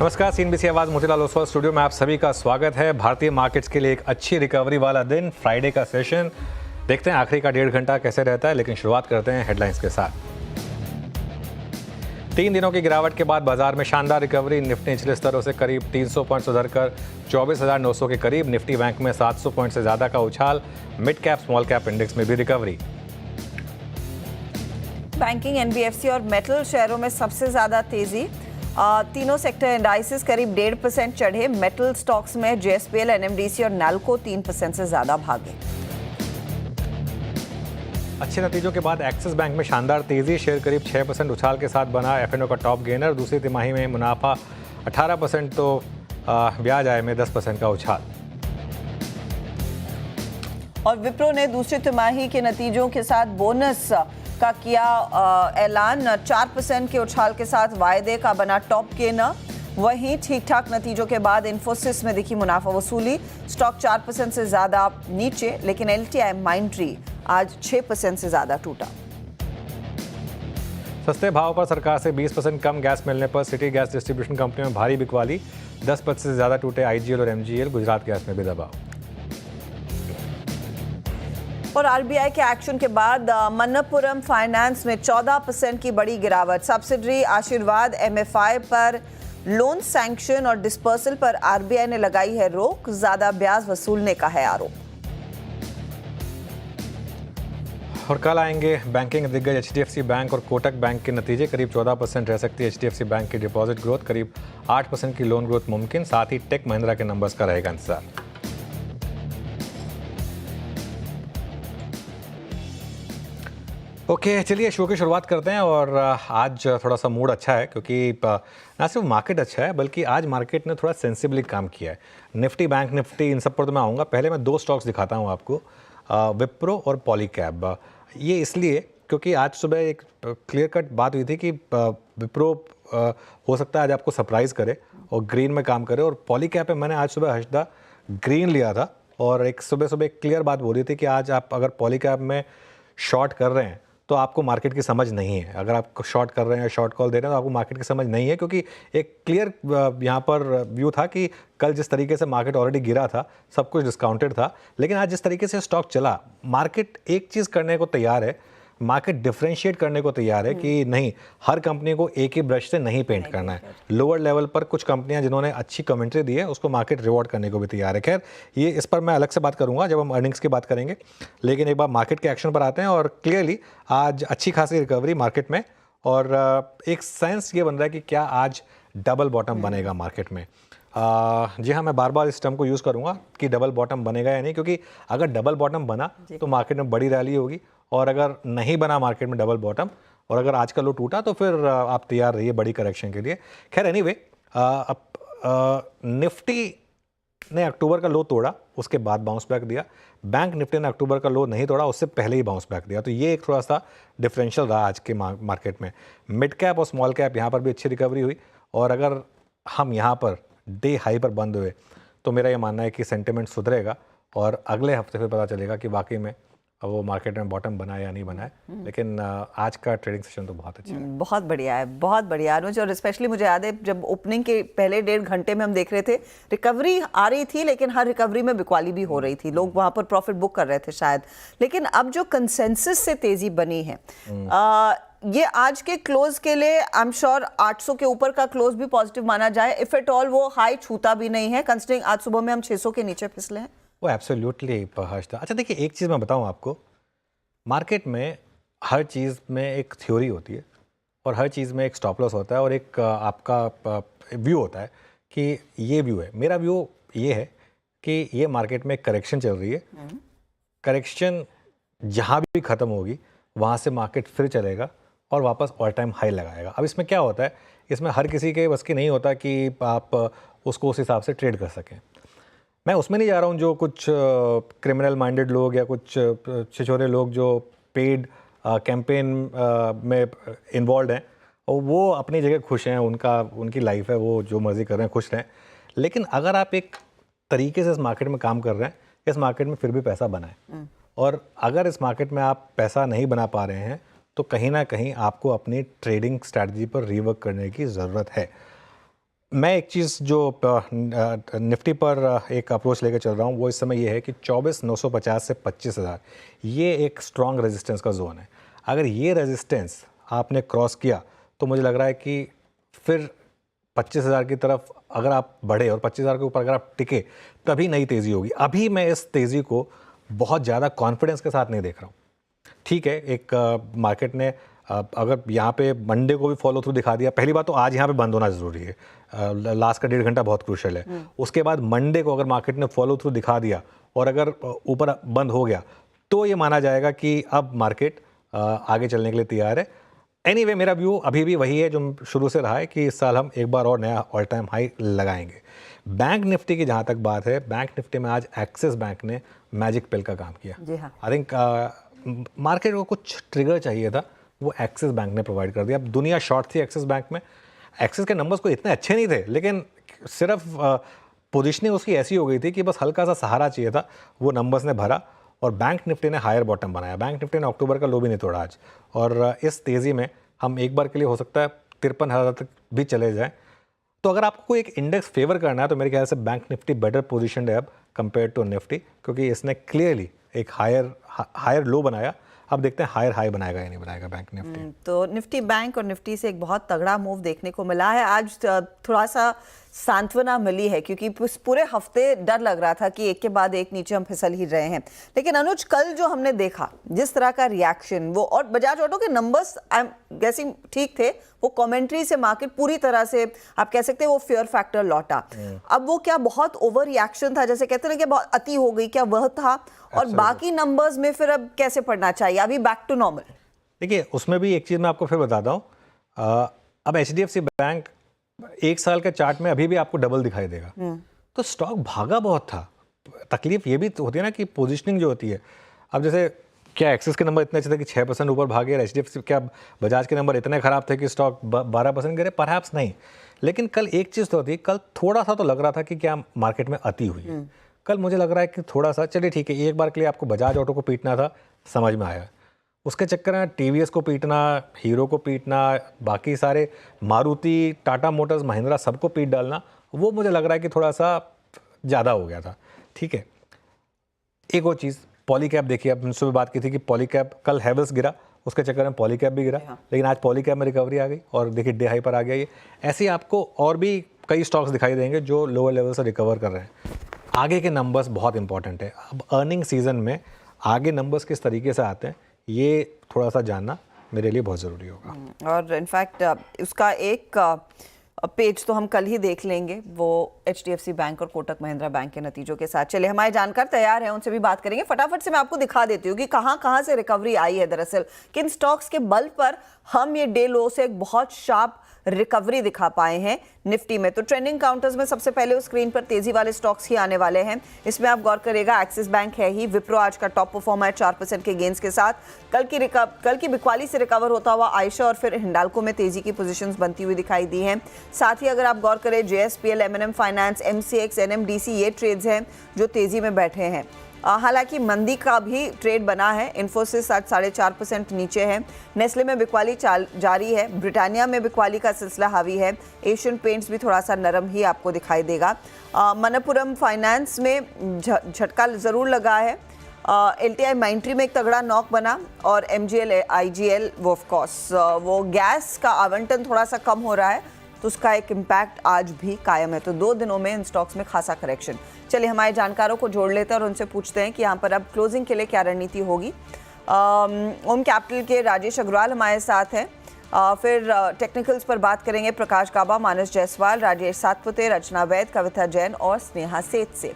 नमस्कार, सीएनबीसी आवाज मोतीलाल ओसवाल स्टूडियो में आप सभी का स्वागत है। भारतीय मार्केट्स के लिए एक अच्छी रिकवरी वाला दिन, फ्राइडे का सेशन। देखते हैं आखिरी का 1.5 घंटा कैसे रहता है, लेकिन शुरुआत करते हैं हेडलाइंस के साथ। 3 दिनों की गिरावट के बाद बाजार में शानदार रिकवरी। निफ्टी निचले स्तरों से करीब 300 पॉइंट सुधरकर 24,900 के करीब। निफ्टी बैंक में 700 पॉइंट से ज्यादा का उछाल। Mid cap small cap index में भी रिकवरी। बैंकिंग, एनबीएफसी और मेटल शेयरों में सबसे ज्यादा तेजी। तीनों सेक्टर इंडाइसेस करीब 1.5% चढ़े। मेटल स्टॉक्स में जेएसपीएल, एनएमडीसी और नाल्को 3% से ज्यादा भागे। अच्छे नतीजों के बाद एक्सिस बैंक में शानदार तेजी। शेयर करीब 6% उछाल के साथ बना एफएनओ का टॉप गेनर। दूसरी तिमाही में मुनाफा 18% तो ब्याज आय में 10% का उछाल। और विप्रो ने दूसरी तिमाही के नतीजों के साथ बोनस का किया ऐलान। 4% के उछाल के साथ वायदे का बना टॉप गेनर। वहीं ठीक ठाक नतीजों के बाद इन्फोसिस में दिखी मुनाफा वसूली। स्टॉक 4% से ज्यादा नीचे, लेकिन एलटीआई माइंट्री आज 6% से ज्यादा टूटा। सस्ते भाव पर सरकार से 20% कम गैस मिलने पर सिटी गैस डिस्ट्रीब्यूशन कंपनी में भारी बिकवाली। 10% से ज्यादा टूटे आईजीएल और एमजीएल। गुजरात गैस में भी दबाव। और आरबीआई के एक्शन के बाद मन्नपुरम फाइनेंस में 14% की बड़ी गिरावट। सब्सिडरी आशीर्वाद एमएफआई पर लोन सैंक्शन और डिस्पर्सल पर आरबीआई ने लगाई है रोक। ज्यादा ब्याज वसूलने का है आरोप। और कल आएंगे बैंकिंग दिग्गज एचडीएफसी बैंक और कोटक बैंक के नतीजे। करीब 14% रह सकती है एचडीएफसी बैंक की डिपॉजिट ग्रोथ। करीब 8% की लोन ग्रोथ मुमकिन। साथ ही टेक महिंद्रा के नंबर्स का रहेगा इंतजार। ओके, चलिए शो की शुरुआत करते हैं। और आज थोड़ा सा मूड अच्छा है क्योंकि ना सिर्फ मार्केट अच्छा है बल्कि आज मार्केट ने थोड़ा सेंसिबली काम किया है। निफ्टी, बैंक निफ्टी, इन सब पर तो मैं आऊँगा। पहले मैं 2 स्टॉक्स दिखाता हूँ आपको, विप्रो और पॉलीकैब। ये इसलिए क्योंकि आज सुबह एक क्लियर कट बात हुई थी कि विप्रो हो सकता है आज आपको सरप्राइज़ करे और ग्रीन में काम करे। और पॉलीकैब पे मैंने आज सुबह हर्षदा ग्रीन लिया था और एक सुबह एक क्लियर बात बोली थी कि आज आप अगर पॉलीकैब में शॉर्ट कर रहे हैं तो आपको मार्केट की समझ नहीं है। अगर आप शॉर्ट कर रहे हैं, शॉर्ट कॉल दे रहे हैं तो आपको मार्केट की समझ नहीं है, क्योंकि एक क्लियर यहाँ पर व्यू था कि कल जिस तरीके से मार्केट ऑलरेडी गिरा था, सब कुछ डिस्काउंटेड था। लेकिन आज जिस तरीके से स्टॉक चला, मार्केट एक चीज़ करने को तैयार है, मार्केट डिफरेंशिएट करने को तैयार है कि नहीं, हर कंपनी को एक ही ब्रश से नहीं पेंट करना है। लोअर लेवल पर कुछ कंपनियां जिन्होंने अच्छी कमेंट्री दी है उसको मार्केट रिवॉर्ड करने को भी तैयार है। खैर, ये इस पर मैं अलग से बात करूंगा जब हम अर्निंग्स की बात करेंगे। लेकिन एक बार मार्केट के एक्शन पर आते हैं। और क्लियरली आज अच्छी खासी रिकवरी मार्केट में। और एक सेंस ये बन रहा है कि क्या आज डबल बॉटम बनेगा मार्केट में। जी हाँ, मैं बार बार इस टर्म को यूज़ करूंगा कि डबल बॉटम बनेगा या नहीं, क्योंकि अगर डबल बॉटम बना तो मार्केट में बड़ी रैली होगी, और अगर नहीं बना मार्केट में डबल बॉटम और अगर आज का लो टूटा तो फिर आप तैयार रहिए बड़ी करेक्शन के लिए। खैर एनीवे, निफ्टी ने अक्टूबर का लो तोड़ा, उसके बाद बाउंस बैक दिया। बैंक निफ्टी ने अक्टूबर का लो नहीं तोड़ा, उससे पहले ही बाउंस बैक दिया। तो ये एक थोड़ा सा डिफरेंशियल रहा आज के मार्केट में। मिड कैप और स्मॉल कैप यहाँ पर भी अच्छी रिकवरी हुई। और अगर हम यहाँ पर डे हाई पर बंद हुए तो मेरा ये मानना है कि सेंटिमेंट सुधरेगा और अगले हफ्ते फिर पता चलेगा कि वाकई में वो मार्केट में बॉटम बना है या नहीं बना है। लेकिन आज का ट्रेडिंग सेशन तो बहुत अच्छा है। बहुत बढ़िया है, बहुत बढ़िया अनुज। और स्पेशली मुझे याद है जब ओपनिंग के पहले 1.5 घंटे में हम देख रहे थे, रिकवरी आ रही थी, लेकिन हर रिकवरी में बिकवाली भी हो रही थी। लोग वहां पर प्रॉफिट बुक कर रहे थे शायद। लेकिन अब जो कंसेंसस से तेजी बनी है, ये आज के क्लोज के लिए आई एम श्योर 800 के ऊपर का क्लोज भी पॉजिटिव माना जाए। इफ एट ऑल वो हाई छूता भी नहीं है, कंसिडरिंग आज सुबह में हम 600 के नीचे फिसले हैं। वो एब्सोल्युटली हर्षदा। अच्छा देखिए, एक चीज़ मैं बताऊं आपको, मार्केट में हर चीज़ में एक थ्योरी होती है और हर चीज़ में एक स्टॉप लॉस होता है और एक आपका व्यू होता है कि ये व्यू है। मेरा व्यू ये है कि ये मार्केट में करेक्शन चल रही है। करेक्शन जहाँ भी ख़त्म होगी वहाँ से मार्केट फिर चलेगा और वापस ऑल टाइम हाई लगाएगा। अब इसमें क्या होता है, इसमें हर किसी के बस की नहीं होता कि आप उसको उस हिसाब से ट्रेड कर सकें। मैं उसमें नहीं जा रहा हूँ जो कुछ क्रिमिनल माइंडेड लोग या कुछ छिछोरे लोग जो पेड कैंपेन में इन्वॉल्व हैं और वो अपनी जगह खुश हैं, उनकी लाइफ है, वो जो मर्ज़ी कर रहे हैं, खुश रहें। लेकिन अगर आप एक तरीके से इस मार्केट में काम कर रहे हैं, इस मार्केट में फिर भी पैसा बनाएं। और अगर इस मार्केट में आप पैसा नहीं बना पा रहे हैं तो कहीं ना कहीं आपको अपनी ट्रेडिंग स्ट्रैटेजी पर रीवर्क करने की ज़रूरत है। मैं एक चीज़ जो निफ्टी पर एक अप्रोच लेकर चल रहा हूँ वो इस समय ये है कि 24,950 से 25,000 ये एक स्ट्रॉन्ग रेजिस्टेंस का जोन है। अगर ये रेजिस्टेंस आपने क्रॉस किया तो मुझे लग रहा है कि फिर 25,000 की तरफ अगर आप बढ़े और 25,000 के ऊपर अगर आप टिके तभी नई तेज़ी होगी। अभी मैं इस तेज़ी को बहुत ज़्यादा कॉन्फिडेंस के साथ नहीं देख रहा हूँ। ठीक है, एक मार्केट ने अगर यहाँ पे मंडे को भी फॉलो थ्रू दिखा दिया, पहली बात तो आज यहाँ पे बंद होना ज़रूरी है, लास्ट का 1.5 घंटा बहुत क्रूशल है। उसके बाद मंडे को अगर मार्केट ने फॉलो थ्रू दिखा दिया और अगर ऊपर बंद हो गया तो ये माना जाएगा कि अब मार्केट आगे चलने के लिए तैयार है। एनीवे मेरा व्यू अभी भी वही है जो शुरू से रहा है कि इस साल हम एक बार और नया ऑल टाइम हाई लगाएंगे। बैंक निफ्टी की जहाँ तक बात है, बैंक निफ्टी में आज एक्सिस बैंक ने मैजिक पिल का काम किया। जी हाँ। आई थिंक मार्केट को कुछ ट्रिगर चाहिए था, वो एक्सिस बैंक ने प्रोवाइड कर दिया। अब दुनिया शॉर्ट थी एक्सिस बैंक में, एक्सिस के नंबर्स कोई इतने अच्छे नहीं थे, लेकिन सिर्फ पोजीशनिंग उसकी ऐसी हो गई थी कि बस हल्का सा सहारा चाहिए था, वो नंबर्स ने भरा और बैंक निफ्टी ने हायर बॉटम बनाया। बैंक निफ्टी ने अक्टूबर का लो भी नहीं तोड़ा आज, और इस तेज़ी में हम एक बार के लिए हो सकता है 53,000 तक भी चले जाएं। तो अगर आपको कोई एक इंडेक्स फेवर करना है तो मेरे ख्याल से बैंक निफ्टी बेटर पोजीशन है अब कंपेयर टू निफ्टी, क्योंकि इसने क्लियरली एक हायर लो बनाया। अब देखते हैं हायर हाई बनाएगा या नहीं बनाएगा बैंक निफ्टी। तो निफ्टी बैंक और निफ्टी से एक बहुत तगड़ा मूव देखने को मिला है आज। थोड़ा सा सांत्वना मिली है क्योंकि पूरे हफ्ते डर लग रहा था कि एक के बाद एक नीचे हम फिसल ही रहे हैं। लेकिन अनुज, कल जो हमने देखा जिस तरह का रिएक्शन वो, और बजाज ऑटो के नंबर्स आई एम गेसिंग ठीक थे, वो कमेंट्री से मार्केट पूरी तरह से आप कह सकते हैं वो फियर फैक्टर लौटा। अब वो क्या बहुत ओवर रिएक्शन था, जैसे कहते हैं कि बहुत अति हो गई, क्या वह था? और बाकी नंबर्स में फिर अब कैसे पढ़ना चाहिए, अभी बैक टू नॉर्मल? देखिए, उसमें भी एक चीज़ मैं आपको फिर बताता हूँ। अब HDFC बैंक एक साल के चार्ट में अभी भी आपको डबल दिखाई देगा, तो स्टॉक भागा बहुत था। तकलीफ ये भी तो होती है ना कि पोजीशनिंग जो होती है, अब जैसे क्या एक्सिस के नंबर इतने अच्छे थे कि 6% ऊपर भागे, और HDFC क्या बजाज के नंबर इतने खराब थे कि स्टॉक 12% गिरे? परहैप्स नहीं। लेकिन कल एक चीज़ तो होती, कल थोड़ा सा तो लग रहा था कि क्या मार्केट में अति हुई है। कल मुझे लग रहा है कि थोड़ा सा, चलिए ठीक है, एक बार के लिए आपको बजाज ऑटो को पीटना था, समझ में आया। उसके चक्कर में TVS को पीटना, हीरो को पीटना, बाकी सारे मारुति, टाटा मोटर्स, महिंद्रा सबको पीट डालना, वो मुझे लग रहा है कि थोड़ा सा ज़्यादा हो गया था। ठीक है, एक और चीज़, पॉलीकैब देखिए, अब मुझसे भी बात की थी कि पॉलीकैब कल हैवेल्स गिरा, उसके चक्कर में पॉलीकैब भी गिरा, लेकिन आज पॉलीकैब में रिकवरी आ गई और देखिए डे हाई पर आ गया ये। ऐसे आपको और भी कई स्टॉक्स दिखाई देंगे जो लोअर लेवल से रिकवर कर रहे हैं। आगे के नंबर्स बहुत इंपॉर्टेंट है। अब अर्निंग सीजन में आगे नंबर्स किस तरीके से आते हैं, ये थोड़ा सा जानना मेरे लिए बहुत ज़रूरी होगा। और इनफैक्ट उसका एक पेज तो हम कल ही देख लेंगे, वो HDFC बैंक और कोटक महिंद्रा बैंक के नतीजों के साथ। चलिए, हमारे जानकार तैयार हैं, उनसे भी बात करेंगे। फटाफट से मैं आपको दिखा देती हूँ कि कहाँ कहाँ से रिकवरी आई है, दरअसल किन स्टॉक्स के बल पर हम ये डे लो से एक बहुत शार्प रिकवरी दिखा पाए हैं निफ्टी में। तो ट्रेंडिंग काउंटर्स में सबसे पहले उस स्क्रीन पर तेजी वाले स्टॉक्स ही आने वाले हैं। इसमें आप गौर करेगा, एक्सिस बैंक है ही, विप्रो आज का टॉप परफॉर्मर है 4% के गेंस के साथ। कल की बिकवाली से रिकवर होता हुआ आयशा और फिर हिंडाल्को में तेजी की पोजीशंस बनती हुई दिखाई दी हैं। साथ ही अगर आप गौर करें, JSPL, M&M finance, MCX, NMDC ये ट्रेड्स हैं जो तेजी में बैठे हैं। हालांकि मंदी का भी ट्रेड बना है। इन्फोसिस आज 4.5% नीचे है। नेस्ले में बिकवाली जारी है। ब्रिटानिया में बिकवाली का सिलसिला हावी है। एशियन पेंट्स भी थोड़ा सा नरम ही आपको दिखाई देगा। मनप्पुरम फाइनेंस में झटका ज़रूर लगा है। LTI माइंट्री में एक तगड़ा नॉक बना, और MGL, IGL वो ऑफ कोर्स वो गैस का आवंटन थोड़ा सा कम हो रहा है, तो उसका एक इम्पैक्ट आज भी कायम है। तो 2 दिनों में इन स्टॉक्स में खासा करेक्शन। चलिए, हमारे जानकारों को जोड़ लेते हैं और उनसे पूछते हैं कि यहाँ पर अब क्लोजिंग के लिए क्या रणनीति होगी। ओम कैपिटल के राजेश अग्रवाल हमारे साथ हैं। फिर टेक्निकल्स पर बात करेंगे प्रकाश गाबा, मानस जायसवाल, राजेश सातपुते, रचना वैद, कविता जैन और स्नेहा सेठ से।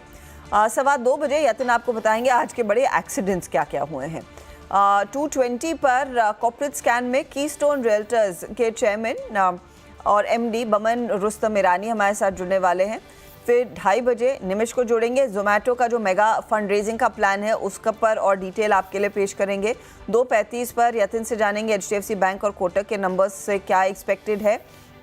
2:15 बजे यतिन आपको बताएंगे आज के बड़े एक्सीडेंट्स क्या क्या हुए हैं। 2:20 पर कॉर्पोरेट स्कैन में कीस्टोन रियल्टर्स के चेयरमैन और MD बमन रुस्तम ईरानी हमारे साथ जुड़ने वाले हैं। फिर 2:30 बजे निमिष को जोड़ेंगे, जोमेटो का जो मेगा फंड रेजिंग का प्लान है उसका पर और डिटेल आपके लिए पेश करेंगे। 2:35 पर यतिन से जानेंगे HDFC बैंक और कोटक के नंबर्स से क्या एक्सपेक्टेड है,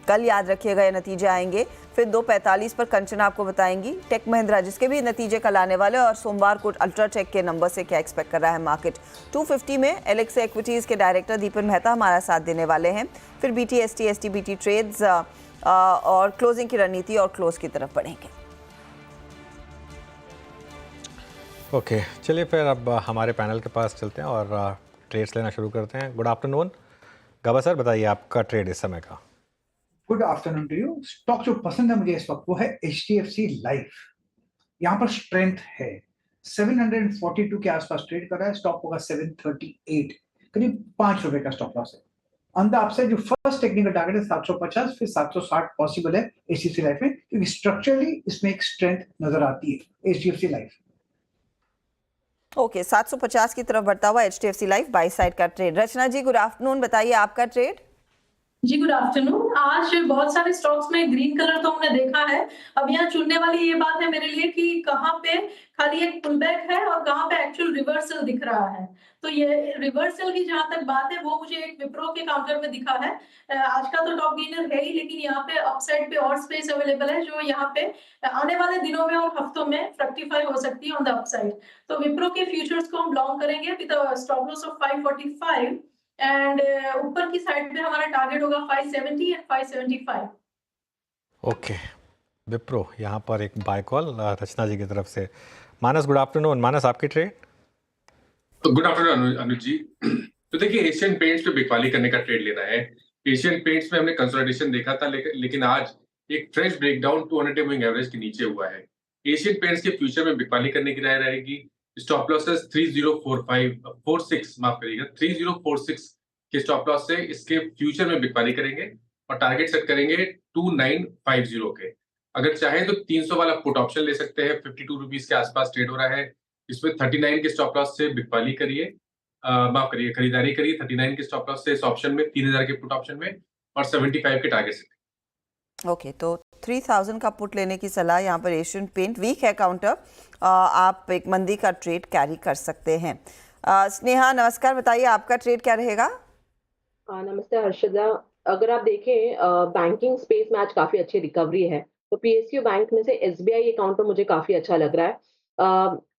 कल याद रखिएगा ये नतीजे आएंगे। फिर 2:45 पर कंचना आपको बताएंगी टेक महिंद्रा, जिसके भी नतीजे कल आने वाले, और सोमवार को अल्ट्राटेक के नंबर से क्या एक्सपेक्ट कर रहा है मार्केट। 2:50 में एलेक्सा इक्विटीज़ के डायरेक्टर दीपन मेहता हमारा साथ देने वाले हैं। फिर BT ST STBT ट्रेड्स और क्लोजिंग की रणनीति और क्लोज की तरफ बढ़ेंगे। ओके, चलिए फिर अब हमारे पैनल के पास चलते हैं और ट्रेड्स लेना शुरू करते हैं। गुड आफ्टरनून गाबा सर, बताइए आपका ट्रेड इस समय का। Good afternoon to you. Stock जो पसंद है मुझे इस वक्त वो है HDFC लाइफ। यहाँ पर स्ट्रेंथ है, 742 के आसपास ट्रेड कर रहा है, स्टॉक होगा 738, करीब ₹5 का स्टॉप लॉस है। ऑन द अपसाइड जो फर्स्ट टेक्निकल टारगेट है 750, फिर 760 पॉसिबल है HDFC लाइफ में, क्योंकि स्ट्रक्चरली इसमें एक स्ट्रेंथ नजर आती है HDFC लाइफ। ओके, 750 की तरफ बढ़ता हुआ HDFC लाइफ बाई साइड का ट्रेड। रचना जी गुड आफ्टरनून, बताइए आपका ट्रेड। जी गुड आफ्टरनून। आज बहुत सारे स्टॉक्स में ग्रीन कलर तो हमने देखा है। अब यहाँ चुनने वाली ये बात है मेरे लिए कि कहाँ पे खाली एक पुलबैक है और कहाँ पे एक्चुअल रिवर्सल दिख रहा है। तो ये रिवर्सल की जहां तक बात है वो मुझे एक विप्रो के काउंटर में दिखा है। आज का तो टॉप गेनर है ही, लेकिन यहाँ पे अपसाइड पे और स्पेस अवेलेबल है जो यहाँ पे आने वाले दिनों में और हफ्तों में फ्रक्टिफाई हो सकती है ऑन द अपसाइड। तो विप्रो के फ्यूचर्स को हम लॉन्ग करेंगे with stop loss of 545 and ऊपर की साइड पे हमारा टारगेट होगा 570 एंड 575। ओके, विप्रो यहाँ पर एक बाय कॉल रचना जी की तरफ से। मानस गुड आफ्टरनून। मानस, आपकी trade. Good afternoon Anuj ji. तो देखिए, एशियन पेंट्स पे बिकवाली करने का ट्रेड लेना है। एशियन पेंट्स में हमने कंसोलिडेशन देखा था, लेकिन आज एक फ्रेश ब्रेकडाउन 200 मूविंग एवरेज के नीचे हुआ है। एशियन पेंट्स के फ्यूचर में बिकवाली करने की राय रहेगी। स्टॉप लॉसेस 3046 माफ करिएगा 3046 के स्टॉप लॉस से इसके फ्यूचर में बिकवाली करेंगे और टारगेट सेट करेंगे 2950 के। अगर चाहे तो 300 वाला पुट ऑप्शन ले सकते हैं। 52 रुपीज के आसपास ट्रेड हो रहा है। इसमें 39 के स्टॉप लॉस से बिकवाली करिए, माफ करिए खरीदारी करिए 39 के स्टॉप लॉस से इस ऑप्शन में, 3000 के पुट ऑप्शन में, और 75 के टारगेट से। ओके, तो 3000 का पुट लेने की सलाह यहाँ पर। एशियन पेंट वीक है काउंटर, आप एक मंदी का ट्रेड कैरी कर सकते हैं। स्नेहा नमस्कार, बताइए आपका ट्रेड क्या रहेगा। नमस्ते हर्षदा। अगर आप देखें बैंकिंग स्पेस में आज काफी अच्छी रिकवरी है, तो PSU बैंक में से SBI अकाउंट तो मुझे काफी अच्छा लग रहा है।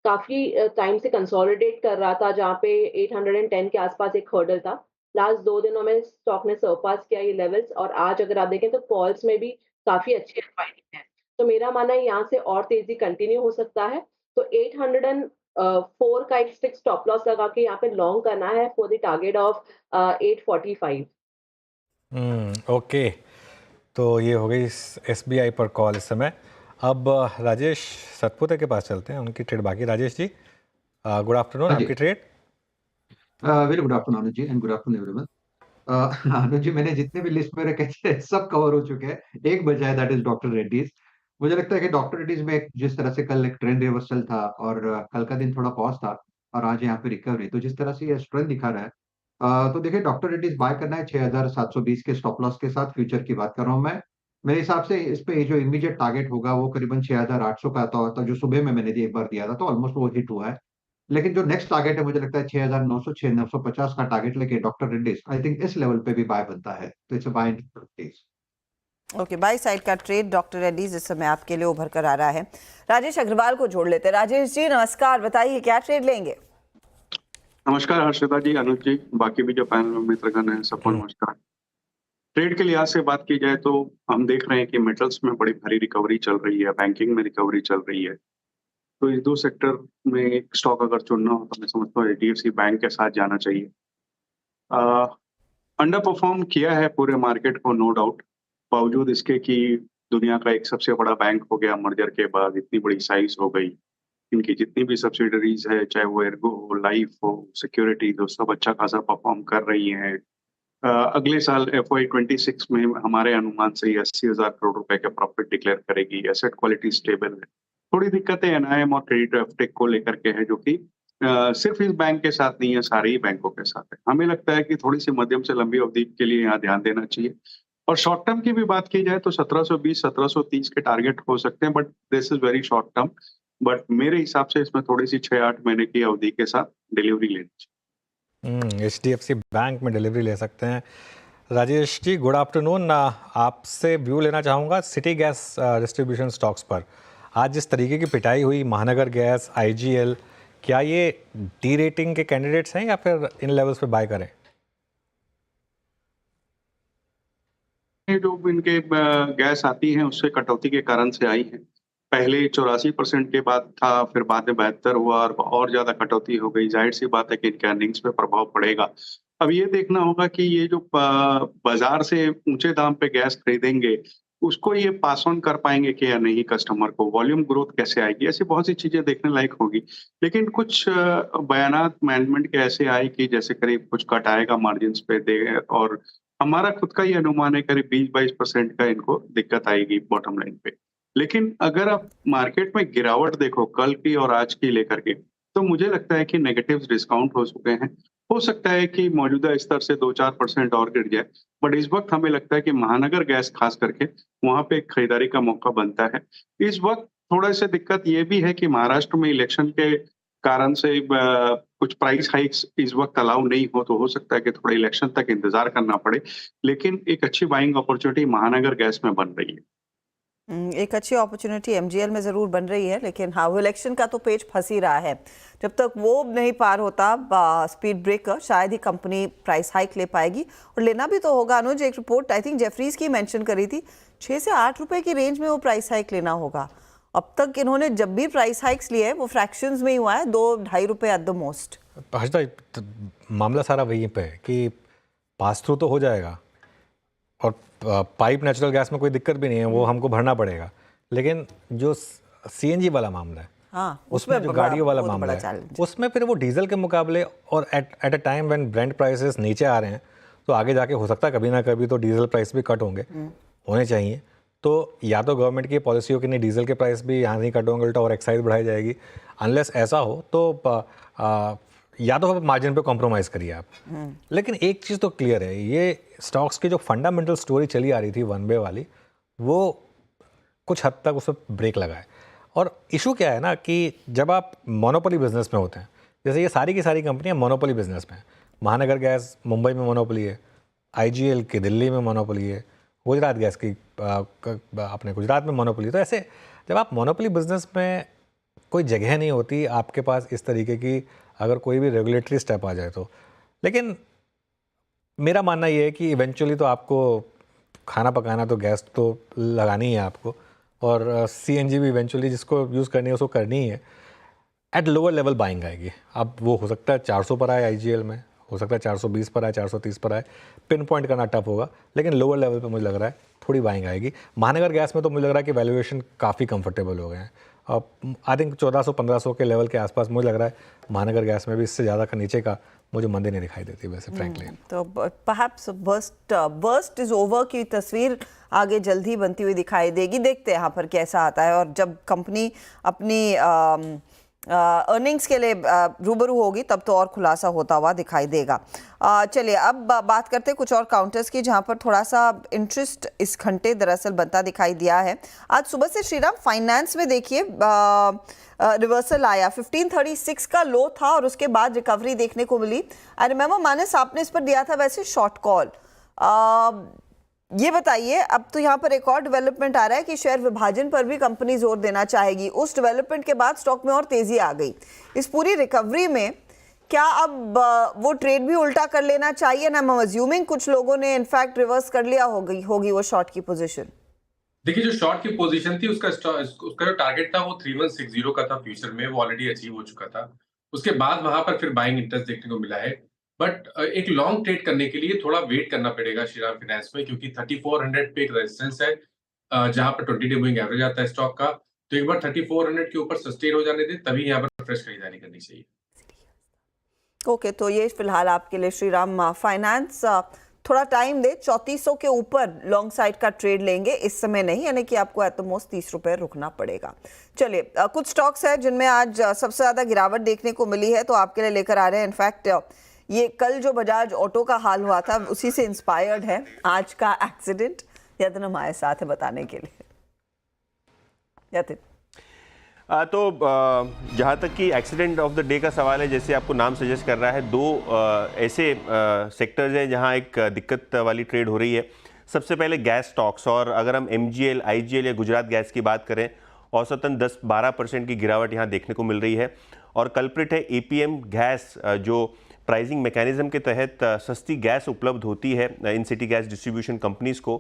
काफी टाइम से कंसोलिडेट कर रहा था, जहाँ पे 810 के आसपास एक हर्डल था। लास्ट 2 दिनों में स्टॉक ने सरपास किया ये लेवल्स, और आज अगर आप देखें तो कॉल्स में भी काफी अच्छी फाइटिंग है। तो मेरा मानना है यहाँ से और तेजी कंटिन्यू हो सकता है। तो 804 का एक स्टिक स्टॉप लॉस लगा के यहाँ पे लॉन्ग करना है for the target of 845। Okay, तो ये हो गई SBI पर कॉल इस समय। अब राजेश सतपुते के पास चलते हैं, उनकी ट्रेड बाकी। राजेश जी गुड आफ्टरनून, आपकी trade. Very good afternoon Anuj ji, and good afternoon everyone. Anuj ji, मैंने जितने भी लिस्ट में रखे थे सब कवर हो चुके हैं, एक बचा है, दैट इज डॉक्टर रेड्डीज। मुझे लगता है कि डॉक्टर रेड्डीज में जिस तरह से कल एक ट्रेंड रिवर्सल था और कल का दिन थोड़ा पॉज था और आज यहाँ पे रिकवरी, तो जिस तरह से ये स्ट्रेंथ दिखा रहा है, तो देखिए डॉक्टर रेड्डीज बाय करना है 6720 के स्टॉप लॉस के साथ। फ्यूचर की बात कर रहा हूँ मैं। मेरे हिसाब से इस पे जो इमीडिएट टारगेट होगा वो करीबन 6800 का आता होता, जो सुबह में मैंने एक बार दिया था, तो ऑलमोस्ट वो हिट हुआ है। लेकिन जो नेक्स्ट टारगेट है मुझे लगता है 6900 6950 का टारगेट लेके डॉक्टर रेड्डीज आई थिंक इस लेवल पे भी बाय बनता है, तो it's a buy please. Okay, buy side का ट्रेड डॉक्टर रेड्डीज इस समय आपके लिए उभर कर आ रहा है। राजेश अग्रवाल को जोड़ लेते हैं। राजेश जी नमस्कार, बताइए क्या ट्रेड लेंगे। नमस्कार हर्षदा जी, अनुज जी, बाकी भी जो पैनल में मित्रगण हैं सबको नमस्कार। ट्रेड के लिहाज से बात की जाए तो हम देख रहे हैं कि मेटल्स में बड़ी भारी रिकवरी चल रही है, बैंकिंग में रिकवरी चल रही है। तो इस दो सेक्टर में एक स्टॉक अगर चुनना हो तो मैं समझता हूँ HDFC बैंक के साथ जाना चाहिए। अंडर परफॉर्म किया है पूरे मार्केट को, नो डाउट, बावजूद इसके कि दुनिया का एक सबसे बड़ा बैंक हो गया मर्जर के बाद, इतनी बड़ी साइज हो गई, इनकी जितनी भी सब्सिडरीज है, चाहे वो एर्गो हो, लाइफ हो, सिक्योरिटीज हो, सब अच्छा खासा परफॉर्म कर रही हैं। अगले साल FY26 में हमारे अनुमान से 80,000 करोड़ रुपए का प्रॉफिट डिक्लेयर करेगी। एसेट क्वालिटी स्टेबल है। थोड़ी दिक्कतें NIM और क्रेडिट अपटेक को लेकर के है, जो कि सिर्फ इस बैंक के साथ नहीं है, सारे ही बैंकों के साथ है। हमें लगता है कि थोड़ी सी मध्यम से लंबी अवधि के लिए यहाँ ध्यान देना चाहिए। और शॉर्ट टर्म की भी बात की जाए तो 1720 1730 के टारगेट हो सकते हैं, but this is very short term. But मेरे हिसाब से इसमें थोड़ी सी 6-8 महीने की अवधि के साथ डिलीवरी लेनी चाहिए। HDFC बैंक में डिलीवरी ले सकते हैं। राजेश जी गुड आफ्टरनून, आपसे व्यू लेना चाहूँगा सिटी गैस डिस्ट्रीब्यूशन स्टॉक्स पर। आज जिस तरीके की पिटाई हुई, महानगर गैस, IGL, क्या ये डी रेटिंग के कैंडिडेट्स हैं या फिर इन लेवल्स पे बाय करें? देखें जो इनके गैस आती हैं उससे कटौती के कारण से आई हैं। पहले 84% के बाद था, फिर बाद में 72 हुआ और ज़्यादा कटौती हो गई। ज़ाहिर-सी बात है कि इनके अर्निंग्स पे प्रभाव पड़ेगा। अब ये देखना होगा कि ये जो बाज़ार से ऊँचे दाम पे गैस खरीदेंगे, उसको ये पास ऑन कर पाएँगे कि या नहीं कस्टमर को, वॉल्यूम ग्रोथ कैसे आएगी, ऐसी बहुत सी चीज़ें देखने लायक होगी। लेकिन कुछ बयानात मैनेजमेंट के ऐसे आए कि जैसे करीब कुछ कट आएगा मार्जिन्स पे दे, और हमारा खुद का ये अनुमान है करीब 20-22% का इनको दिक्कत आएगी बॉटम लाइन पे। लेकिन अगर आप मार्केट में गिरावट देखो कल की और आज की लेकर के, तो मुझे लगता है कि नेगेटिव्स डिस्काउंट हो चुके हैं। हो सकता है कि मौजूदा स्तर से 2-4% और गिर जाए, बट इस वक्त हमें लगता है कि महानगर गैस खास करके वहाँ पे एक खरीदारी का मौका बनता है। इस वक्त थोड़ा-सा दिक्कत ये भी है कि महाराष्ट्र में इलेक्शन के कारण से कुछ प्राइस हाइक्स इस वक्त अलाउ नहीं हो सकता है कि थोड़ा इलेक्शन तक इंतज़ार करना पड़े। लेकिन एक अच्छी बाइंग अपॉर्चुनिटी महानगर गैस में बन रही है। एक अच्छी अपॉर्चुनिटी एमजीएल में ज़रूर बन रही है, लेकिन हाँ, वो इलेक्शन का तो पेच फंस ही रहा है। जब तक वो नहीं पार होता स्पीड ब्रेकर, शायद ही कंपनी प्राइस हाइक ले पाएगी। और लेना भी तो होगा। अनुज, एक रिपोर्ट आई थिंक जेफरीज की मेंशन करी थी, 6 से 8 रुपए की रेंज में वो प्राइस हाइक लेना होगा। अब तक इन्होंने जब भी प्राइस हाइक्स लिए है वो फ्रैक्शंस में ही हुआ है, 2-2.5 रुपए एट द मोस्ट। हर्षदा, मामला सारा वहीं पे है कि पास थ्रू तो हो जाएगा और पाइप नेचुरल गैस में कोई दिक्कत भी नहीं है, वो हमको भरना पड़ेगा। लेकिन जो सीएनजी वाला मामला है, हाँ, उसमें जो गाड़ियों वाला मामला है, उसमें फिर वो डीजल के मुकाबले और at a time when Brent prices नीचे आ रहे हैं, तो आगे जाके हो सकता है कभी ना कभी तो डीजल प्राइस भी कट होने चाहिए। तो या तो गवर्नमेंट की पॉलिसी हो कि नहीं डीजल के प्राइस भी यहाँ नहीं कट होंगे, उल्टा और एक्साइज बढ़ाई जाएगी। अनलेस ऐसा हो तो या तो मार्जिन पे कॉम्प्रोमाइज़ करिए आप। लेकिन एक चीज़ तो क्लियर है, ये स्टॉक्स की जो फंडामेंटल स्टोरी चली आ रही थी वन वे वाली, वो कुछ हद तक उस पर ब्रेक लगा है। और इशू क्या है ना कि जब आप मोनोपोली बिजनेस में होते हैं, जैसे ये सारी की सारी कंपनियां मोनोपोली बिजनेस में हैं। महानगर गैस मुंबई में मोनोपोली है, आईजीएल की दिल्ली में मोनोपोली है, गुजरात गैस की अपने गुजरात में मोनोपोली। तो ऐसे जब आप मोनोपोली बिजनेस में कोई जगह नहीं होती आपके पास इस तरीके की, अगर कोई भी रेगुलेटरी स्टेप आ जाए तो। लेकिन मेरा मानना ये है कि इवेंचुअली तो आपको खाना पकाना तो गैस तो लगानी है आपको, और सीएनजी भी इवेंचुअली जिसको यूज़ करनी है उसको करनी ही है। एट लोअर लेवल बाइंग आएगी। अब वो हो सकता है 400 पर आए आईजीएल में, हो सकता है 420 पर आए, 430 पर आए, पिन पॉइंट करना टफ होगा। लेकिन लोअर लेवल पे मुझे लग रहा है थोड़ी बाइंग आएगी। महानगर गैस में तो मुझे लग रहा है कि वैल्यूएशन काफ़ी कंफर्टेबल हो गए हैं। अब आई थिंक 1400-1500 के लेवल के आसपास मुझे लग रहा है महानगर गैस में भी इससे ज़्यादा का नीचे का मुझे मंदी नहीं दिखाई देती वैसे फ्रैंकली। तो परहैप्स बर्स्ट इज ओवर की तस्वीर आगे जल्द ही बनती हुई दिखाई देगी। देखते हैं यहाँ पर कैसा आता है, और जब कंपनी अपनी अर्निंग्स के लिए रूबरू होगी तब तो और खुलासा होता हुआ दिखाई देगा। चलिए अब बात करते हैं कुछ और काउंटर्स की, जहां पर थोड़ा सा इंटरेस्ट इस घंटे दरअसल बनता दिखाई दिया है। आज सुबह से श्रीराम फाइनेंस में देखिए रिवर्सल आया, 1536 का लो था और उसके बाद रिकवरी देखने को मिली। आई रिमेंबर मानस आपने इस पर दिया था वैसे शॉर्ट कॉल। ये बताइए, अब तो यहाँ पर एक और डेवलपमेंट आ रहा है कि शेयर विभाजन पर भी कंपनी जोर देना चाहेगी। उस डेवलपमेंट के बाद स्टॉक में और तेजी आ गई। इस पूरी रिकवरी में क्या अब वो ट्रेड भी उल्टा कर लेना चाहिए ना? मैं अज्यूमिंग कुछ लोगों ने इनफैक्ट रिवर्स कर लिया होगी वो शॉर्ट की पोजीशन। देखिए, जो शॉर्ट की पोजीशन थी उसका जो टारगेट था वो 3160 का था फ्यूचर में, वो ऑलरेडी अचीव हो चुका था। उसके बाद वहां पर फिर बाइंग इंटरेस्ट देखने को मिला है। बट एक लॉन्ग ट्रेड करने के लिए थोड़ा वेट करना पड़ेगा श्रीराम फाइनेंस में, क्योंकि 3400 पे एक रेजिस्टेंस है जहां पर 20 डे मूविंग एवरेज आता है स्टॉक का। तो एक बार 3400 के ऊपर सस्टेन हो जाने दे, तभी यहाँ पर फ्रेश खरीदारी करनी चाहिए। ओके, तो ये फिलहाल आपके लिए श्रीराम फाइनेंस। थोड़ा टाइम दे, 3400 के ऊपर लॉन्ग साइड का ट्रेड लेंगे, इस समय नहीं, यानी कि आपको एट द मोस्ट 30 रुपए रुकना पड़ेगा। चलिए कुछ स्टॉक्स है जिनमें आज सबसे ज्यादा गिरावट देखने को मिली है, तो आपके लिए लेकर आ रहे हैं। इनफैक्ट ये कल जो बजाज ऑटो का हाल हुआ था उसी से इंस्पायर्ड है आज का एक्सीडेंट। यतिन हमारे साथ है बताने के लिए। यतिन, तो जहाँ तक कि एक्सीडेंट ऑफ द डे का सवाल है, जैसे आपको नाम सजेस्ट कर रहा है, दो ऐसे सेक्टर्स हैं जहाँ एक दिक्कत वाली ट्रेड हो रही है। सबसे पहले गैस स्टॉक्स, और अगर हम एमजीएल, आईजीएल या गुजरात गैस की बात करें, औसतन 10-12% की गिरावट यहाँ देखने को मिल रही है। और कल्प्रिट है एपीएम गैस, जो प्राइसिंग मैकेनिज्म के तहत सस्ती गैस उपलब्ध होती है इन सिटी गैस डिस्ट्रीब्यूशन कंपनीज को,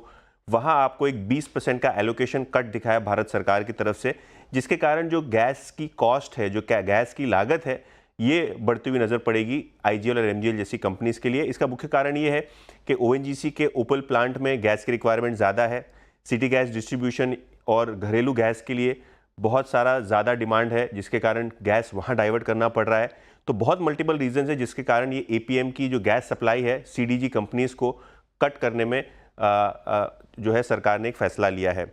वहाँ आपको एक 20% का एलोकेशन कट दिखाया भारत सरकार की तरफ से, जिसके कारण जो गैस की कॉस्ट है, जो गैस की लागत है, ये बढ़ती हुई नज़र पड़ेगी आईजीएल और एमजीएल जैसी कंपनीज़ के लिए। इसका मुख्य कारण ये है कि ओएनजीसी के ओपल प्लांट में गैस की रिक्वायरमेंट ज़्यादा है, सिटी गैस डिस्ट्रीब्यूशन और घरेलू गैस के लिए बहुत सारा ज़्यादा डिमांड है, जिसके कारण गैस वहाँ डाइवर्ट करना पड़ रहा है। तो बहुत मल्टीपल रीजंस है जिसके कारण ये एपीएम की जो गैस सप्लाई है सीडीजी कंपनीज़ को कट करने में जो है सरकार ने एक फैसला लिया है।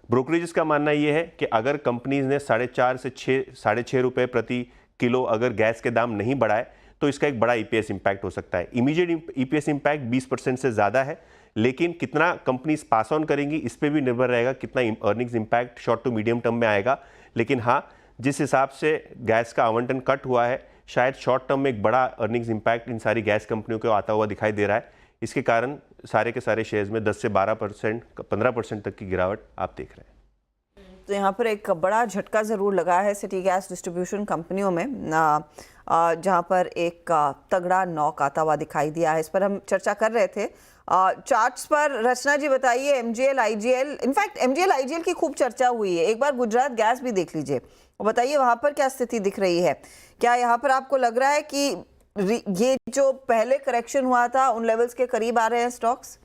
ब्रोकरेजेस का मानना ये है कि अगर कंपनीज़ ने 4.5 से 6.5 रुपये प्रति किलो अगर गैस के दाम नहीं बढ़ाए तो इसका एक बड़ा ईपीएस इम्पैक्ट हो सकता है। इमीडिएट ईपीएस इम्पैक्ट 20% से ज़्यादा है, लेकिन कितना कंपनीज पास ऑन करेंगी इस पे भी निर्भर रहेगा, कितना earnings impact short to medium term में आएगा। लेकिन हाँ, जिस हिसाब से गैस का आवंटन कट हुआ है, शायद शॉर्ट टर्म में एक बड़ा अर्निंग्स इम्पैक्ट इन सारी गैस कंपनियों को आता हुआ दिखाई दे रहा है। इसके कारण सारे के सारे शेयर्स में 10 से 12%, 15% तक की गिरावट आप देख रहे हैं। तो यहाँ पर एक बड़ा झटका ज़रूर लगा है सिटी गैस डिस्ट्रीब्यूशन कंपनियों में, जहाँ पर एक तगड़ा नॉक आता हुआ दिखाई दिया है। इस पर हम चर्चा कर रहे थे। चार्ट्स पर रचना जी बताइए, MGL IGL, in fact MGL IGL की खूब चर्चा हुई है, एक बार गुजरात गैस भी देख लीजिए और बताइए वहाँ पर क्या स्थिति दिख रही है। क्या यहाँ पर आपको लग रहा है कि ये जो पहले करेक्शन हुआ था उन लेवल्स के करीब आ रहे हैं स्टॉक्स?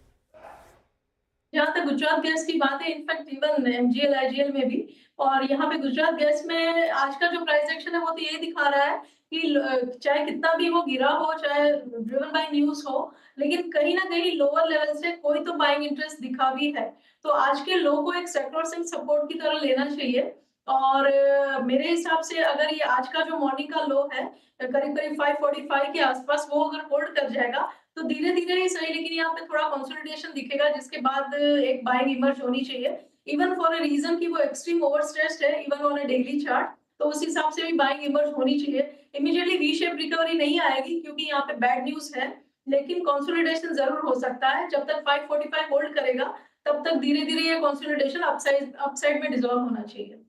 जहाँ तक गुजरात गैस की बात है, इनफैक्ट इवन एमजीएल आईजीएल में भी, और यहाँ पे गुजरात गैस में आज का जो प्राइस एक्शन है वो तो ये दिखा रहा है कि चाहे कितना भी वो गिरा हो, चाहे ड्रिवन बाय न्यूज हो, लेकिन कहीं ना कहीं लोअर लेवल से कोई तो बाइंग इंटरेस्ट दिखा भी है। तो आज के लो को एक सेक्टर सिंह सपोर्ट की तरह लेना चाहिए। और मेरे हिसाब से अगर ये आज का जो मॉर्निंग का लो है करीब करीब 545 के आसपास, वो अगर होल्ड कर जाएगा तो धीरे धीरे ही सही, लेकिन यहाँ पे थोड़ा कंसोलिडेशन दिखेगा, जिसके बाद एक बाइंग इमर्ज होनी चाहिए, इवन फॉर अ रीजन कि वो एक्सट्रीम ओवरस्ट्रेच्ड है even on a daily chart. तो उस हिसाब से भी बाइंग इमर्ज होनी चाहिए। इमीडिएटली वी शेप रिकवरी नहीं आएगी क्योंकि यहाँ पे बैड न्यूज है, लेकिन कंसोलिडेशन जरूर हो सकता है। जब तक 545 होल्ड करेगा तब तक धीरे धीरे ये कंसोलिडेशन अपसाइड में डिसॉल्व होना चाहिए।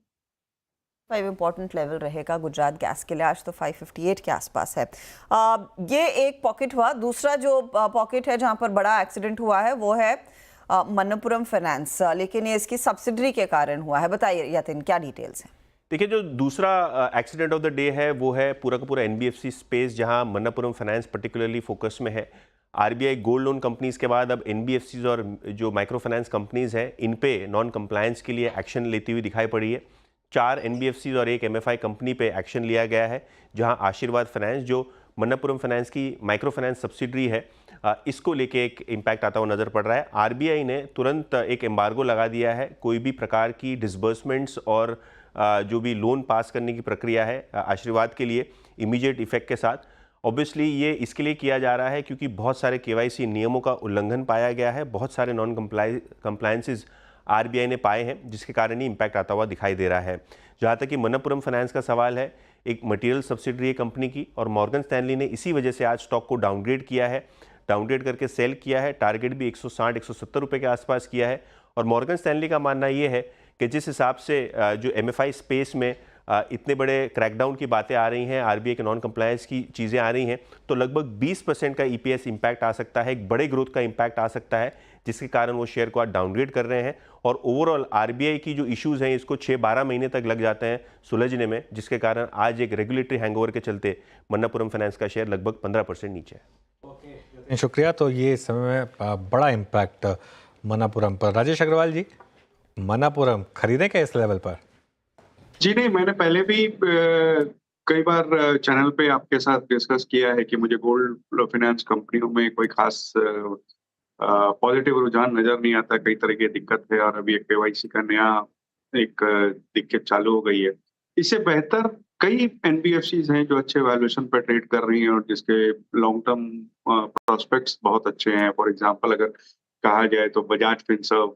5 इंपॉर्टेंट लेवल रहेगा गुजरात गैस के लिए, आज तो 558 के आसपास है। ये एक पॉकेट हुआ। दूसरा जो पॉकेट है जहां पर बड़ा एक्सीडेंट हुआ है वो है मनप्पुरम फाइनेंस, लेकिन ये इसकी सब्सिडरी के कारण हुआ है। बताइए यतिन, क्या डिटेल्स हैं? देखिए, जो दूसरा एक्सीडेंट ऑफ द डे है वो है पूरा का पूरा एनबीएफसी स्पेस, जहां मनप्पुरम फाइनेंस पर्टिकुलरली फोकस में है। आरबीआई गोल्ड लोन कंपनीज के बाद अब एनबीएफसीज और जो माइक्रो फाइनेंस कंपनीज हैं इन पे नॉन कंप्लायंस के लिए एक्शन लेती हुई दिखाई पड़ी है। 4 एनबीएफसीज और 1 एमएफआई कंपनी पे एक्शन लिया गया है, जहां आशीर्वाद फाइनेंस जो मनप्पुरम फाइनेंस की माइक्रो फाइनेंस सब्सिडरी है, इसको लेके एक इम्पैक्ट आता हुआ नजर पड़ रहा है। आरबीआई ने तुरंत एक एम्बार्गो लगा दिया है, कोई भी प्रकार की डिसबर्समेंट्स और जो भी लोन पास करने की प्रक्रिया है आशीर्वाद के लिए इमीडिएट इफेक्ट के साथ। ऑब्वियसली ये इसके लिए किया जा रहा है क्योंकि बहुत सारे केवाईसी नियमों का उल्लंघन पाया गया है, बहुत सारे नॉन कंप्लायंसेस आरबीआई ने पाए हैं, जिसके कारण ही इम्पैक्ट आता हुआ दिखाई दे रहा है। जहाँ तक कि मनप्पुरम फाइनेंस का सवाल है, एक मटेरियल सब्सिडरी है कंपनी की, और मॉर्गन स्टैनली ने इसी वजह से आज स्टॉक को डाउनग्रेड किया है, डाउनग्रेड करके सेल किया है। टारगेट भी 160-170 रुपये के आसपास किया है। और मॉर्गन स्टैनली का मानना ये है कि जिस हिसाब से जो एमएफआई स्पेस में इतने बड़े क्रैकडाउन की बातें आ रही हैं, आरबीआई के नॉन कंप्लायंस की चीज़ें आ रही हैं, तो लगभग 20% का ईपीएस इम्पैक्ट आ सकता है, एक बड़े ग्रोथ का इम्पैक्ट आ सकता है, जिसके कारण वो शेयर को आज डाउनग्रेड कर रहे हैं। और ओवरऑल आरबीआई की जो इश्यूज़ हैं इसको 6-12 महीने तक लग जाते हैं सुलझने में, जिसके कारण आज एक रेगुलेटरी हैंगओवर के चलते मनप्पुरम फाइनेंस का शेयर लगभग 15% नीचे है। शुक्रिया। तो ये इस समय में बड़ा इम्पैक्ट मनप्पुरम पर। राजेश अग्रवाल जी, मनप्पुरम खरीदें क्या इस लेवल पर? जी नहीं, मैंने पहले भी कई बार चैनल पे आपके साथ डिस्कस किया है कि मुझे गोल्ड फाइनेंस कंपनियों में कोई खास पॉजिटिव रुझान नजर नहीं आता, कई तरह की दिक्कत है, और अभी एक केवाईसी का नया एक दिक्कत चालू हो गई है। इससे बेहतर कई एनबीएफसीज हैं जो अच्छे वैल्यूएशन पर ट्रेड कर रही हैं और जिसके लॉन्ग टर्म प्रोस्पेक्ट्स बहुत अच्छे हैं। फॉर एग्जांपल अगर कहा जाए तो बजाज फिनसर्व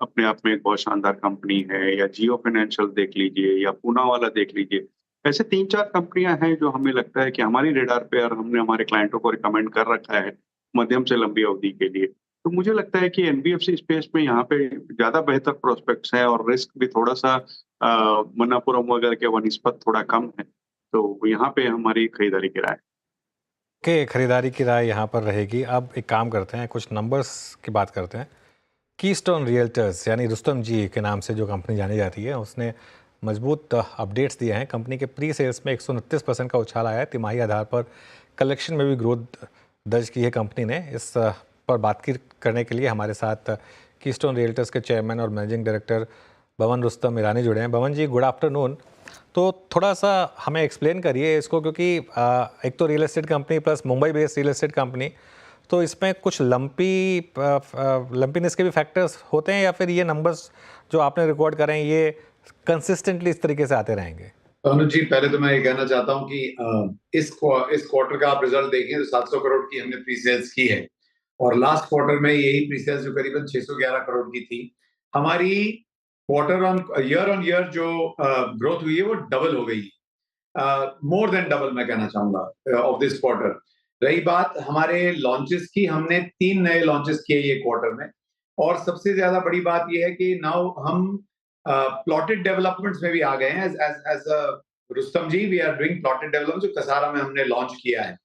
अपने आप में एक बहुत शानदार कंपनी है, या जियो फाइनेंशियल देख लीजिए, या पूना वाला देख लीजिए। ऐसे 3-4 कंपनियां हैं जो हमें लगता है कि हमारी रेडार पे और हमने हमारे क्लाइंटों को रिकमेंड कर रखा है मध्यम से लंबी अवधि के लिए। तो मुझे लगता है कि एनबीएफसी स्पेस में यहाँ पे ज्यादा बेहतर प्रोस्पेक्ट्स हैं और रिस्क भी थोड़ा सा मनप्पुरम वगैरह के वनिस्पत थोड़ा कम है। तो यहाँ पे हमारी खरीदारी की राय खरीदारी की राय यहाँ पर रहेगी। अब एक काम करते हैं, कुछ नंबर्स की बात करते हैं। कीस्टोन रियल्टर्स यानी रुस्तम जी के नाम से जो कंपनी जानी जाती है, उसने मजबूत अपडेट्स दिए हैं। कंपनी के प्री सेल्स में 129% का उछाल आया है। तिमाही आधार पर कलेक्शन में भी ग्रोथ दर्ज की है कंपनी ने। इस पर बातचीत करने के लिए हमारे साथ कीस्टोन रियल्टर्स के चेयरमैन और मैनेजिंग डायरेक्टर भवन रुस्तम ईरानी जुड़े हैं। भवन जी, गुड आफ्टरनून। तो थोड़ा सा हमें एक्सप्लेन करिए इसको, क्योंकि एक तो real estate company plus Mumbai based real estate company, तो इसमें कुछ लंपीनेस के भी फैक्टर्स होते हैं, या फिर ये नंबर्स जो आपने रिकॉर्ड करें ये कंसिस्टेंटली इस तरीके से आते रहेंगे? अनुज जी, पहले तो मैं ये कहना चाहता हूँ कि इस क्वार्टर का आप रिजल्ट देखें तो 700 करोड़ की हमने प्री सेल्स की है, और लास्ट क्वार्टर में यही प्री सेल्स जो करीबन 611 करोड़ की थी। हमारी क्वार्टर ऑन ईयर जो ग्रोथ हुई है वो डबल हो गई, मोर देन डबल मैं कहना चाहूंगा ऑफ दिस क्वार्टर। रही बात हमारे लॉन्चेस की, हमने 3 नए लॉन्चेस किए ये क्वार्टर में, और सबसे ज्यादा बड़ी बात ये है कि नाउ हम प्लॉटेड डेवलपमेंट्स में भी आ गए हैं। As Rustam ji, we are doing plotted development, जो कसारा में हमने लॉन्च किया है।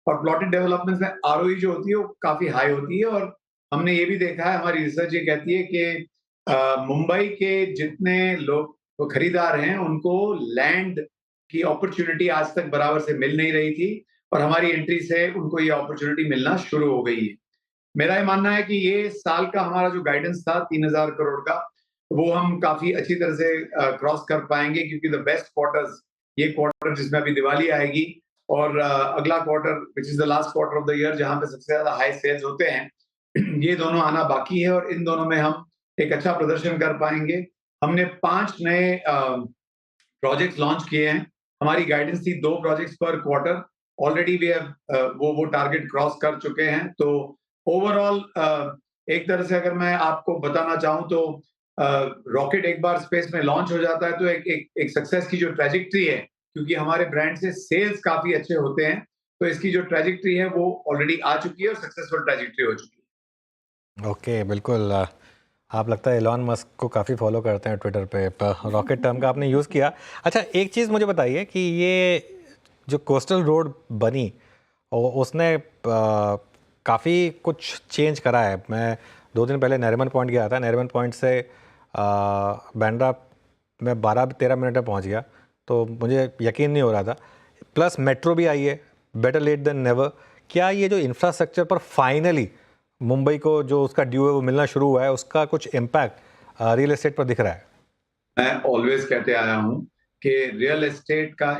और प्लॉटेड डेवलपमेंट्स में आरओई जो होती है वो काफी हाई होती है, और हमने ये भी देखा है, हमारी रिसर्च ये कहती है कि मुंबई के जितने लोग खरीदार हैं उनको लैंड की अपॉर्चुनिटी आज तक बराबर से मिल नहीं रही थी, और हमारी एंट्री से उनको ये अपॉर्चुनिटी मिलना शुरू हो गई है। मेरा ये मानना है कि ये साल का हमारा जो गाइडेंस था 3000 करोड़ का, वो हम काफी अच्छी तरह से क्रॉस कर पाएंगे, क्योंकि द बेस्ट क्वार्टर्स, ये क्वार्टर जिसमें अभी दिवाली आएगी, और अगला quarter which is the last quarter of the year जहां पे सबसे ज्यादा हाई सेल्स होते हैं, ये दोनों आना बाकी है, और इन दोनों में हम एक अच्छा प्रदर्शन कर पाएंगे। हमने 5 नए प्रोजेक्ट्स लॉन्च किए हैं। हमारी गाइडेंस थी 2 प्रोजेक्ट्स पर क्वार्टर, ऑलरेडी वी हैव वो टारगेट क्रॉस कर चुके हैं। तो ओवरऑल एक तरह से अगर मैं आपको बताना चाहूं तो रॉकेट एक बार स्पेस में लॉन्च हो जाता है तो एक सक्सेस की जो ट्रेजेक्ट्री है, क्योंकि हमारे ब्रांड से सेल्स काफी अच्छे होते हैं, तो इसकी जो ट्रेजेक्ट्री है वो ऑलरेडी आ चुकी है और सक्सेसफुल ट्रेजेक्ट्री हो चुकी है। ओके, बिल्कुल। आप लगता है एलॉन मस्क को काफ़ी फॉलो करते हैं ट्विटर पे, रॉकेट टर्म का आपने यूज़ किया। अच्छा, एक चीज़ मुझे बताइए कि ये जो कोस्टल रोड बनी उसने काफ़ी कुछ चेंज करा है। मैं 2 दिन पहले नरीमन पॉइंट गया था। नरीमन पॉइंट से बांद्रा में 12-13 मिनट में पहुंच गया, तो मुझे यकीन नहीं हो रहा था। प्लस मेट्रो भी आई है, बेटर लेट देन नेवर। क्या ये जो इंफ्रास्ट्रक्चर पर फाइनली मुंबई को जो उसका ड्यू है वो मिलना शुरू हुआ है, उसका कुछ इम्पैक्ट रियल एस्टेट पर दिख रहा है? मैं ऑलवेज कहते आया हूं कि रियल एस्टेट का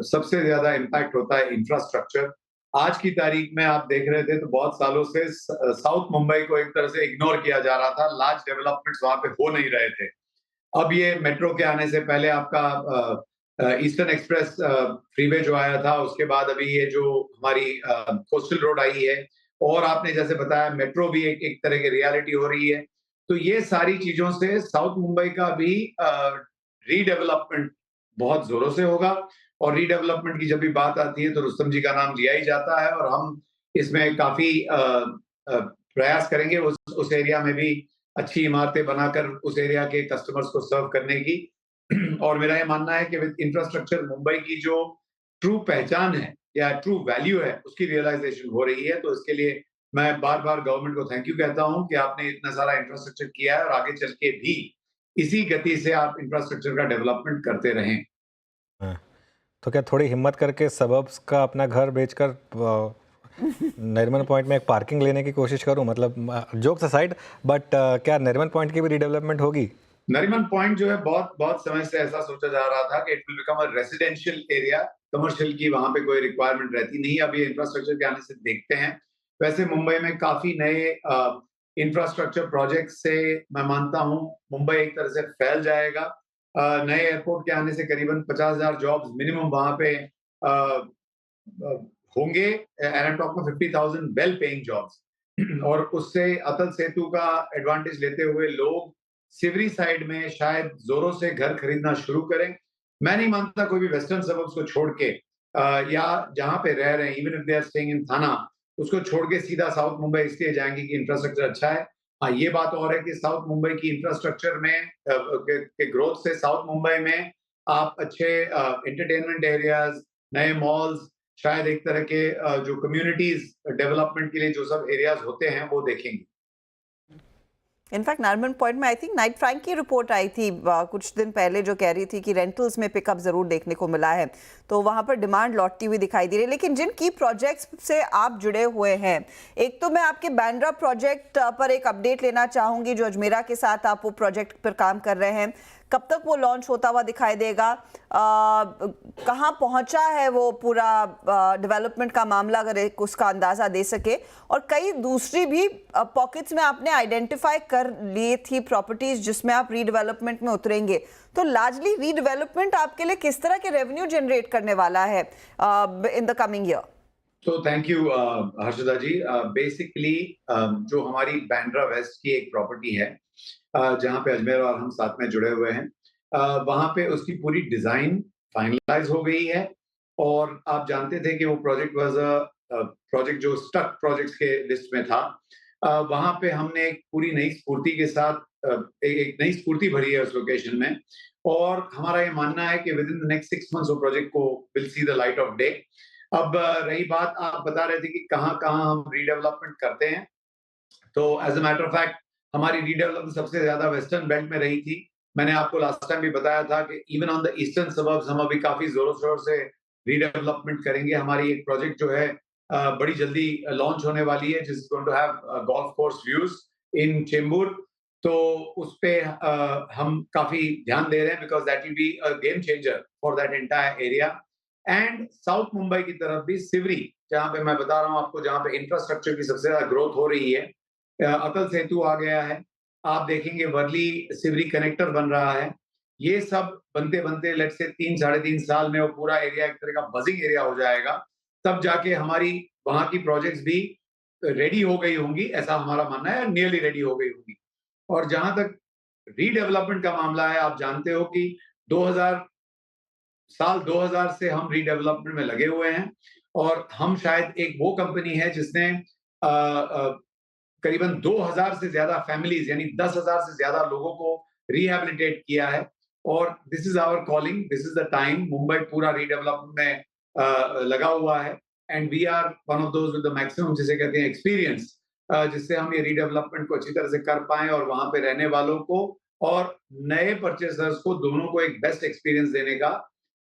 सबसे ज्यादा इम्पैक्ट होता है इंफ्रास्ट्रक्चर। आज की तारीख में आप देख रहे थे तो बहुत सालों से साउथ मुंबई को एक तरह से इग्नोर किया जा रहा था, लार्ज डेवलपमेंट्स वहां पे हो नहीं रहे थे। अब ये मेट्रो के आने से पहले आपका ईस्टर्न एक्सप्रेस फ्रीवे जो आया था, उसके बाद अभी ये जो हमारी कोस्टल रोड आई है, और आपने जैसे बताया मेट्रो भी एक तरह की रियलिटी हो रही है। तो ये सारी चीजों से साउथ मुंबई का भी रीडेवलपमेंट बहुत जोरों से होगा, और रीडेवलपमेंट की जब भी बात आती है तो रुस्तम जी का नाम लिया ही जाता है, और हम इसमें काफी प्रयास करेंगे उस एरिया में भी अच्छी इमारतें बनाकर उस एरिया के कस्टमर्स को सर्व करने की। और मेरा ये मानना है कि विद इंफ्रास्ट्रक्चर मुंबई की जो ट्रू पहचान है या ट्रू वैल्यू है उसकी रियलाइजेशन हो रही है। तो इसके लिए मैं बार बार गवर्नमेंट को थैंक यू कहता हूं कि आपने इतना सारा इंफ्रास्ट्रक्चर किया है, और आगे चल के भी इसी गति से आप इंफ्रास्ट्रक्चर का डेवलपमेंट करते रहें। हाँ, तो क्या थोड़ी हिम्मत करके सबब्स का अपना घर बेचकर नरीमन पॉइंट में एक पार्किंग लेने की कोशिश करूं? मतलब जोक्स असाइड, बट क्या नरीमन पॉइंट की भी रीडेवलपमेंट होगी? नरीमन पॉइंट जो है बहुत समय से ऐसा सोचा जा रहा था कि it will become a residential area, commercial की वहां पे कोई रिक्वायरमेंट रहती नहीं। अब ये इंफ्रास्ट्रक्चर के आने से देखते हैं। वैसे मुंबई में काफी नए इंफ्रास्ट्रक्चर प्रोजेक्ट से मैं मानता हूं मुंबई एक तरह से फैल जाएगा। नए एयरपोर्ट के आने से करीबन 50,000 जॉब्स मिनिमम वहां पे होंगे, and I am talking 50,000 well paying jobs. और उससे अटल सेतु का एडवांटेज लेते हुए लोग सिवरी साइड में शायद जोरों से घर खरीदना शुरू करें। मैं नहीं मानता कोई भी वेस्टर्न सबब्स को छोड़ के या जहां पे रह रहे हैं, even if they are staying in Thane, उसको छोड़ के सीधा साउथ मुंबई इसलिए जाएंगे कि इंफ्रास्ट्रक्चर अच्छा है। हाँ, ये बात और है कि साउथ मुंबई की इंफ्रास्ट्रक्चर में के ग्रोथ से साउथ मुंबई में आप अच्छे एंटरटेनमेंट एरियाज, नए मॉल्स, शायद एक तरह के जो कम्युनिटीज डेवलपमेंट के लिए जो सब एरियाज होते हैं वो देखेंगे। इनफैक्ट नारमन पॉइंट में आई थिंक नाइट फ्रैंक की रिपोर्ट आई थी कुछ दिन पहले, जो कह रही थी कि रेंटल्स में पिकअप जरूर देखने को मिला है, तो वहां पर डिमांड लौटती हुई दिखाई दे रही है। लेकिन जिन की प्रोजेक्ट्स से आप जुड़े हुए हैं, एक तो मैं आपके बांद्रा प्रोजेक्ट पर एक अपडेट लेना चाहूंगी, जो अजमेरा के साथ आप वो प्रोजेक्ट पर काम कर रहे हैं, कब तक वो लॉन्च होता हुआ दिखाई देगा, कहाँ पहुंचा है वो पूरा डेवलपमेंट का मामला, अगर एक उसका अंदाजा दे सके। और कई दूसरी भी पॉकेट्स में आपने आइडेंटिफाई कर ली थी प्रॉपर्टीज जिसमें आप रीडेवलपमेंट में उतरेंगे, तो लार्जली रीडेवलपमेंट आपके लिए किस तरह के रेवेन्यू जनरेट करने वाला है इन द कमिंग ईयर? तो thank you Harshada ji. Basically जो हमारी बांद्रा वेस्ट की एक प्रॉपर्टी है जहाँ पे अजमेर और हम साथ में जुड़े हुए हैं, वहाँ पे उसकी पूरी डिजाइन फाइनलाइज हो गई है। और आप जानते थे कि वो प्रोजेक्ट वाज अ प्रोजेक्ट जो स्टक प्रोजेक्ट्स के लिस्ट में था। वहाँ पे हमने एक पूरी नई स्फूर्ति के साथ एक नई स्फूर्ति भरी है उस लोकेशन में, और हमारा ये मानना है कि with in the next 6 months वो प्रोजेक्ट को will see the light of day. अब रही बात, आप बता रहे थे कि कहाँ कहाँ हम रीडेवलपमेंट करते हैं, तो as a matter of fact हमारी रीडेवलपमेंट सबसे ज्यादा वेस्टर्न बेल्ट में रही थी। मैंने आपको लास्ट टाइम भी बताया था कि even on the eastern suburbs हम अभी काफी जोरों शोर से रीडेवलपमेंट करेंगे। हमारी एक प्रोजेक्ट जो है बड़ी जल्दी लॉन्च होने वाली है, जिस going to have golf course views in Chembur. तो उस पे हम काफी ध्यान दे रहे हैं, because that will be a game changer for that entire area. And south Mumbai की तरफ भी सिवरी, जहां पे मैं बता रहा हूँ आपको, जहां पे इंफ्रास्ट्रक्चर की सबसे ज्यादा ग्रोथ हो रही है, अटल सेतु आ गया है, आप देखेंगे वर्ली सिवरी कनेक्टर बन रहा है। ये सब बनते बनते लेट से 3-3.5 साल में वो पूरा एरिया एक तरह का बजिंग एरिया हो जाएगा। तब जाके हमारी वहां की प्रोजेक्ट्स भी रेडी हो गई होंगी, ऐसा हमारा मानना है, नियरली रेडी हो गई होंगी। और जहां तक रीडेवलपमेंट का मामला है, आप जानते हो कि 2000 से हम रीडेवलपमेंट में लगे हुए हैं, और हम शायद एक वो कंपनी है जिसने करीबन 2000 से ज्यादा फैमिलीज, यानी 10,000 से ज्यादा लोगों को रिहेबिलिटेट किया है। और this is our calling, this is the time. Mumbai पूरा रीडेवलपमेंट में लगा हुआ है, and we are one of those with the maximum, जिसे कहते हैं एक्सपीरियंस, जिससे हम ये रीडेवलपमेंट को अच्छी तरह से कर पाए और वहां पे रहने वालों को और नए परचेसर्स को, दोनों को एक बेस्ट एक्सपीरियंस देने का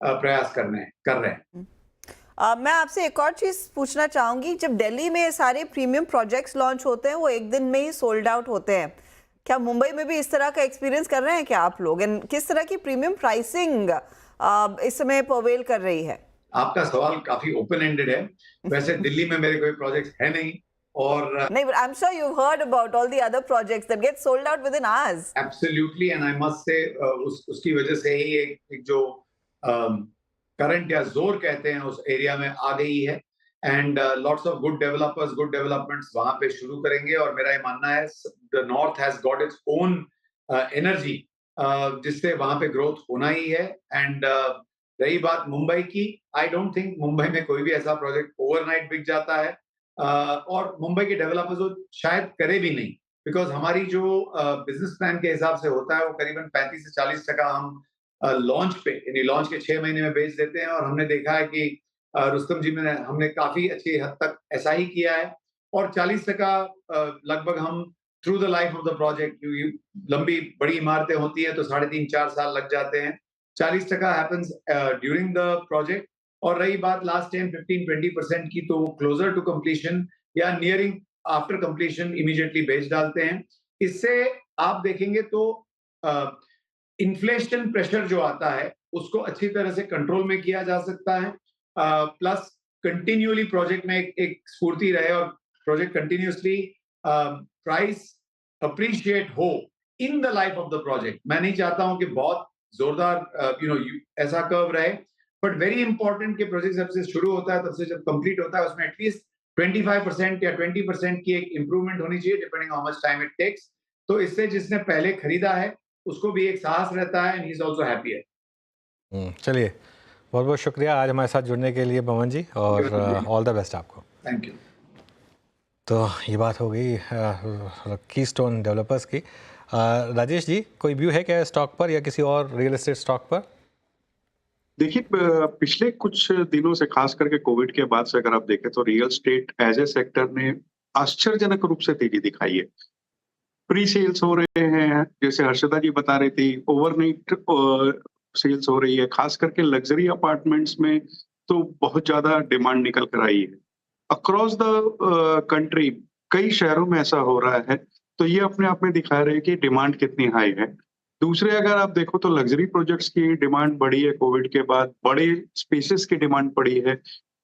प्रयास कर रहे हैं। मैं आपसे एक और चीज पूछना चाहूंगी, जब दिल्ली में सारे प्रीमियम प्रोजेक्ट्स लॉन्च होते हैं वो एक दिन में ही सोल्ड आउट होते हैं, क्या मुंबई में भी इस तरह का एक्सपीरियंस कर रहे हैं क्या आप लोग? एंड किस तरह की प्रीमियम प्राइसिंग इस समय प्रोवेल कर रही है? आपका सवाल काफी ओपन एंडेड है। वैसे दिल्ली में मेरे कोई प्रोजेक्ट है नहीं, और नहीं, but I'm sure you've heard about all the other projects that get sold out within hours. Absolutely, and I must say उसकी वजह से ही एक जो करंट या जोर कहते हैं उस एरिया में आ गई है, and lots of good developers, good developments वहां पे शुरू करेंगे। और मेरा ये मानना है the north has got its own energy, जिससे वहां पे ग्रोथ होना ही है। एंड रही बात मुंबई की, आई डोंट थिंक मुंबई में कोई भी ऐसा प्रोजेक्ट ओवरनाइट बिक जाता है, और मुंबई के डेवलपर्स वो शायद करे भी नहीं, बिकॉज हमारी जो बिजनेस प्लान के हिसाब से होता है वो करीबन 35 से 40% हम लॉन्च पे, यानी लॉन्च के 6 महीने में बेच देते हैं। और हमने देखा है कि रुस्तम जी में हमने काफी अच्छी हद तक ऐसा ही किया है। और 40% लगभग हम through the life of the project, लंबी बड़ी इमारतें होती हैं तो 3.5-4 साल लग जाते हैं, 40% हैपेंस ड्यूरिंग द प्रोजेक्ट। और रही बात लास्ट 10-15-20% की, तो वो क्लोजर टू कंप्लीशन या नियरिंग आफ्टर कंप्लीशन इमीडिएटली बेच डालते हैं। इससे आप देखेंगे तो इन्फ्लेशन प्रेशर जो आता है उसको अच्छी तरह से कंट्रोल में किया जा सकता है, प्लस कंटिन्यूअली प्रोजेक्ट में एक स्फूर्ति रहे और प्रोजेक्ट कंटिन्यूअसली प्राइस अप्रिशिएट हो in the life of the project. मैं नहीं चाहता हूं कि बहुत जोरदार ऐसा कर्व रहे, बट वेरी इंपॉर्टेंट कि प्रोजेक्ट जब से शुरू होता है तब से जब कंप्लीट होता है उसमें एटलीस्ट 25% या 20% की एक इंप्रूवमेंट होनी चाहिए, depending how much time it takes. तो इससे जिसने पहले खरीदा है उसको भी एक साहस रहता है, and he is also happy है। चलिए, बहुत बहुत शुक्रिया आज हमारे साथ जुड़ने के लिए पवन जी, और ऑल द बेस्ट आपको। Thank you. तो ये बात हो गई कीस्टोन डेवलपर्स की। राजेश जी, कोई व्यू है क्या स्टॉक पर या किसी और रियल एस्टेट स्टॉक पर? देखिए, पिछले कुछ दिनों से, खास करके कोविड के बाद से अगर आप देखें तो real estate as a sector ने आश्चर्यजनक रूप से तेजी दिखाई है। प्री सेल्स हो रहे हैं, जैसे हर्षदा जी बता रही थी, ओवरनाइट सेल्स हो रही है, खास करके लग्जरी अपार्टमेंट्स में तो बहुत ज्यादा डिमांड निकल कर आई है। अक्रॉस द कंट्री कई शहरों में ऐसा हो रहा है, तो ये अपने आप में दिखा रहे हैं कि डिमांड कितनी हाई है। दूसरे अगर आप देखो तो लग्जरी प्रोजेक्ट्स की डिमांड बढ़ी है कोविड के बाद, बड़े स्पेसेस की डिमांड बढ़ी है।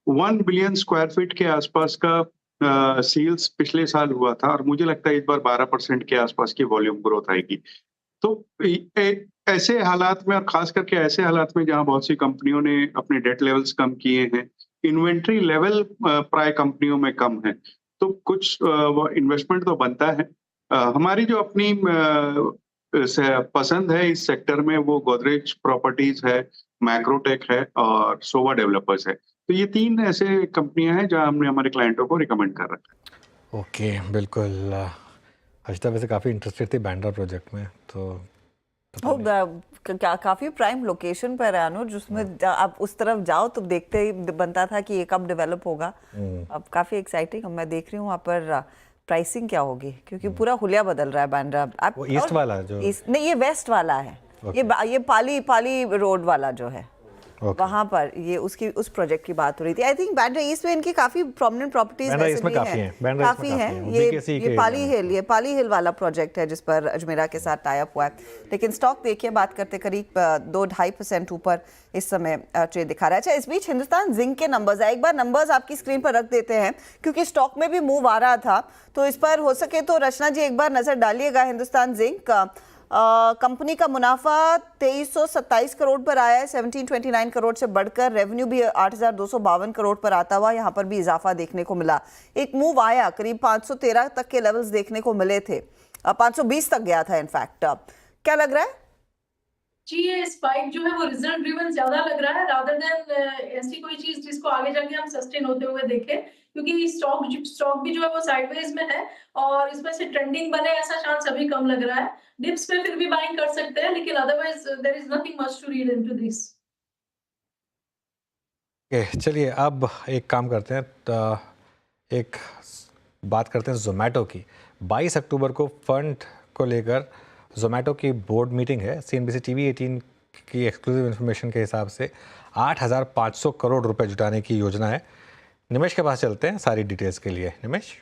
1 बिलियन स्क्वायर फीट के आसपास का सेल्स पिछले साल हुआ था और मुझे लगता है इस बार 12% के आसपास की वॉल्यूम ग्रोथ आएगी। तो ऐसे हालात में, और खास करके ऐसे हालात में जहां बहुत सी कंपनियों ने अपने डेट लेवल्स कम किए हैं, इन्वेंट्री लेवल प्राय कंपनियों में कम है, तो कुछ इन्वेस्टमेंट तो बनता है। हमारी जो अपनी पसंद है इस सेक्टर में वो गोदरेज प्रॉपर्टीज है, मैक्रोटेक है और सोवा डेवलपर्स है। तो ये 3 ऐसे कंपनियां हैं जहां हमने हमारे क्लाइंटों को रिकमेंड कर रखा है। ओके, बिल्कुल। हर्षिता वैसे काफ़ी इंटरेस्टेड थी बैंड्रा प्रोजेक्ट में, तो काफी प्राइम लोकेशन पर है अनुज, जिसमें आप उस तरफ जाओ तो देखते ही बनता था कि ये कब डेवलप होगा। अब काफी एक्साइटिंग, अब मैं देख रही हूँ वहाँ पर प्राइसिंग क्या होगी, क्योंकि पूरा हुलिया बदल रहा है बैंड्रा। वो ईस्ट वाला जो नहीं, ये वेस्ट वाला है। ये पाली रोड वाला जो है वहाँ पर, ये उस प्रोजेक्ट की बात हो रही थी। आई थिंक बैंड्रा ईस्ट में इनकी काफी प्रोमिनेंट प्रॉपर्टीज काफी हैं। ये पाली हिल वाला प्रोजेक्ट है जिस पर अजमेरा के साथ टाई अप हुआ है। लेकिन स्टॉक देखिए, बात करते करीब 2-2.5% ऊपर इस समय ट्रेड दिखा रहा है। अच्छा, इस बीच हिंदुस्तान जिंक के नंबर्स है, एक बार नंबर्स आपकी स्क्रीन पर रख देते हैं क्योंकि स्टॉक में भी मूव आ रहा था, तो इस पर हो सके तो रचना जी एक बार नजर डालिएगा। हिंदुस्तान जिंक कंपनी का मुनाफा 2327 करोड़ पर आया है, 1729 करोड़ से बढ़कर। रेवेन्यू भी 8252 करोड़ पर आता हुआ यहाँ पर भी इजाफा देखने को मिला। एक मूव आया, करीब 513 तक के लेवल्स देखने को मिले थे, 520 तक गया था इनफैक्ट। क्या लग रहा है जी? ये स्पाइक जो है वो रिजल्ट ड्रिवन ज्यादा लग रहा है रादर देन ऐसी कोई चीज जिसको आगे जाके हम सस्टेन होते हुए देखें, क्योंकि स्टॉक भी जो है वो साइडवेज में है और इसमें से ट्रेंडिंग बने ऐसा चांस अभी कम लग रहा है। डिप्स पे फिर भी बाइंग कर सकते हैं, लेकिन otherwise there is nothing much to read into this. चलिए अब एक काम करते हैं, तो एक बात करते हैं जोमेटो की। 22 अक्टूबर को फंड को लेकर जोमेटो की बोर्ड मीटिंग है। CNBC TV 18 की एक्सक्लूसिव इन्फॉर्मेशन के हिसाब से 8500 करोड़ रुपए जुटाने की योजना है। निमेश के पास चलते हैं सारी डिटेल्स के लिए। निमेश,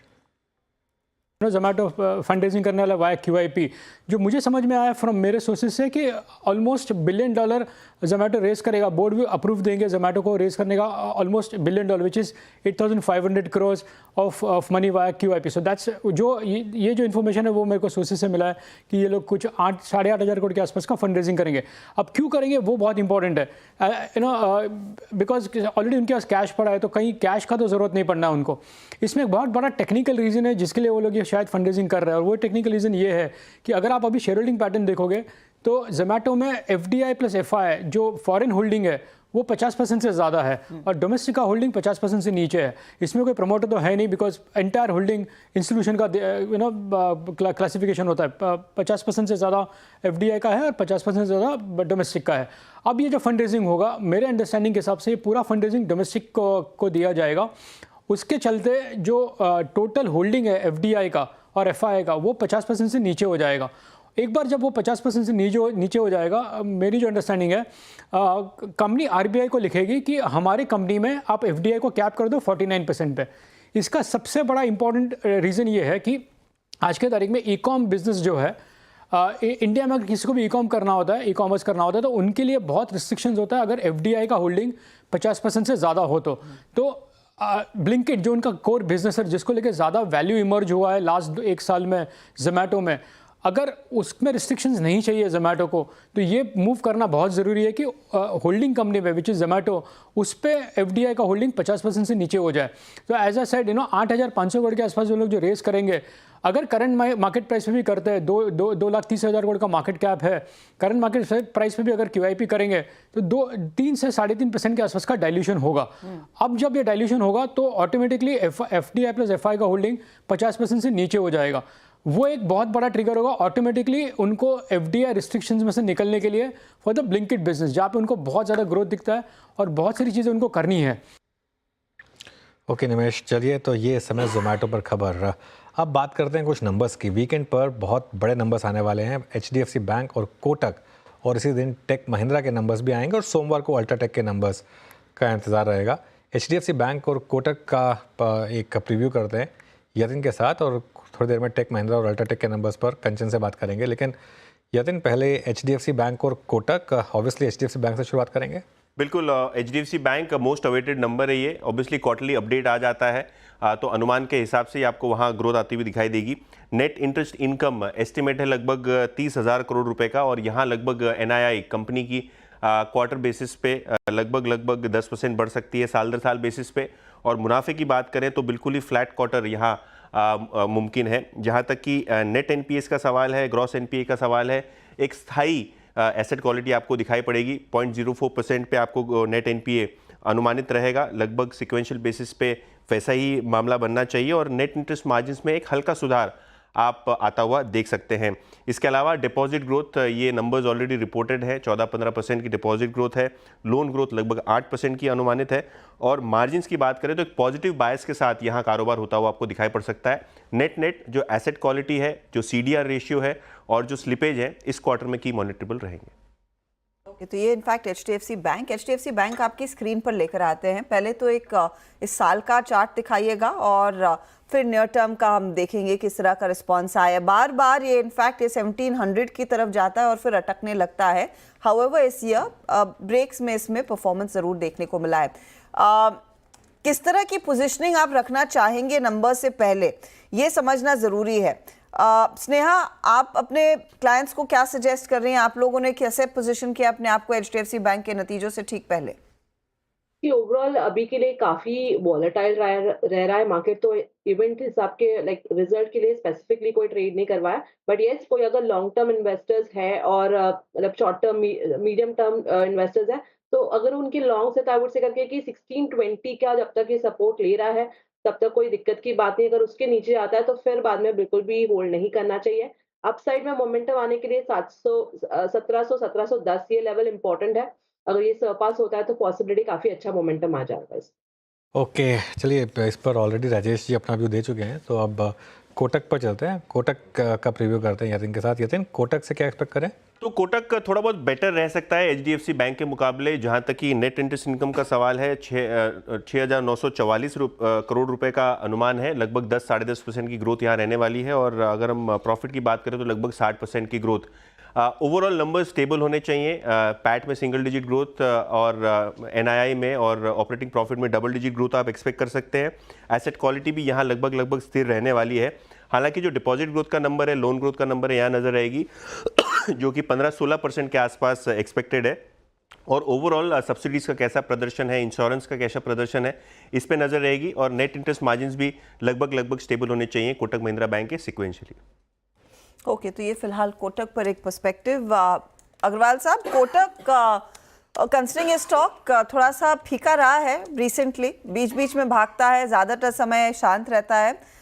जोमेटो फंड रेजिंग करने वाला वाई QIP, जो मुझे समझ में आया फ्रॉम मेरे सोर्सेज से कि ऑलमोस्ट $1 बिलियन जोमेटो रेस करेगा। बोर्ड भी अप्रूव देंगे जोमेटो को रेस करने का almost $1 billion, which is 8500 crore of money via QIP। So that's जो ये जो इन्फॉर्मेशन है वो मेरे को सोर्सेज से मिला है कि ये लोग कुछ 8-8.5 करोड़ के आसपास का फंड रेजिंग करेंगे। अब क्यों करेंगे वो बहुत इंपॉर्टेंट है, बिकॉज ऑलरेडी उनके पास कैश पड़ा है, तो कहीं कैश का तो ज़रूरत नहीं पड़ना उनको। इसमें एक बहुत बड़ा टेक्निकल रीज़न है जिसके लिए वो लोग ये शायद फंड रेजिंग कर रहे हैं, और वो टेक्निकल रीज़न ये है कि अगर आप अभी शेयर होल्डिंग पैटर्न देखोगे तो जोमेटो में FDI प्लस FI जो फॉरेन होल्डिंग है वो 50% से ज़्यादा है और डोमेस्टिक का होल्डिंग 50% से नीचे है। इसमें कोई प्रमोटर तो है नहीं, बिकॉज एंटायर होल्डिंग इंस्टीट्यूशन का क्लासिफिकेशन होता है। 50% से ज़्यादा FDI का है और 50% से ज़्यादा डोमेस्टिक का है। अब ये जो फंड रेजिंग होगा, मेरे अंडरस्टैंडिंग के हिसाब से ये पूरा फंड रेजिंग डोमेस्टिक को दिया जाएगा। उसके चलते जो टोटल होल्डिंग है FDI का और FI का वो 50% से नीचे हो जाएगा। एक बार जब वो 50% से नीचे हो जाएगा, मेरी जो अंडरस्टैंडिंग है, कंपनी RBI को लिखेगी कि हमारी कंपनी में आप FDI को कैप कर दो 49% पे। इसका सबसे बड़ा इंपॉर्टेंट रीज़न ये है कि आज के तारीख में ई-कॉम बिजनेस जो है, इंडिया में अगर किसी को भी ई-कॉम करना होता है, ई-कॉमर्स करना होता है, तो उनके लिए बहुत रिस्ट्रिक्शंस होता है अगर FDI का होल्डिंग 50% से ज़्यादा हो तो ब्लिंकिट जो उनका कोर बिजनेस है, जिसको लेकर ज़्यादा वैल्यू इमर्ज हुआ है लास्ट 1 साल में जोमेटो में, अगर उसमें रिस्ट्रिक्शंस नहीं चाहिए जोमेटो को, तो ये मूव करना बहुत ज़रूरी है कि होल्डिंग कंपनी पे विच इज़ जोमेटो, उस पर FDI का होल्डिंग 50% से नीचे हो जाए। तो एज अ साइड 8500 करोड़ के आसपास जो लोग जो रेस करेंगे, अगर करंट मार्केट प्राइस पे भी करते हैं, 2,30,000 करोड़ का मार्केट कैप है, करंट मार्केट प्राइस पे भी अगर QIP करेंगे तो 3 से 3.5% के आसपास का डाइल्यूशन होगा। अब जब ये डाइल्यूशन होगा तो ऑटोमेटिकली FDI प्लस FI का होल्डिंग 50% से नीचे हो जाएगा। वो एक बहुत बड़ा ट्रिगर होगा ऑटोमेटिकली उनको FDI रिस्ट्रिक्शंस में से निकलने के लिए फॉर द ब्लिंकिट बिजनेस, जहाँ पे उनको बहुत ज़्यादा ग्रोथ दिखता है और बहुत सारी चीज़ें उनको करनी है। ओके निमेश, चलिए तो ये समय जोमेटो पर खबर। अब बात करते हैं कुछ नंबर्स की। वीकेंड पर बहुत बड़े नंबर्स आने वाले हैं। HDFC बैंक और कोटक, और इसी दिन टेक महिंद्रा के नंबर्स भी आएंगे और सोमवार को अल्ट्राटेक के नंबर्स का इंतज़ार रहेगा। HDFC बैंक और कोटक का एक प्रीव्यू करते हैं यतिन के साथ, और थोड़ी देर में टेक महिंद्रा और अल्ट्राटेक के नंबर्स पर कंचन से बात करेंगे। लेकिन यतिन, पहले HDFC बैंक और कोटक, ऑब्वियसली HDFC बैंक से शुरुआत करेंगे। बिल्कुल, HDFC बैंक का मोस्ट अवेटेड नंबर है ये। ऑब्वियसली क्वार्टरली अपडेट आ जाता है तो अनुमान के हिसाब से आपको वहाँ ग्रोथ आती हुई दिखाई देगी। नेट इंटरेस्ट इनकम एस्टिमेट है लगभग 30,000 करोड़ रुपए का, और यहाँ लगभग NII कंपनी की क्वार्टर बेसिस पे लगभग 10% बढ़ सकती है साल दर साल बेसिस पे। और मुनाफे की बात करें तो बिल्कुल ही फ्लैट क्वार्टर यहाँ मुमकिन है। जहाँ तक कि नेट NPS का सवाल है, ग्रॉस NPA का सवाल है, एक स्थायी एसेट क्वालिटी आपको दिखाई पड़ेगी। 0.04% पे आपको नेट NPA अनुमानित रहेगा। लगभग सिक्वेंशियल बेसिस पे वैसा ही मामला बनना चाहिए, और नेट इंटरेस्ट मार्जिन्स में एक हल्का सुधार आप आता हुआ देख सकते हैं। इसके अलावा डिपॉजिट ग्रोथ, ये नंबर्स ऑलरेडी रिपोर्टेड है। 14-15% की डिपॉजिट ग्रोथ है। लोन ग्रोथ लगभग 8% की अनुमानित है। और मार्जिन्स की बात करें तो एक पॉजिटिव बायस के साथ यहाँ कारोबार होता हुआ आपको दिखाई पड़ सकता है। नेट जो एसेट क्वालिटी है, जो CDR रेशियो है और जो स्लिपेज है, इस क्वार्टर में की मॉनिटरेबल रहेंगे। तो ये इनफैक्ट HDFC बैंक आपकी स्क्रीन पर लेकर आते हैं। पहले तो एक इस साल का चार्ट दिखाइएगा और फिर नियर टर्म का हम देखेंगे किस तरह का रिस्पांस आया। बार बार ये इनफैक्ट ये 1700 की तरफ जाता है और फिर अटकने लगता है। हाउएवर इस ईयर ब्रेक्स में इसमें परफॉर्मेंस ज़रूर देखने को मिला है। किस तरह की पोजिशनिंग आप रखना चाहेंगे नंबर से पहले, ये समझना ज़रूरी है। स्नेहा, आप अपने क्लाइंट्स को क्या सजेस्ट कर रही हैं? आप लोगों ने कैसे पोजीशन किया अपने आप को HDFC बैंक के नतीजों से ठीक पहले? कि ओवरऑल अभी के लिए काफी वॉलेटाइल रह रहा है मार्केट। तो इवेंट हिसाब के लाइक रिजल्ट के लिए स्पेसिफिकली कोई ट्रेड नहीं करवाया, बट यस कोई अगर लॉन्ग टर्म इन्वेस्टर्स है और मतलब short term medium term investors है, तो अगर उनकी लॉन्ग से आई वुड से करके कि 1620 का जब तक ये सपोर्ट ले रहा है तब तक कोई दिक्कत की बात नहीं। अगर उसके नीचे आता है तो फिर बाद में बिल्कुल भी होल्ड नहीं करना चाहिए। अपसाइड में मोमेंटम आने के लिए 1710 ये लेवल इंपॉर्टेंट है। अगर ये सरपास होता है तो पॉसिबिलिटी काफी अच्छा मोमेंटम आ जाएगा इस। ओके, चलिए, इस पर ऑलरेडी राजेश जी अपना व्यू दे चुके हैं, तो अब कोटक पर चलते हैं। कोटक का प्रीव्यू करते हैं यतिन के साथ। यतिन, कोटक से क्या एक्सपेक्ट करें? तो कोटक थोड़ा बहुत बेटर रह सकता है HDFC बैंक के मुकाबले। जहां तक कि नेट इंटरेस्ट इनकम का सवाल है, 6,944 करोड़ रुपए का अनुमान है। लगभग 10-10.5% की ग्रोथ यहां रहने वाली है। और अगर हम प्रॉफिट की बात करें तो लगभग 60% की ग्रोथ। ओवरऑल नंबर स्टेबल होने चाहिए। पैट में सिंगल डिजिट ग्रोथ और NII में और ऑपरेटिंग प्रॉफिट में डबल डिजिट ग्रोथ आप एक्सपेक्ट कर सकते हैं। एसेट क्वालिटी भी यहाँ लगभग स्थिर रहने वाली है। हालांकि जो डिपॉजिट ग्रोथ का नंबर है, लोन ग्रोथ का नंबर है, यहाँ नजर आएगी जो कि 15-16% के आसपास एक्सपेक्टेड है। और ओवरऑल सब्सिडीज का कैसा प्रदर्शन है, इंश्योरेंस का कैसा प्रदर्शन है, इस पे नजर रहेगी। और नेट इंटरेस्ट मार्जिन्स भी लगभग स्टेबल होने चाहिए कोटक महिंद्रा बैंक के सिक्वेंशियली। ओके, तो ये फिलहाल कोटक पर एक पर्सपेक्टिव। अग्रवाल साहब, कोटक कंसिडरिंग ये स्टॉक थोड़ा सा फीका रहा है रिसेंटली, बीच बीच में भागता है, ज़्यादातर समय शांत रहता है।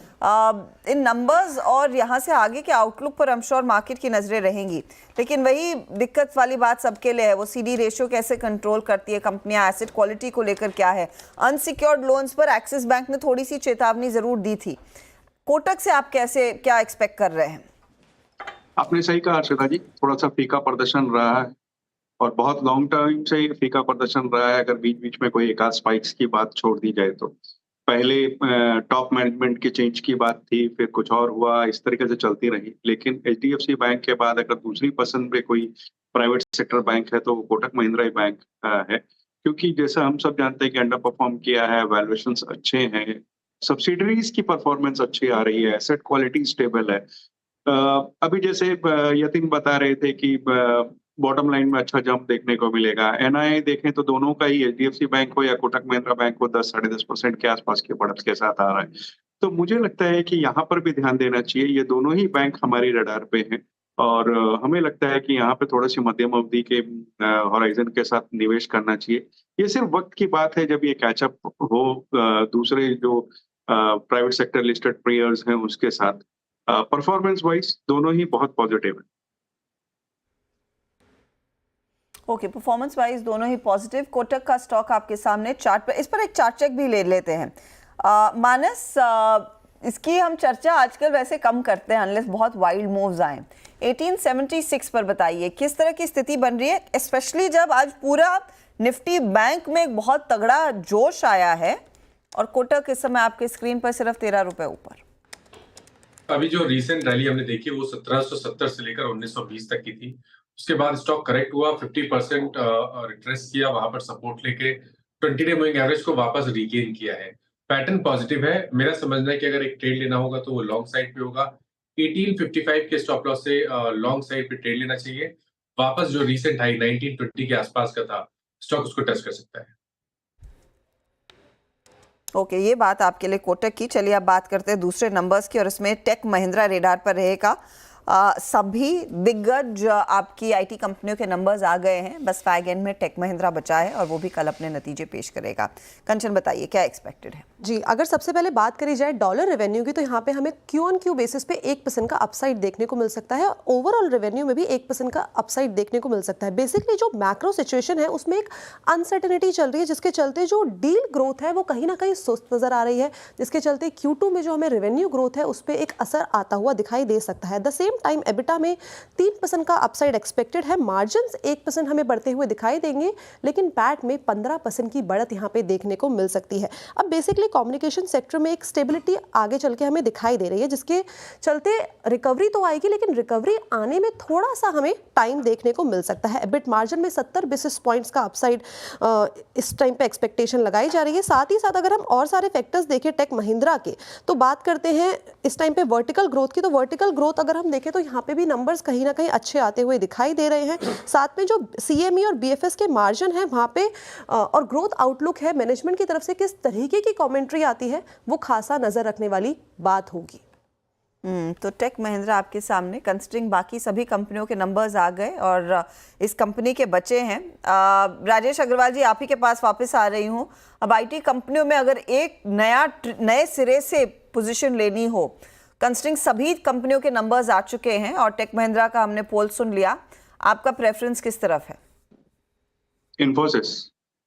इन नंबर्स और यहाँ से आगे के आउटलुक पर हम श्योर मार्केट की नज़रें रहेंगी, लेकिन वही दिक्कत वाली बात सबके लिए है, वो CD रेशियो कैसे कंट्रोल करती है कंपनियां, एसेट क्वालिटी को लेकर क्या है। अनसिक्योर्ड लोन्स पर एक्सिस बैंक ने थोड़ी सी चेतावनी ज़रूर दी थी। कोटक से आप क्या एक्सपेक्ट कर रहे हैं? आपने सही कहा अर्षदा जी, थोड़ा सा फीका प्रदर्शन रहा है और बहुत लॉन्ग टाइम से ये फीका प्रदर्शन रहा है। अगर बीच बीच में कोई एक आध स्पाइक्स की बात छोड़ दी जाए तो पहले टॉप मैनेजमेंट के चेंज की बात थी, फिर कुछ और हुआ, इस तरीके से चलती रही। लेकिन HDFC बैंक के बाद अगर दूसरी पसंद पे कोई प्राइवेट सेक्टर बैंक है तो वो कोटक महिंद्रा ही बैंक है, क्योंकि जैसा हम सब जानते हैं कि अंडर परफॉर्म किया है, वैल्यूएशंस अच्छे हैं, सब्सिडरीज की परफॉर्मेंस अच्छी आ रही है, एसेट क्वालिटी स्टेबल है। अभी जैसे यतिन बता रहे थे कि बॉटम लाइन में अच्छा जंप देखने को मिलेगा। NII देखें तो दोनों का ही HDFC बैंक हो या कोटक महिंद्रा बैंक हो 10-10.5% के आसपास के बढ़त के साथ आ रहा है। तो मुझे लगता है कि यहाँ पर भी ध्यान देना चाहिए। ये दोनों ही बैंक हमारी रडार पे हैं और हमें लगता है कि यहाँ पे थोड़ा सी मध्यम अवधि के हॉराइजन के साथ निवेश करना चाहिए। ये सिर्फ वक्त की बात है जब ये कैचअप हो दूसरे जो प्राइवेट सेक्टर लिस्टेड प्लेयर्स हैं उसके साथ। परफॉर्मेंस वाइज दोनों ही बहुत पॉजिटिव है। ओके, परफॉर्मेंस वाइज दोनों ही पॉजिटिव। कोटक का स्टॉक आपके सामने चार्ट पर, इस पर एक चार्ट चेक भी ले लेते हैं। मानस, इसकी हम चर्चा आजकल वैसे कम करते हैं अनलेस बहुत वाइल्ड मूव्स आए। 1876 पर बताइए किस तरह की स्थिति बन रही है, स्पेशली जब आज पूरा निफ्टी बैंक में एक बहुत तगड़ा जोश आया है और कोटक इस समय आपके स्क्रीन पर सिर्फ 13 रुपए ऊपर। अभी जो रीसेंट रैली हमने देखी वो 1770 से लेकर 1920 तक की थी। उसके बाद स्टॉक करेक्ट हुआ, 50% रिट्रेस किया, वहां पर सपोर्ट लेके 20 डे मूविंग एवरेज को वापस रीगेन किया है। पैटर्न पॉजिटिव है। मेरा समझना है कि अगर एक ट्रेड लेना होगा तो वो लॉन्ग साइड पे होगा। 1855 के स्टॉप लॉस से लॉन्ग साइड पे ट्रेड लेना चाहिए। वापस जो रीसेंट हाई 1920 के आसपास का था, स्टॉक उसको टच कर सकता है। ओके, ये बात आपके लिए कोटक की। चलिए अब बात करते हैं दूसरे नंबर्स की और इसमें टेक महिंद्रा रेडार पर रहेगा। सभी दिग्गज आपकी आईटी कंपनियों के नंबर्स आ गए हैं, बस फैग एंड में टेक महिंद्रा बचा है और वो भी कल अपने नतीजे पेश करेगा। कंचन बताइए क्या एक्सपेक्टेड है? जी, अगर सबसे पहले बात करी जाए डॉलर रेवेन्यू की, तो यहाँ पे हमें क्यू ऑन क्यू बेसिस पे 1% का अपसाइड देखने को मिल सकता है। ओवरऑल रेवेन्यू में भी 1% का अपसाइड देखने को मिल सकता है। बेसिकली जो मैक्रो सिचुएशन है उसमें एक अनसर्टेनिटी चल रही है, जिसके चलते जो डील ग्रोथ है वो कहीं ना कहीं सुस्त नजर आ रही है, जिसके चलते Q2 में जो हमें रेवेन्यू ग्रोथ है उस पर एक असर आता हुआ दिखाई दे सकता है। द सेम टाइम एबिटा में 3% का अपसाइड एक्सपेक्टेड है। मार्जिन्स 1% हमें बढ़ते हुए दिखाई देंगे, लेकिन पैट में 15% की बढ़त यहाँ पे देखने को मिल सकती है। अब बेसिकली कम्युनिकेशन सेक्टर में एक स्टेबिलिटी आगे चल के हमें दिखाई दे रही है, जिसके चलते रिकवरी तो आएगी, लेकिन रिकवरी आने में थोड़ा सा हमें टाइम देखने को मिल सकता है। एबिट मार्जिन में 70 बेसिस पॉइंट्स का अपसाइड इस टाइम पे एक्सपेक्टेशन लगाई जा रही है। साथ ही साथ अगर हम और सारे फैक्टर्स देखें टेक महिंद्रा के, तो बात करते हैं इस टाइम पे वर्टिकल ग्रोथ की, तो वर्टिकल ग्रोथ अगर हम देखें तो यहाँ पे भी नंबर्स कहीं ना कहीं अच्छे आते हुए दिखाई दे रहे हैं। साथ में जो सीएमई और बीएफएस के मार्जिन है वहाँ पे और ग्रोथ आउटलुक है, मैनेजमेंट की तरफ से किस तरीके की कमेंट्री आती है वो खासा नजर रखने वाली बात होगी। तो टेक महिंद्रा आपके सामने, कंसिडरिंग बाकी सभी कंपनियों के नंबर्स आ गए और इस कंपनी के बचे हैं। राजेश अग्रवाल जी, आप ही के पास वापस आ रही हूँ। अब आईटी कंपनियों में अगर एक नए सिरे से पोजीशन लेनी हो, कंसिडरिंग सभी कंपनियों के नंबर्स आ चुके हैं और टेक महिंद्रा का हमने पोल सुन लिया, आपका प्रेफरेंस किस तरफ है? इन्फोसिस,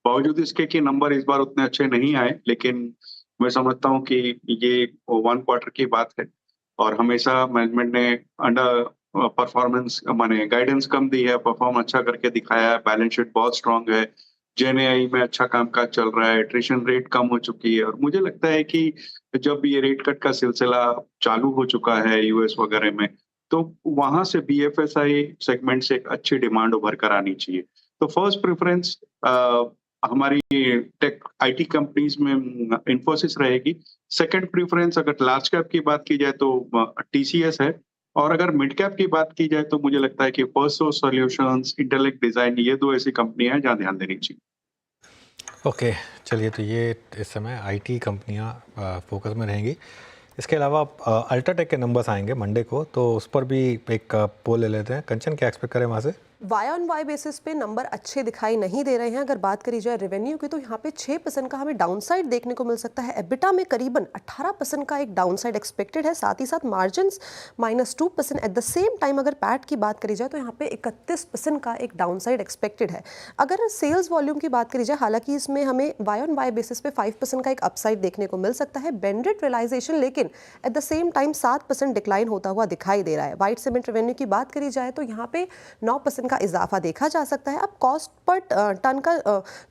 बावजूद इसके कि नंबर इस बार उतने अच्छे नहीं आए, लेकिन मैं समझता हूँ कि ये 1 क्वार्टर की बात है और हमेशा मैनेजमेंट ने अंडर परफॉर्मेंस माने गाइडेंस कम दी है, परफॉर्म अच्छा करके दिखाया है, बैलेंस शीट बहुत स्ट्रांग है, जेएनआई में अच्छा कामकाज चल रहा है, एट्रिशन रेट कम हो चुकी है और मुझे लगता है कि जब ये रेट कट का सिलसिला चालू हो चुका है यूएस वगैरह में, तो वहां से बीएफएसआई सेगमेंट से एक अच्छी डिमांड उभर कर आनी चाहिए। तो फर्स्ट प्रेफरेंस हमारी टेक आईटी कंपनीज में इन्फोसिस रहेगी। सेकंड प्रेफरेंस अगर लार्ज कैप की बात की जाए तो टीसीएस है और अगर मिड कैप की बात की जाए तो मुझे लगता है कि फर्स्टसोर्स सॉल्यूशंस, इंटेलेक्ट डिजाइन, ये 2 ऐसी कंपनियां हैं जहां ध्यान देनी चाहिए। ओके, चलिए तो ये इस समय आईटी कंपनियां फोकस में रहेंगी। इसके अलावा अल्ट्राटेक के नंबर्स आएंगे मंडे को, तो उस पर भी एक पोल ले लेते हैं। कंचन, क्या एक्सपेक्ट करें वहाँ से? वाई ऑन वाई बेसिस पे नंबर अच्छे दिखाई नहीं दे रहे हैं। अगर बात करी जाए रेवेन्यू की, तो यहाँ पे 6% का हमें डाउनसाइड देखने को मिल सकता है। एबिटा में करीबन 18% का एक डाउनसाइड एक्सपेक्टेड है। साथ ही साथ margins -2%। At the same time अगर पैट की बात करी जाए तो यहाँ पे 31% का एक डाउनसाइड एक्सपेक्टेड है। अगर सेल्स वॉल्यूम की बात करी जाए, हालांकि इसमें हमें वाई ऑन वाई बेसिस पे 5% का एक अपसाइड देखने को मिल सकता है। बेंडेड रियलाइजेशन लेकिन at the same time 7% decline होता हुआ दिखाई दे रहा है। व्हाइट सीमेंट रेवेन्यू की बात करी जाए तो यहाँ पे 9% का इजाफा देखा जा सकता है। अब कॉस्ट पर टन का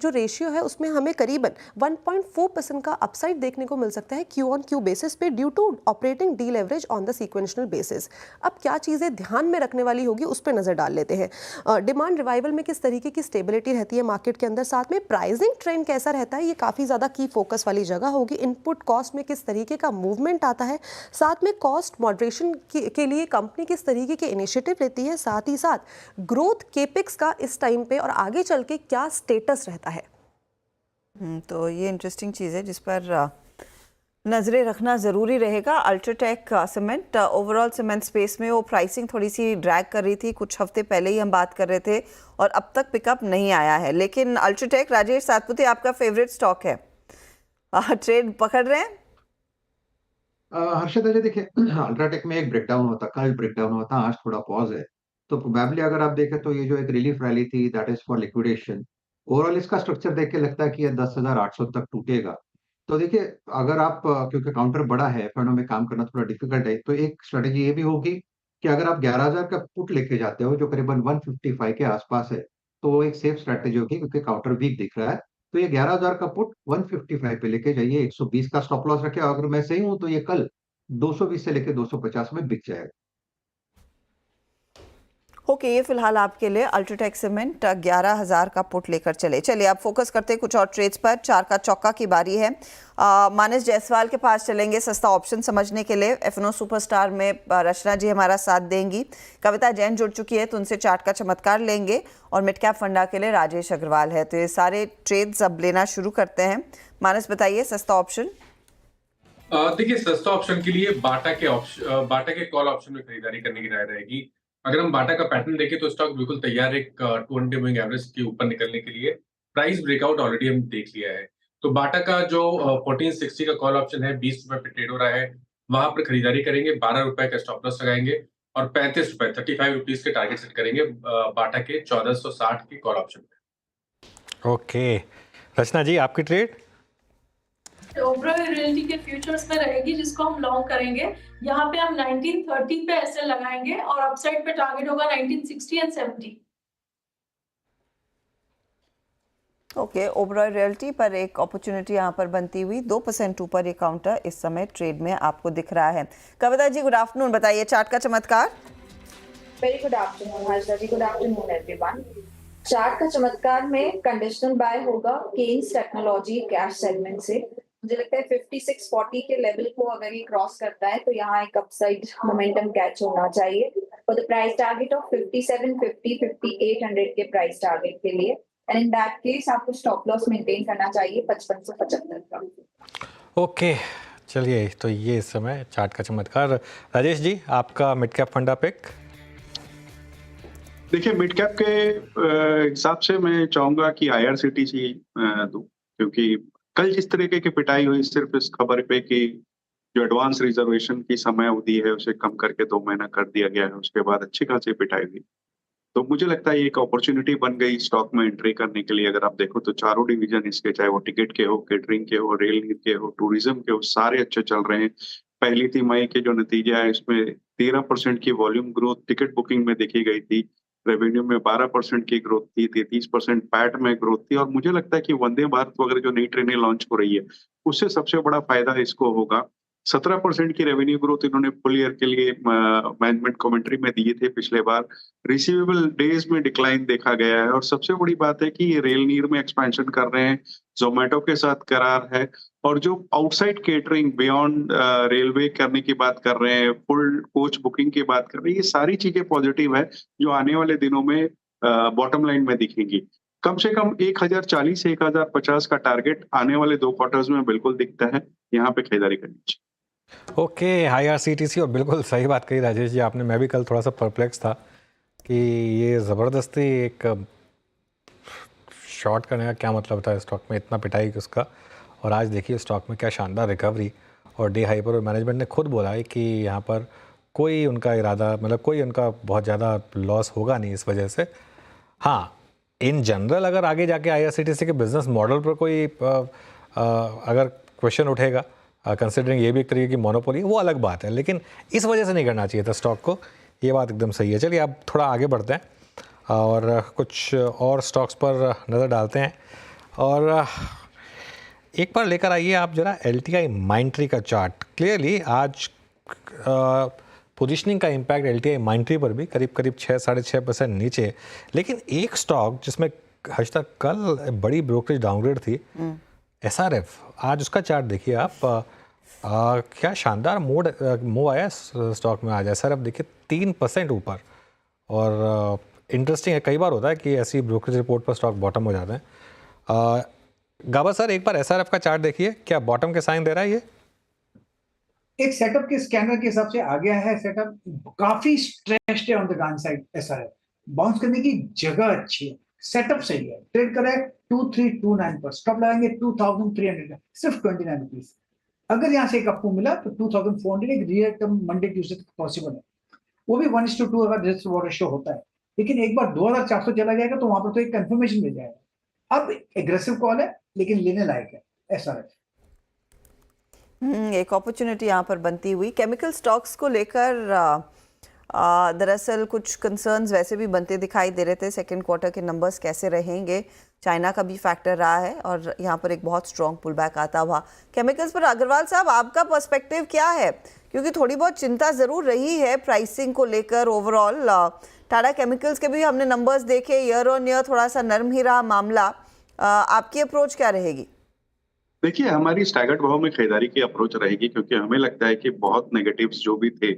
जो रेशियो है उसमें हमें करीबन 1.4% का अपसाइड देखने को मिल सकता है क्यू ऑन क्यू बेसिस पे due to operating deleverage on the sequential basis. अब क्या चीज़ें ध्यान में रखने वाली होगी उस पर नजर डाल लेते हैं। डिमांड रिवाइवल में किस तरीके की स्टेबिलिटी रहती है मार्केट के अंदर, साथ में प्राइसिंग ट्रेंड कैसा रहता है, ये काफ़ी ज़्यादा की फोकस वाली जगह होगी। इनपुट कॉस्ट में किस तरीके का मूवमेंट आता है, साथ में कॉस्ट मॉडरेशन के लिए कंपनी किस तरीके के इनिशिएटिव लेती है, साथ ही साथ ग्रोथ केपेक्स का इस टाइम पे और आगे चल के क्या स्टेटस रहता है। तो ये इंटरेस्टिंग चीज़ है जिस पर नजरें रखना ज़रूरी रहेगा। UltraTech cement, overall cement space में वो प्राइसिंग थोड़ी सी ड्रैग कर रही थी, कुछ हफ्ते पहले ही हम बात कर रहे थे और अब तक पिकअप नहीं आया है। लेकिन अल्ट्राटेक, राजेश सातपुते, आपका फेवरेट स्टॉक है, ट्रेड पकड़ रहे हैं? हर्षद जी देखिए, अल्ट्राटेक में एक ब्रेकडाउन होता, कल ब्रेकडाउन होता, आज थोड़ा पॉज है, तो प्रोबेबली अगर आप देखें तो ये जो एक रिलीफ रैली थी that is for liquidation. Overall इसका स्ट्रक्चर देख के लगता है कि ये 10,800 तक टूटेगा। तो देखिए, अगर आप क्योंकि काउंटर बड़ा है, एफ में काम करना थोड़ा डिफिकल्ट है, तो एक स्ट्रेटेजी ये भी होगी कि अगर आप 11,000 का पुट लेके जाते हो, जो करीबन 155 के आसपास है, तो वो एक सेफ स्ट्रेटेजी होगी क्योंकि काउंटर वीक दिख रहा है। तो ये 11,000 का पुट 155 पे लेके जाइए, 120 का स्टॉप लॉस रखे। अगर मैं सही हूँ, तो ये कल 220 से लेके 250 में बिक जाएगा। ओके, ये फिलहाल आपके लिए अल्ट्राटेक सीमेंट 11,000 का पुट लेकर चले। चलिए आप फोकस करते हैं कुछ और ट्रेड्स पर। चार का चौका की बारी है। मानस जायसवाल के पास चलेंगे सस्ता ऑप्शन समझने के लिए। एफनो सुपरस्टार में रचना जी हमारा साथ देंगी, कविता जैन जुड़ चुकी है तो उनसे चार्ट का चमत्कार लेंगे, और मिड कैप फंडा के लिए राजेश अग्रवाल है। तो ये सारे ट्रेड्स अब लेना शुरू करते हैं। मानस बताइए सस्ता ऑप्शन। देखिए, सस्ता ऑप्शन के लिए बाटा के कॉल ऑप्शन में खरीदारी करने की राय रहेगी। अगर हम बाटा का पैटर्न देखें तो स्टॉक बिल्कुल तैयार है एक 200 मूविंग एवरेज के ऊपर निकलने के लिए। प्राइस ब्रेकआउट ऑलरेडी हम देख लिया है। तो बाटा का जो 1460 का कॉल ऑप्शन है, 20 रुपए पे ट्रेड हो रहा है, वहां पर खरीदारी करेंगे। 12 रुपए का स्टॉप लॉस लगाएंगे और 35 रुपए 35 रुपीज के टारगेट सेट करेंगे बाटा के 1460 के कॉल ऑप्शन पे। ओके, रचना जी आपकी ट्रेड। ओबरॉय रियल्टी के फ्यूचर्स में रहेगी, जिसको हम लॉन्ग करेंगे। यहाँ पे हम 1930 पे एसएल लगाएंगे और अपसाइड पे टारगेट होगा 1960 एंड 70। ओके, ओबरॉय रियल्टी पर एक अपॉर्चुनिटी यहाँ पर बनती हुई 2% ऊपर ये काउंटर इस समय ट्रेड में आपको दिख रहा है। कविता जी गुड आफ्टरनून, बताइए चार्ट का चमत्कार। वेरी गुड आफ्टरनून हर्षा जी, गुड आफ्टरनून एवरीवन। चार्ट का चमत्कार में कंडीशनल बाय होगा केन्स टेक्नोलॉजी कैश सेगमेंट से। मुझे लगता है 5640 के लेवल को अगर ये क्रॉस करता है तो यहाँ एक अपसाइड मोमेंटम कैच होना चाहिए for the price target of 5750 5800 के प्राइस टारगेट के लिए। एंड इन दैट केस आपको स्टॉप लॉस मेंटेन करना चाहिए 55 से 75 का। ओके, चलिए तो ये इस समय चार्ट का चमत्कार। राजेश जी आपका मिड कैप फंडा पिक। देखिए, मिड कैप के हिसाब से मैं चाहूंगा कि IRCTC दूं, क्योंकि कल जिस तरीके की पिटाई हुई सिर्फ इस खबर पे कि जो एडवांस रिजर्वेशन की समय अवधि है उसे कम करके 2 महीना कर दिया गया है, उसके बाद अच्छी खासी पिटाई हुई। तो मुझे लगता है ये एक अपॉर्चुनिटी बन गई स्टॉक में एंट्री करने के लिए। अगर आप देखो तो चारों डिवीजन इसके, चाहे वो टिकट के हो, केटरिंग के हो, रेल के हो, टूरिज्म के हो, सारे अच्छे चल रहे हैं। पहली तिमाही के जो नतीजे है इसमें 13% की वॉल्यूम ग्रोथ टिकट बुकिंग में देखी गई थी। रेवेन्यू में 12% की ग्रोथ थी, 33% पैट में ग्रोथ थी। और मुझे लगता है कि वंदे भारत वगैरह जो नई ट्रेनें लॉन्च हो रही है उससे सबसे बड़ा फायदा इसको होगा। 17% की रेवेन्यू ग्रोथ इन्होंने फुल ईयर के लिए मैनेजमेंट कमेंट्री में दिए थे पिछले बार। रिसीवेबल डेज में डिक्लाइन देखा गया है और सबसे बड़ी बात है कि ये रेल नीर में एक्सपेंशन कर रहे हैं, जोमेटो के साथ करार है, और जो आउटसाइड केटरिंग बियॉन्ड रेलवे करने की बात कर रहे हैं, फुल कोच बुकिंग की बात कर रहे हैं, ये सारी चीजें पॉजिटिव है जो आने वाले दिनों में बॉटम लाइन में दिखेंगी। कम से कम 1040 से 1050 का टारगेट आने वाले 2 क्वार्टर्स में बिल्कुल दिखता है, यहाँ पे खरीदारी करनी चाहिए। ओके, IRCTC, और बिल्कुल सही बात कही राजेश जी आपने। मैं भी कल थोड़ा सा परप्लेक्स था कि ये ज़बरदस्ती एक शॉर्ट करने का क्या मतलब था स्टॉक में, इतना पिटाई उसका। और आज देखिए स्टॉक में क्या शानदार रिकवरी और डे हाई पर। और मैनेजमेंट ने खुद बोला है कि यहाँ पर कोई उनका इरादा, मतलब कोई उनका बहुत ज़्यादा लॉस होगा नहीं इस वजह से। हाँ, इन जनरल अगर आगे जाके IRCTC के बिजनेस मॉडल पर कोई अगर क्वेश्चन उठेगा, कंसिडरिंग ये भी एक तरीके की मोनोपोली, वो अलग बात है, लेकिन इस वजह से नहीं करना चाहिए था स्टॉक को। ये बात एकदम सही है। चलिए अब थोड़ा आगे बढ़ते हैं और कुछ और स्टॉक्स पर नज़र डालते हैं। और एक बार लेकर आइए आप जरा LTI माइंट्री का चार्ट। क्लियरली आज पोजीशनिंग का इम्पैक्ट LTI माइंट्री पर भी करीब 6-6.5% नीचे। लेकिन एक स्टॉक जिसमें आज तक कल बड़ी ब्रोकरेज डाउनग्रेड थी, SRF, आज उसका चार्ट देखिए आप। क्या शानदार मूव आया स्टॉक में आज। SRF देखिए 3% ऊपर। और इंटरेस्टिंग है, कई बार होता है कि ऐसी ब्रोकरेज रिपोर्ट पर स्टॉक बॉटम हो जाते हैं। गाबा सर एक बार SRF का चार्ट देखिए, क्या बॉटम के साइन दे रहा है ये? एक सेटअप के स्कैनर के हिसाब से आ गया है सेटअप, काफी स्ट्रेच्ड है on the down side. SRF bounce करने की जगह अच्छी है, सेटअप सही है। ट्रेड करे 2329 पर, स्टॉप लगाएंगे 2300 सिर्फ 29 रुपीज। अगर यहाँ से एक आपको मिला तो 2400 एक रियल टर्म मंडे ट्यूसडे तक पॉसिबल है, वो भी 1:2 अगर रिस्क रिवॉर्ड रेशियो होता है। लेकिन एक बार 2400 चला जाएगा तो वहां पर तो एक कंफर्मेशन मिल जाएगा। अब एग्रेसिव कॉल है लेकिन लेने लायक है SRF। एक अपॉर्चुनिटी यहाँ पर बनती हुई। केमिकल स्टॉक्स को लेकर दरअसल कुछ कंसर्न्स वैसे भी बनते दिखाई दे रहे थे। सेकंड क्वार्टर के नंबर्स कैसे रहेंगे, चाइना का भी फैक्टर रहा है और यहाँ पर एक बहुत स्ट्रॉन्ग पुल बैक आता हुआ केमिकल्स पर। अग्रवाल साहब, आपका पर्सपेक्टिव क्या है? क्योंकि थोड़ी बहुत चिंता ज़रूर रही है प्राइसिंग को लेकर ओवरऑल। टाटा केमिकल्स के भी हमने नंबर्स देखे, ईयर ऑन ईयर थोड़ा सा नरम ही रहा मामला। आपकी अप्रोच क्या रहेगी? देखिए, हमारी स्टैगर्ड भाव में खरीदारी की अप्रोच रहेगी, क्योंकि हमें लगता है कि बहुत नेगेटिव्स जो भी थे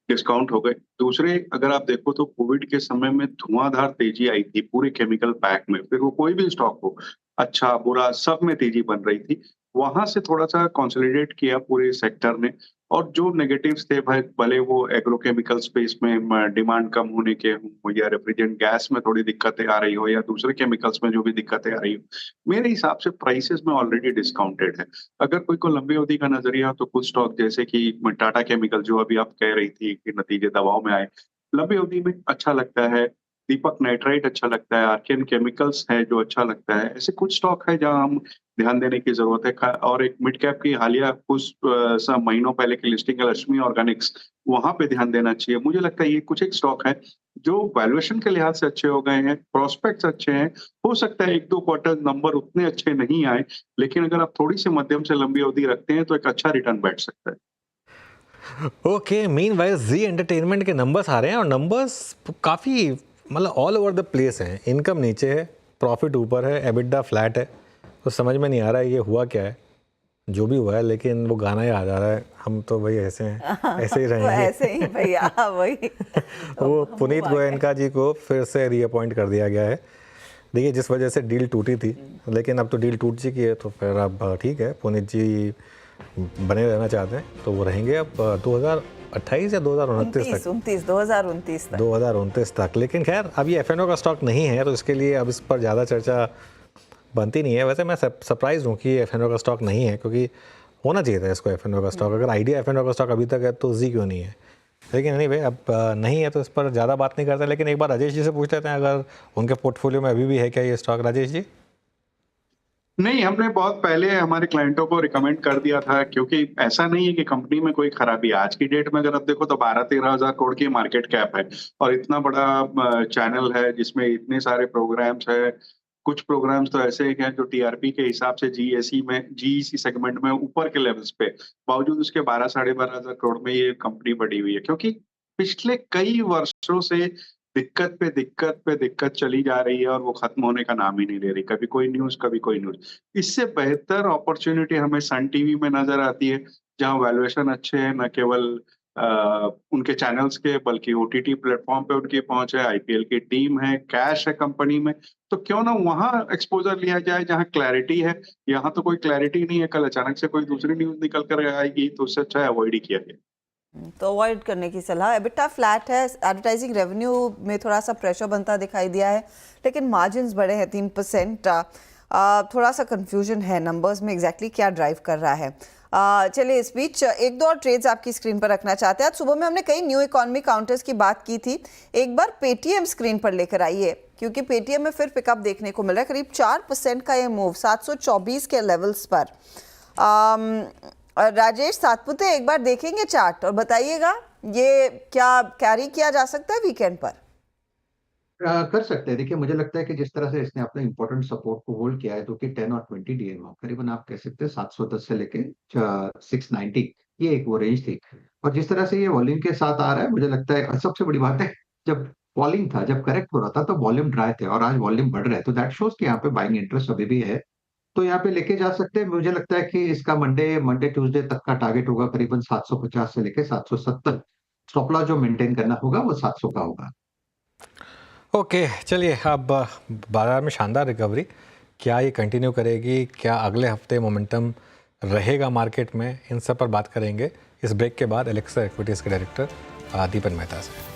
डिस्काउंट हो गए। दूसरे, अगर आप देखो तो कोविड के समय में धुआंधार तेजी आई थी पूरे केमिकल पैक में, फिर वो कोई भी स्टॉक हो, अच्छा बुरा, सब में तेजी बन रही थी। वहां से थोड़ा सा कंसोलिडेट किया पूरे सेक्टर ने, और जो नेगेटिव्स थे भाई, भले वो एग्रोकेमिकल स्पेस में डिमांड कम होने के हो, या रेफ्रिजरेंट गैस में थोड़ी दिक्कतें आ रही हो, या दूसरे केमिकल्स में जो भी दिक्कतें आ रही हो, मेरे हिसाब से प्राइसेस में ऑलरेडी डिस्काउंटेड है। अगर कोई को लंबी अवधि का नजरिया हो तो कुछ स्टॉक जैसे कि टाटा केमिकल, जो अभी आप कह रही थी कि नतीजे दबाव में आए, लंबी अवधि में अच्छा लगता है। दीपक नाइट्राइट अच्छा लगता है, आर्कियन केमिकल्स है जो अच्छा लगता है। ऐसे कुछ स्टॉक है जहां हम ध्यान देने की जरूरत है। और एक मिड कैप की हालिया कुछ महीनों पहले की लिस्टिंग है, लक्ष्मी ऑर्गेनिक्स, वहां पे ध्यान देना चाहिए। मुझे लगता है ये कुछ एक स्टॉक है जो वैल्यूएशन के लिहाज से अच्छे हो गए हैं, प्रोस्पेक्ट्स अच्छे हैं। हो सकता है 1-2 क्वार्टर नंबर उतने अच्छे नहीं आए, लेकिन अगर आप थोड़ी सी मध्यम से लंबी अवधि रखते हैं तो एक अच्छा रिटर्न बैठ सकता है। ओके, मीनवाइल जी एंटरटेनमेंट के नंबर्स आ रहे हैं और नंबर्स काफ़ी मतलब ऑल ओवर द प्लेस हैं। इनकम नीचे है, प्रॉफिट ऊपर है, एबिटा फ्लैट है। तो समझ में नहीं आ रहा है ये हुआ क्या है, जो भी हुआ है। लेकिन वो गाना याद आ रहा है, हम तो वही ऐसे हैं, ऐसे ही रहेंगे। ऐसे ही भैया, वही वो पुनीत गोयनका जी को फिर से रीअपॉइंट कर दिया गया है। देखिए, जिस वजह से डील टूटी थी, लेकिन अब तो डील टूट चुकी है, तो फिर अब ठीक है, पुनीत जी बने रहना चाहते हैं तो वो रहेंगे अब 2028 या 2029 तक। लेकिन खैर, अब ये एफएनओ का स्टॉक नहीं है, तो इसके लिए अब इस पर ज़्यादा चर्चा बनती नहीं है। वैसे मैं सरप्राइज हूँ कि एफएनओ का स्टॉक नहीं है, क्योंकि होना चाहिए था इसको एफएनओ का स्टॉक। अगर आइडिया एफएनओ का स्टॉक अभी तक है तो जी क्यों नहीं है। लेकिन नहीं भाई, अब नहीं है तो इस पर ज़्यादा बात नहीं करते। लेकिन एक बार राजेश जी से पूछ लेते हैं, अगर उनके पोर्टफोलियो में अभी भी है क्या ये स्टॉक, राजेश जी? नहीं, हमने बहुत पहले हमारे क्लाइंटों को रिकमेंड कर दिया था, क्योंकि ऐसा नहीं है कि कंपनी में कोई खराबी है। आज की डेट में अगर आप देखो तो 12-13 हजार करोड़ की मार्केट कैप है, और इतना बड़ा चैनल है जिसमें इतने सारे प्रोग्राम्स है। कुछ प्रोग्राम्स तो ऐसे हैं जो टीआरपी के हिसाब से जीईसी सेगमेंट में ऊपर के लेवल्स पे, बावजूद उसके 12-12.5 हजार करोड़ में ये कंपनी बढ़ी हुई है, क्योंकि पिछले कई वर्षों से दिक्कत पे दिक्कत चली जा रही है और वो खत्म होने का नाम ही नहीं ले रही। कभी कोई न्यूज, कभी कोई न्यूज। इससे बेहतर अपॉर्चुनिटी हमें सन टीवी में नजर आती है, जहां वैल्यूएशन अच्छे हैं, न केवल उनके चैनल्स के, बल्कि ओटीटी प्लेटफॉर्म पे उनकी पहुंच है, आईपीएल की टीम है, कैश है कंपनी में। तो क्यों ना वहां एक्सपोजर लिया जाए जहां क्लैरिटी है। यहाँ तो कोई क्लैरिटी नहीं है, कल अचानक से कोई दूसरी न्यूज निकल कर आएगी, तो उससे अच्छा अवॉइड ही किया गया। तो अवॉइड करने की सलाह। एबिटा फ्लैट है, एडवर्टाइजिंग रेवेन्यू में थोड़ा सा प्रेशर बनता दिखाई दिया है, लेकिन मार्जिन्स बड़े हैं 3%। थोड़ा सा कंफ्यूजन है नंबर्स में एग्जैक्टली क्या ड्राइव कर रहा है। चलिए, इस बीच एक दो और ट्रेड्स आपकी स्क्रीन पर रखना चाहते हैं। आज सुबह में हमने कई न्यू इकोनॉमी काउंटर्स की बात की थी, एक बार पेटीएम स्क्रीन पर लेकर आइए, क्योंकि पेटीएम में फिर पिकअप देखने को मिल रहा है। करीब 4% का ये मूव 724 के लेवल्स पर। राजेश सातपुते, एक बार देखेंगे चार्ट और बताइएगा ये क्या कैरी किया जा सकता है वीकेंड पर? कर सकते हैं। देखिए, मुझे लगता है कि जिस तरह से इसने अपने इंपॉर्टेंट सपोर्ट को होल्ड किया है, तो कि 10 और 20 डीएमओ करीबन आप कह सकते हैं 710 से लेके 690, ये एक वो रेंज थी। और जिस तरह से ये वॉल्यूम के साथ आ रहा है, मुझे लगता है सबसे बड़ी बात है, जब फॉलिंग था, जब करेक्ट हो रहा था, तो वॉल्यूम ड्राई थे और आज वॉल्यूम बढ़ रहे हैं, तो दैट शोज कि यहाँ पे बाइंग इंटरेस्ट अभी भी है, तो यहाँ पे लेके जा सकते हैं। मुझे लगता है कि इसका मंडे ट्यूसडे तक का टारगेट होगा करीबन 750 से लेके 770। स्टॉप लॉस जो मेंटेन करना होगा वो 700 का होगा। ओके, चलिए, अब बाजार में शानदार रिकवरी, क्या ये कंटिन्यू करेगी, क्या अगले हफ्ते मोमेंटम रहेगा मार्केट में, इन सब पर बात करेंगे इस ब्रेक के बाद एलेक्सा इक्विटीज़ के डायरेक्टर दीपन मेहता से।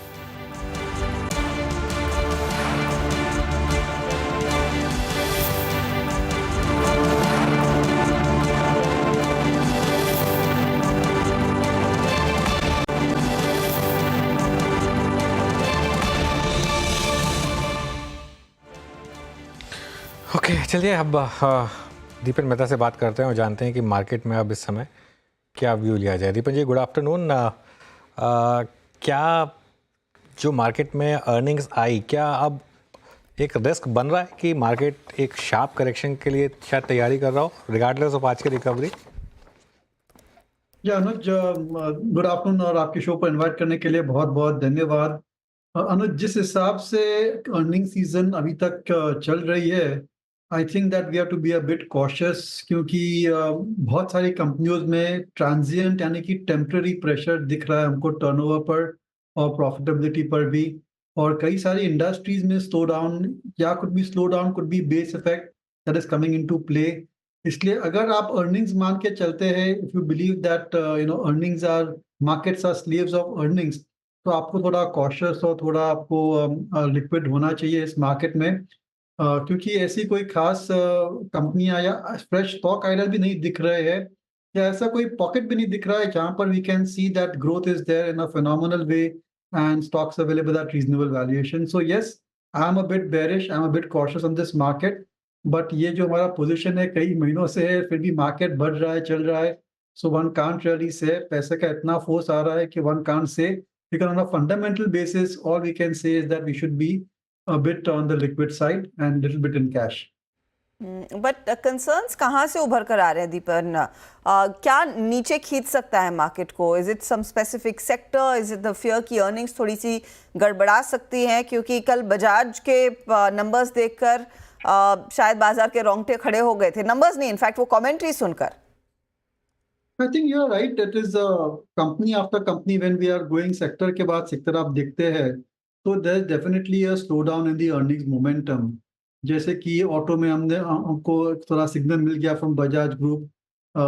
ओके, चलिए अब दीपन मेहता से बात करते हैं और जानते हैं कि मार्केट में अब इस समय क्या व्यू लिया जाए? दीपन जी, गुड आफ्टरनून। क्या जो मार्केट में अर्निंग्स आई, क्या अब एक रिस्क बन रहा है कि मार्केट एक शार्प करेक्शन के लिए शायद तैयारी कर रहा हो रिगार्डलेस ऑफ आज की रिकवरी? अनुज, गुड आफ्टरनून और आपके शो पर इनवाइट करने के लिए बहुत बहुत धन्यवाद। अनुज, जिस हिसाब से अर्निंग सीजन अभी तक चल रही है, I think that we have to be a bit cautious, क्योंकि बहुत सारी कंपनियों में ट्रांजिएंट यानी कि टेम्पररी प्रेशर दिख रहा है हमको टर्नओवर पर और प्रॉफिटेबिलिटी पर भी। और कई सारी इंडस्ट्रीज में स्लो डाउन या could be base effect that is coming into play. इसलिए अगर आप अर्निंग्स मान के चलते हैं, if you believe that earnings are markets are slaves of earnings, तो आपको थोड़ा कॉशियस और थोड़ा आपको लिक्विड होना चाहिए इस मार्केट में। क्योंकि ऐसी कोई खास कंपनियां या फ्रेश स्टॉक आइडल भी नहीं दिख रहे हैं, या ऐसा कोई पॉकेट भी नहीं दिख रहा है जहां पर we can see that growth is there in a phenomenal way and stocks available at reasonable valuation. So yes, I am a bit bearish, I am a bit cautious on this market. But ये जो हमारा position है कई महीनों से है, फिर भी मार्केट बढ़ रहा है, चल रहा है। So one can't really say, पैसे का इतना फोर्स आ रहा है कि one can't say, because on a fundamental basis, all we can say is that we should be a bit on the liquid side and little bit in cash. But concerns कहाँ से उभर कर आ रहे हैं दीपन? क्या नीचे खींच सकता है मार्केट को? Is it some specific sector? Is it the fear की अर्निंग्स थोड़ी सी गड़बड़ा सकती हैं? क्योंकि कल बजाज के नंबर्स देखकर शायद बाजार के रोंगटे खड़े हो गए थे, नंबर्स नहीं, इनफैक्ट वो कमेंट्री सुनकर। I think you're right. It is company after company when we are going sector के बाद sector आप देखते हैं, तो there's definitely a slowdown in the earnings momentum. जैसे कि ऑटो में हमको थोड़ा सिग्नल मिल गया from Bajaj Group,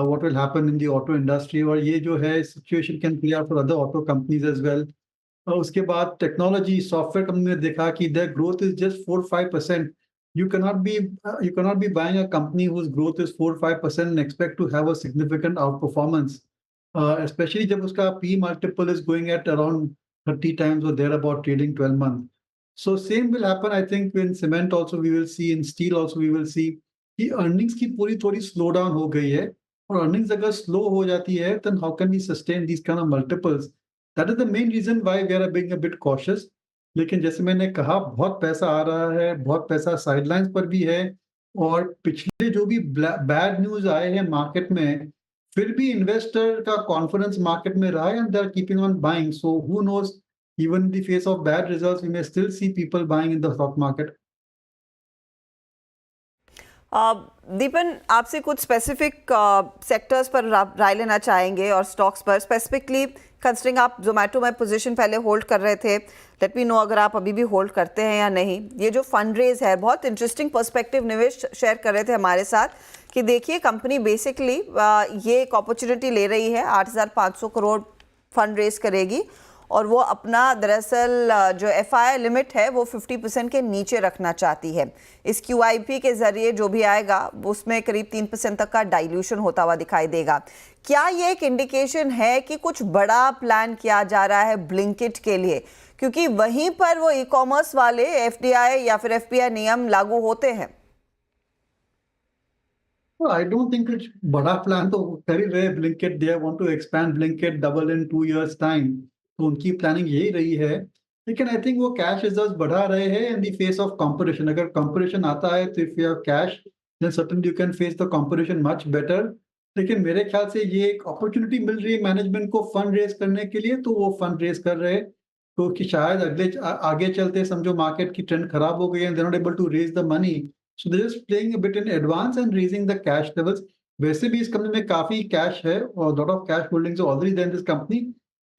what will happen in the auto industry, और ये जो है situation can play out for other auto companies as well. उसके बाद टेक्नोलॉजी सॉफ्टवेयर कंपनी ने देखा कि their growth is just 4-5%. You cannot be buying a company whose growth is 4-5% and expect to have a significant outperformance, especially जब उसका P multiple is going at around 30 times or thereabout trading 12 month. So same will happen, I think, in cement also we will see, in steel also we will see कि earnings की पूरी थोड़ी slow down हो गई है, और earnings अगर slow हो जाती है, then how can we sustain these kind of multiples? That is the main reason why we are being a bit cautious. लेकिन जैसे मैंने कहा, बहुत पैसा आ रहा है, बहुत पैसा साइडलाइंस पर भी है, और पिछले जो भी बैड न्यूज आए हैं मार्केट में, फिर भी इन्वेस्टर का कॉन्फिडेंस मार्केट में रहा है and they are keeping on buying. So who knows, even in the face of bad results we may still see people buying in the stock market. Deepan, आपसे कुछ स्पेसिफिक सेक्टर्स पर राय लेना चाहेंगे और स्टॉक्स पर स्पेसिफिकली, कंसिडरिंग आप जोमेटो में position पहले होल्ड कर रहे थे, लेट मी नो अगर आप अभी भी होल्ड करते हैं या नहीं. ये जो फंड रेज है, बहुत इंटरेस्टिंग पर्सपेक्टिव निवेश शेयर कर रहे थे हमारे साथ कि देखिए कंपनी बेसिकली ये एक अपॉर्चुनिटी ले रही है, 8,500 करोड़ फंड रेज करेगी, और वो अपना दरअसल जो FII लिमिट है वो 50% के नीचे रखना चाहती है. इस QIP के ज़रिए जो भी आएगा उसमें करीब 3% तक का डाइल्यूशन होता हुआ दिखाई देगा. क्या ये एक इंडिकेशन है कि कुछ बड़ा प्लान किया जा रहा है ब्लिंकिट के लिए, क्योंकि वहीं पर वो ई-कॉमर्स वाले FDI या फिर FPI नियम लागू होते हैं? I don't think कुछ बड़ा प्लान तो कर ही रहे Blinkit. They want to expand Blinkit double in 2 years time. तो उनकी प्लानिंग यही रही है, लेकिन आई थिंक वो कैश रिजर्व्स बढ़ा रहे हैं in the face of competition. अगर कंपटीशन आता है तो if you have cash then certainly you can face the competition much better. लेकिन मेरे ख्याल से ये एक अपॉर्चुनिटी मिल रही है मैनेजमेंट को फंड रेज करने के लिए, तो वो फंड रेज कर रहे हैं. तो कि शायद आगे चलते समझो मार्केट की ट्रेंड खराब हो गई and they are not able to raise the money, so they just playing a bit in advance and raising the cash levels. वैसे भी इस कंपनी में काफी कैश है और lot of cash holdings already there in this company.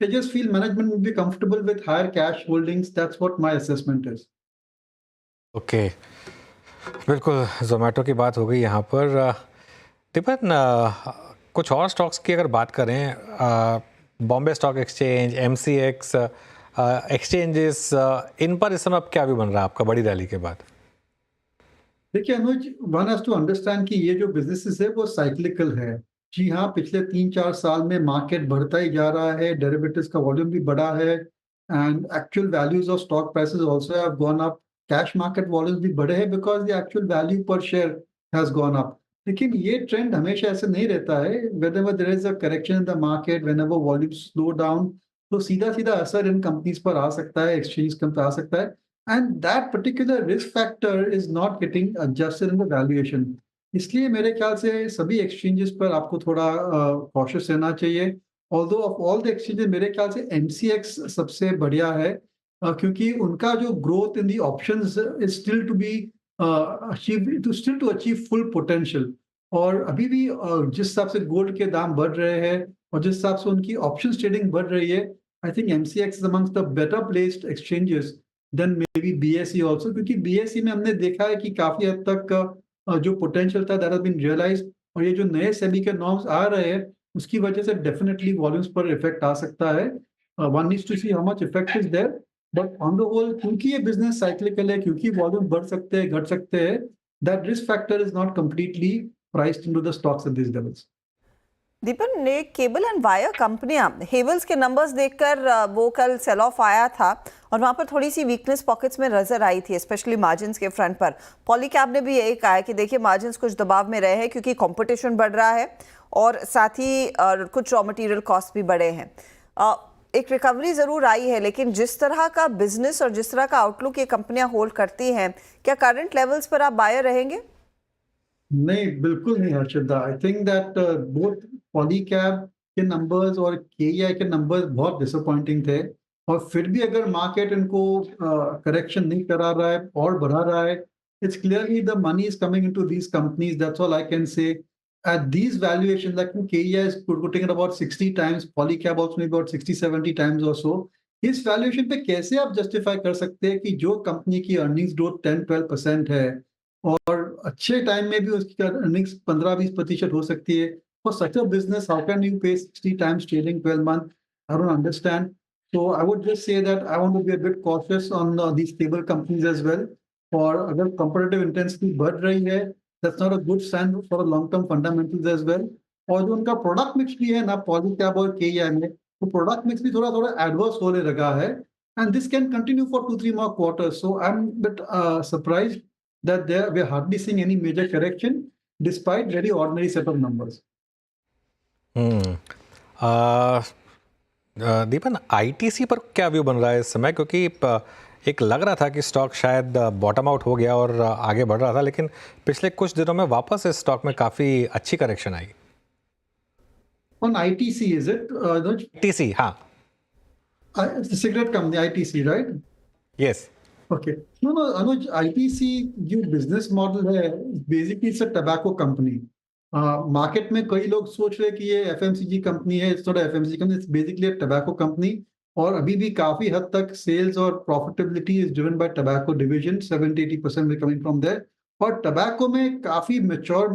I just feel management would be comfortable with higher cash holdings. That's what my assessment is. Okay. बिल्कुल, जोमेटो की बात हो गई यहाँ पर. दीपन, कुछ और स्टॉक्स की अगर बात करें, Bombay stock exchange, MCX exchanges, इन पर इस समय अब क्या भी बन रहा है आपका बड़ी रैली के बाद? देखिए अनुज, वन हैज टू अंडरस्टैंड कि ये जो बिजनेसेस है वो साइक्लिकल है. जी हाँ, पिछले 3-4 साल में मार्केट बढ़ता ही जा रहा है, डेरिवेटिव्स का वॉल्यूम भी बढ़ा है, and actual values of stock prices also have gone up. Cash market volumes भी बढ़े हैं बिकॉज द एक्चुअल वैल्यू पर शेयर हैज गॉन अप. लेकिन ये ट्रेंड हमेशा ऐसे नहीं रहता है. Whenever there is a correction in the market, whenever volumes slow down, तो सीधा सीधा असर इन कंपनीज पर आ सकता है, एक्सचेंज पर आ सकता है. And that particular risk factor is not getting adjusted in the valuation. इसलिए मेरे ख्याल से सभी एक्सचेंजेस पर आपको थोड़ा कॉशियस रहना चाहिए. Although of all the exchanges मेरे ख्याल से MCX सबसे बढ़िया है, क्योंकि उनका जो growth in the options is still to be still to achieve full potential. और अभी भी जिस हिसाब से गोल्ड के दाम बढ़ रहे हैं और जिस हिसाब से उनकी ऑप्शन ट्रेडिंग बढ़ रही है, I think MCX is amongst the better placed exchanges than may be BSE also, क्योंकि BSE में हमने देखा है कि काफी हद तक जो पोटेंशियल था दैट हैज बीन रियलाइज्ड. और ये जो नए सेबी के नॉर्म्स आ रहे हैं उसकी वजह से डेफिनेटली वॉल्यूम्स पर इफेक्ट आ सकता है. One needs to see how much effect is there, but on the whole क्योंकि ये बिजनेस साइक्लिकल है, क्योंकि वॉल्यूम बढ़ सकते हैं घट सकते हैं, that risk factor is not completely priced into the stocks at this levels. Deepan, ने केबल एंड वायर कंपनियां हेवल्स के नंबर्स देखकर वो कल सेल ऑफ आया था और वहां पर थोड़ी सी वीकनेस पॉकेट्स में नजर आई थी, स्पेशली मार्जिन्स के फ्रंट पर. पॉलीकैब ने भी यही कहा है कि देखिए मार्जिन्स कुछ दबाव में रहे हैं क्योंकि कंपटीशन बढ़ रहा है और साथ ही कुछ रॉ मटेरियल कॉस्ट भी बढ़े हैं. एक रिकवरी जरूर आई है, लेकिन जिस तरह का बिजनेस और जिस तरह का आउटलुक ये कंपनियां होल्ड करती हैं, क्या करंट लेवल्स पर आप बायर रहेंगे? नहीं, बिल्कुल नहीं हर्षिता. आई थिंक दैट बोथ पॉलीकैब के नंबर्स और KEI के नंबर्स बहुत डिसअपॉइंटिंग थे. और फिर भी अगर मार्केट इनको करेक्शन नहीं करा रहा है और बढ़ा रहा है, it's clearly the money is coming into these companies. That's all I can say. At these valuations, like KEI is putting it about 60 times, Polycab also maybe about 60-70 times or so. इस valuation पे कैसे आप justify कर सकते हैं कि जो company की अर्निंग्स ग्रोथ 10-12% है और अच्छे टाइम में भी उसकी अर्निंग्स 15-20% हो सकती है, for such a business how can you पे 60 times trailing 12 month? I don't understand. So I would just say that I want to be a bit cautious on these stable companies as well. और अगर competitive intensity बढ़ रही है, that's not a good sign for the long-term fundamentals as well. और जो उनका product mix भी है ना Polycab और KEI में, तो product mix भी थोड़ा adverse होने लगा है, and this can continue for 2-3 more quarters. So I'm a bit surprised that we're hardly seeing any major correction despite very ordinary set of numbers. दीपन, ITC पर क्या व्यू बन रहा है इस समय? क्योंकि एक लग रहा था कि स्टॉक शायद बॉटम आउट हो गया और आगे बढ़ रहा था, लेकिन पिछले कुछ दिनों में वापस इस स्टॉक में काफी अच्छी correction I. On ITC, is it? ITC, हाँ. It's the cigarette company, ITC, right? Yes. Okay. No, Anuj, ITC जो business model है, basically it's a tobacco company. Market में कई लोग सोच रहे कि ये FMCG कंपनी है. It's not FMCG company, it's basically a tobacco company. और अभी भी काफी हद तक सेल्स और profitability is driven by tobacco division. 70-80% coming from there. और टबैको में काफी मैच्योर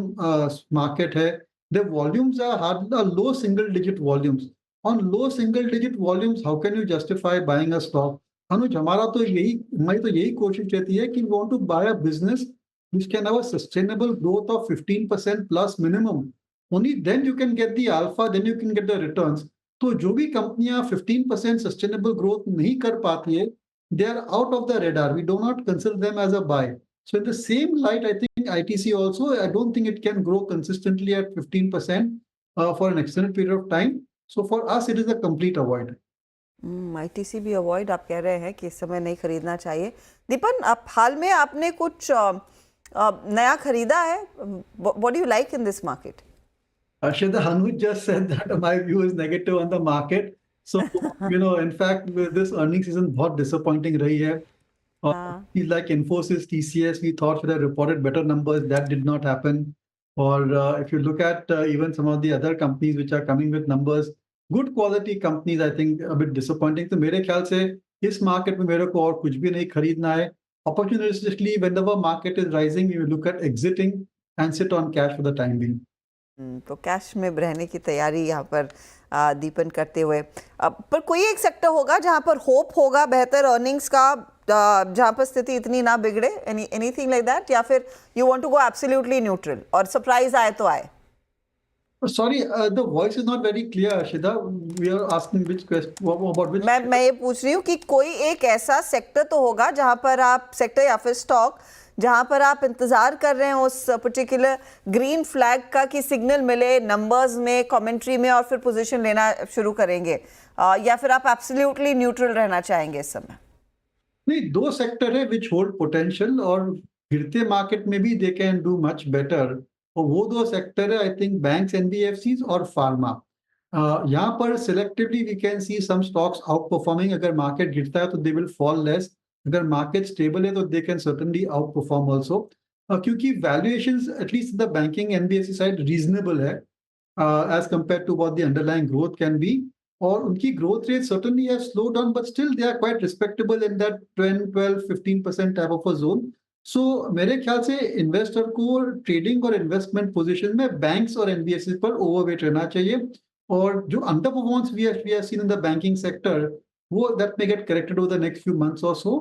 मार्केट है. The volumes are low single digit volumes. On low single digit volumes how can you justify buying a stock? Anuj, हमारी तो यही कोशिश रहती है कि we want to buy a business which can have a sustainable growth of 15% plus minimum. Only then you can get the alpha, then you can get the returns. तो जो भी कंपनियां 15% sustainable growth नहीं कर पाती है, they are out of the radar. We do not consider them as a buy. So in the same light, I think ITC also, I don't think it can grow consistently at 15% for an extended period of time. So for us, it is a complete avoid. ITC भी avoid आप कह रहे हैं कि इस समय नहीं खरीदना चाहिए. दीपन, आप हाल में आपने कुछ नया खरीदा है? What do you like in this market? Arshada, Anuj just said that my view is negative on the market. So, in fact, this earnings season बहुत disappointing रही है. Like Infosys, TCS, we thought should have reported better numbers. That did not happen. Or if you look at even some of the other companies which are coming with numbers, good quality companies, I think a bit disappointing. तो मेरे ख्याल से इस market में मेरे को और कुछ भी नहीं खरीदना है. Opportunistically, whenever market is rising, we will look at exiting and sit on cash for the time being. तो कैश में रहने की तैयारी यहाँ पर दीपन करते हुए. पर कोई एक सेक्टर होगा जहाँ पर होप होगा बेहतर अर्निंग्स का, जहाँ पर स्थिति इतनी ना बिगड़े? Anything like that? या फिर you want to go absolutely neutral और सरप्राइज आए तो आए? Sorry, the voice is not very clear, Ashida. We are asking which question about which. मैं ये पूछ रही हूँ कि कोई एक ऐसा सेक्टर तो होगा जहाँ पर आप, सेक्टर या फिर स्टॉक जहां पर आप इंतजार कर रहे हैं उस पर्टिकुलर ग्रीन फ्लैग का कि सिग्नल मिले नंबर्स में, कमेंट्री में, और फिर पोजीशन लेना शुरू करेंगे, या फिर आप एब्सोल्युटली न्यूट्रल रहना चाहेंगे इस समय? नहीं, दो सेक्टर है विच होल्ड पोटेंशियल और गिरते मार्केट में भी they can do much better, और वो दो सेक्टर है आई थिंक बैंक्स, एनबीएफसीज और फार्मा। यहाँ पर selectively we can see some stocks outperforming. अगर मार्केट गिरता है तो दे विल फॉल लेस, अगर मार्केट स्टेबल है तो they can certainly outperform also, क्योंकि valuations at least the banking NBFC side reasonable है as compare to what the underlying growth can be, और उनकी growth rate certainly has slowed down, but still they are quite respectable in that 10, 12, 15% type of a zone. So मेरे ख्याल से investor को trading और investment position में banks और NBFC पर ओवरवेट रहना चाहिए, और जो underperformance we have seen in the banking sector, वो that may get corrected over the next few months और so.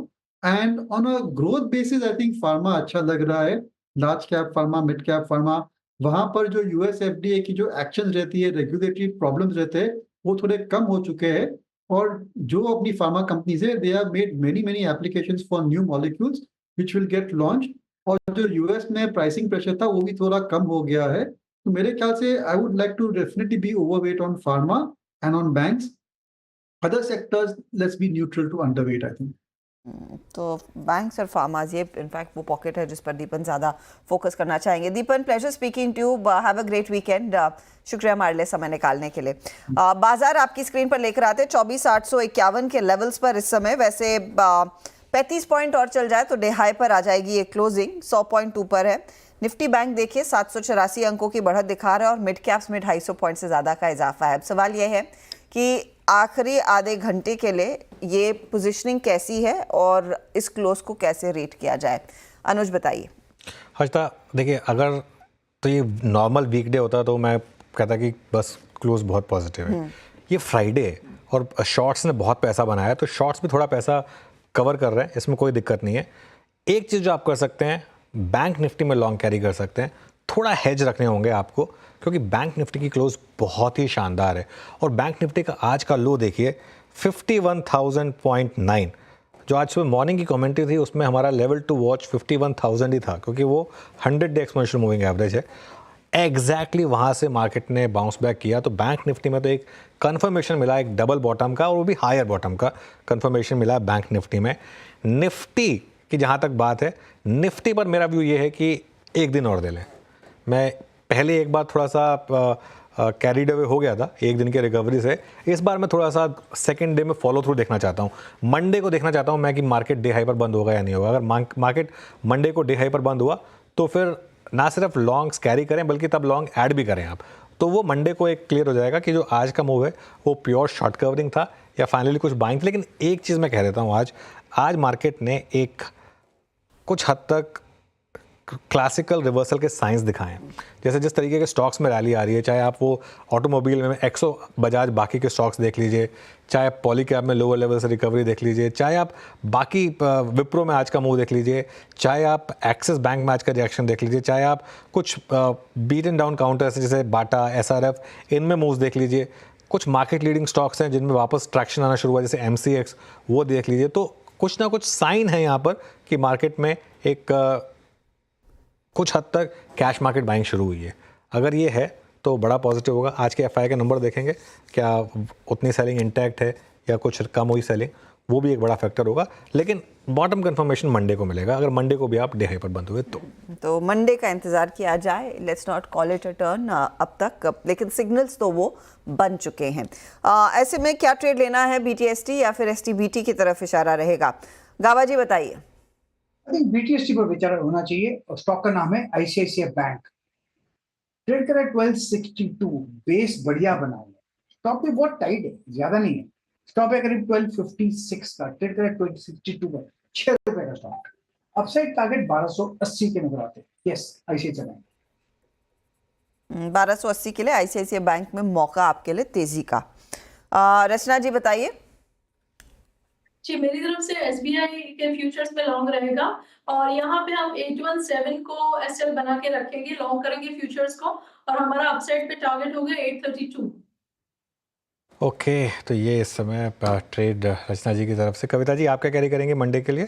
And on a growth basis I think pharma अच्छा लग रहा है, large cap pharma, mid cap pharma. वहां पर जो US FDA की जो एक्शन रहती है, रेगुलेटरी प्रॉब्लम्स रहते हैं, वो थोड़े कम हो चुके हैं, और जो अपनी फार्मा कंपनीज है they have made many applications for new molecules which will get launch, और जो यूएस में प्राइसिंग प्रेशर था वो भी थोड़ा कम हो गया है। तो मेरे ख्याल से I would like to definitely be overweight on pharma and on banks. Other sectors let's be neutral to underweight I think. तो बैंक्स और फार्माज, ये इनफैक्ट वो पॉकेट है जिस पर दीपन ज़्यादा फोकस करना चाहेंगे। Deepan, pleasure speaking to you, have a great weekend, शुक्रिया हमारे लिए समय निकालने के लिए। बाजार आपकी स्क्रीन पर लेकर आते 24,851 के लेवल्स पर इस समय। वैसे 35 पॉइंट और चल जाए तो डे हाई पर आ जाएगी ये क्लोजिंग, 100 पॉइंट ऊपर है। निफ्टी बैंक देखिए 784 अंकों की बढ़त दिखा रहा है, और मिड कैप्स में 250 पॉइंट से ज़्यादा का इजाफा है। अब सवाल यह है कि आखिरी आधे घंटे के लिए ये पोजीशनिंग कैसी है और इस क्लोज को कैसे रेट किया जाए? अनुज बताइए। हर्षिता, देखिए अगर तो ये नॉर्मल वीकडे होता तो मैं कहता कि बस क्लोज बहुत पॉजिटिव है। ये फ्राइडे है और शॉर्ट्स ने बहुत पैसा बनाया, तो शॉर्ट्स भी थोड़ा पैसा कवर कर रहे हैं, इसमें कोई दिक्कत नहीं है। एक चीज़ जो आप कर सकते हैं, बैंक निफ्टी में लॉन्ग कैरी कर सकते हैं, थोड़ा हेज रखने होंगे आपको, क्योंकि बैंक निफ्टी की क्लोज बहुत ही शानदार है। और बैंक निफ्टी का आज का लो देखिए 51,000.9, जो आज सुबह मॉर्निंग की कमेंट्री थी उसमें हमारा लेवल टू वॉच 51,000 ही था, क्योंकि वो 100 डे एक्सपोनेंशियल मूविंग एवरेज है। एग्जैक्टली वहाँ से मार्केट ने बाउंस बैक किया, तो बैंक निफ्टी में तो एक कन्फर्मेशन मिला, एक डबल बॉटम का, और वो भी हायर बॉटम का कन्फर्मेशन मिला बैंक निफ्टी में। निफ्टी की जहाँ तक बात है, निफ्टी पर मेरा व्यू ये है कि एक दिन और दे लें। मैं पहले एक बार थोड़ा सा कैरीड अवे हो गया था एक दिन के रिकवरी से, इस बार मैं थोड़ा सा सेकंड डे में फॉलो थ्रू देखना चाहता हूँ। मंडे को देखना चाहता हूँ मैं कि मार्केट डे हाई पर बंद होगा या नहीं होगा। अगर मार्केट मंडे को डे हाई पर बंद हुआ तो फिर ना सिर्फ लॉन्ग्स कैरी करें बल्कि तब लॉन्ग ऐड भी करें आप, तो वो मंडे को एक क्लियर हो जाएगा कि जो आज का मूव है वो प्योर शॉर्ट कवरिंग था या फाइनली कुछ बाइंग थी। लेकिन एक चीज़ मैं कह देता हूँ, आज मार्केट ने एक कुछ हद तक क्लासिकल रिवर्सल के साइंस दिखाएं। जैसे जिस तरीके के स्टॉक्स में रैली आ रही है, चाहे आप वो ऑटोमोबाइल में एक्सो बजाज बाकी के स्टॉक्स देख लीजिए, चाहे आप पॉलीकैब में लोअर लेवल से रिकवरी देख लीजिए, चाहे आप बाकी विप्रो में आज का मूव देख लीजिए, चाहे आप एक्सिस बैंक में आज का रिएक्शन देख लीजिए, चाहे आप कुछ बीट एंड डाउन काउंटर्स जैसे बाटा, एसआरएफ, इनमें मूव्स देख लीजिए। कुछ मार्केट लीडिंग स्टॉक्स हैं जिनमें वापस ट्रैक्शन आना शुरू हुआ, जैसे एमसीएक्स, वो देख लीजिए। तो कुछ ना कुछ साइन है यहाँ पर कि मार्केट में एक कुछ हद तक कैश मार्केट बाइंग शुरू हुई है। अगर ये है तो बड़ा पॉजिटिव होगा। आज के एफआई के नंबर देखेंगे, क्या उतनी सेलिंग इंटैक्ट है या कुछ कम हुई सेलिंग, वो भी एक बड़ा फैक्टर होगा। लेकिन बॉटम कंफर्मेशन मंडे को मिलेगा, अगर मंडे को भी आप डे हाई पर बंद हुए तो मंडे का इंतजार किया जाए। Let's not call it a turn अब तक, लेकिन सिग्नल्स तो वो बन चुके हैं। ऐसे में क्या ट्रेड लेना है, बीटीएसटी या फिर एसटीबीटी की तरफ इशारा रहेगा? गावा जी बताइए। आई थिंक बीटीएसटी पर विचार होना चाहिए, और स्टॉक का नाम है आईसीआईसीआई बैंक। ट्रेड करा 1262, बेस बढ़िया बना है। स्टॉक में बहुत टाइट है, ज्यादा नहीं है। स्टॉक है करीब 1256 का, ट्रेड करा 1262 पर, 6 रुपए का स्टॉक। अपसाइड टारगेट 1280 के नजर आते हैं। यस, आईसीआईसीआई बैंक 1280 के लिए आईसीआईसीआई बैंक में मौका आपके लिए तेजी का। रचना जी बताइए। जी, मेरी तरफ से एसबीआई के फ्यूचर्स में लॉन्ग रहेगा, और यहाँ पे हम 817 को एसएल बना के रखेंगे, लॉन्ग करेंगे फ्यूचर्स को, और हमारा अपसाइड पे टारगेट होगा 832। ओके, तो ये इस समय ट्रेड रचना जी की तरफ से। कविता जी, आप क्या कैरी करेंगे मंडे के लिए?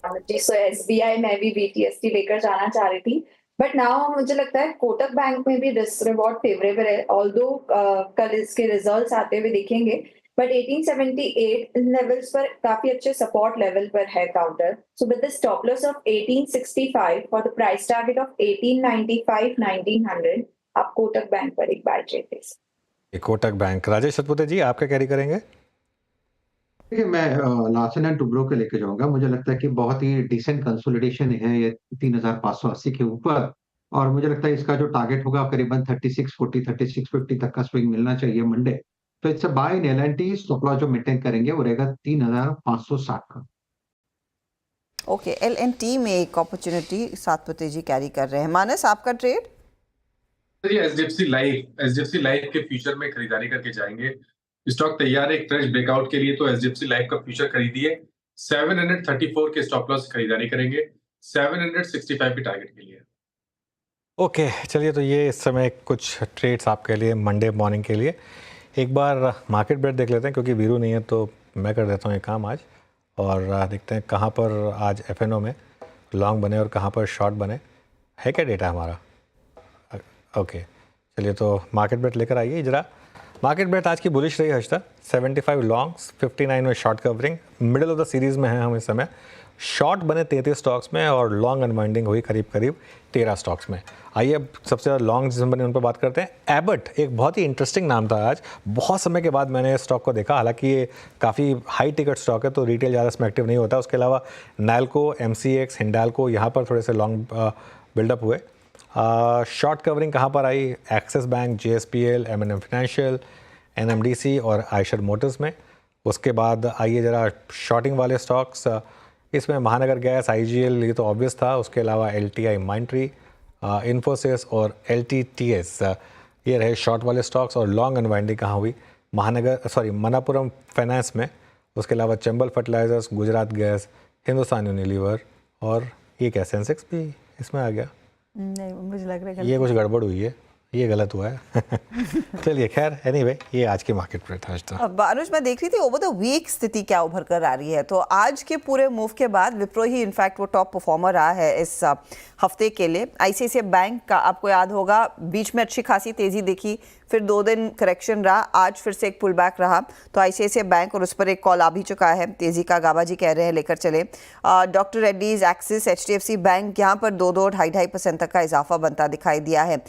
अनुजी। सो SBI में भी BTST लेकर जाना चाह रही थी, बट नाउ मुझे लगता है कोटक बैंक में भी रिस्क रिवॉर्ड फेवरेबल है, ऑल्दो कल इसके रिजल्ट्स आते हुए दिखेंगे, बट 1878 इन लेवल्स पर काफी अच्छे सपोर्ट लेवल पर है counter. So with the stop loss of 1865 for the price target of 1895 1900 आप कोटक बैंक पर एक बाय ट्रेड ले सकते ये कोटक बैंक। राजेश सतपुते जी, आप क्या कैरी करेंगे? देखिए, मैं लार्सन एंड टुब्रो के लेके जाऊंगा। मुझे लगता है कि बहुत ही डिसेंट कंसोलिडेशन है ये 3580 के ऊपर, और मुझे लगता है इसका जो टारगेट होगा करीबन 3640 3650 तक का स्विंग मिलना चाहिए मंडे। तो it's a buy in L&T। Stop loss जो मेंटेन करेंगे वो रहेगा 3560 का। ओके, L&T में एक अपॉर्चुनिटी सातपुते जी कैरी कर रहे हैं। मानस, आपका ट्रेड? एचडीएफसी लाइफ के फ्यूचर में खरीदारी करके जाएंगे। स्टॉक तैयार है एक फ्रेश ब्रेकआउट के लिए, तो एचडीएफसी लाइफ का फ्यूचर खरीदिए। 734 के स्टॉप लॉस खरीदारी करेंगे, 765 के टारगेट के लिए। ओके, चलिए, तो ये इस समय कुछ ट्रेड्स आपके लिए मंडे मॉर्निंग के लिए। एक बार मार्केट ब्रेड देख लेते हैं, क्योंकि वीरू नहीं है तो मैं कर देता हूँ ये काम आज, और देखते हैं कहाँ पर आज FNO में लॉन्ग बने और कहाँ पर शॉर्ट बने। है क्या डेटा हमारा? ओके, चलिए, तो मार्केट ब्रेड लेकर आइए जरा। मार्केट ब्रेड आज की बुलिश रही हर्षदा। 75 लॉन्ग्स, 59 में short covering, middle of the series में है हम इस समय। शॉर्ट बने 33 स्टॉक्स में और लॉन्ग अनवाइंडिंग हुई करीब 13 स्टॉक्स में। आइए अब सबसे ज़्यादा लॉन्ग जिसमें बने उन पर बात करते हैं। एबट एक बहुत ही इंटरेस्टिंग नाम था आज, बहुत समय के बाद मैंने स्टॉक को देखा। हालांकि ये काफ़ी हाई टिकट स्टॉक है तो रिटेल ज़्यादा इसमें एक्टिव नहीं होता। उसके अलावा नैल्को, MCX, हिंडाल्को, यहाँ पर थोड़े से लॉन्ग बिल्डअप हुए। शॉर्ट कवरिंग कहाँ पर आई? Axis bank, JSPL, M&M financial, NMDC और आयशर मोटर्स में। उसके बाद आइए ज़रा शॉर्टिंग वाले स्टॉक्स। इसमें महानगर गैस, IGL, ये तो ऑब्वियस था। उसके अलावा LTI माइंट्री, इन्फोसिस और LTTS, ये रहे शॉर्ट वाले स्टॉक्स। और लॉन्ग अनवाइंडिंग कहाँ हुई? मनापुरम फाइनेंस में। उसके अलावा Chambal fertilisers, Gujarat gas, Hindustan Unilever, और ये क्या सेंसेक्स भी इसमें आ गया? नहीं, मुझे लग रहा है ये कुछ गड़बड़ हुई है, ये गलत हुआ है। चलिए, खैर, एनीवे, ये आज की मार्केट पर था। अब अनुज, मैं देख रही थी ओवर द वीक स्थिति क्या उभर कर आ रही है। तो आज के पूरे मूव के बाद विप्रो ही इनफैक्ट वो टॉप परफॉर्मर रहा है इस हफ्ते के लिए। ICICI बैंक का आपको याद होगा बीच में अच्छी खासी तेजी देखी, फिर 2 दिन करेक्शन रहा, आज फिर से एक पुल बैक रहा। तो ICICI बैंक और उस पर एक कॉल आ भी चुका है तेजी का, गाबा जी कह रहे हैं लेकर चले। Doctor Reddy's, axis, HDFC bank यहाँ पर 2-2, 2.5% तक का इजाफा बनता दिखाई दिया है।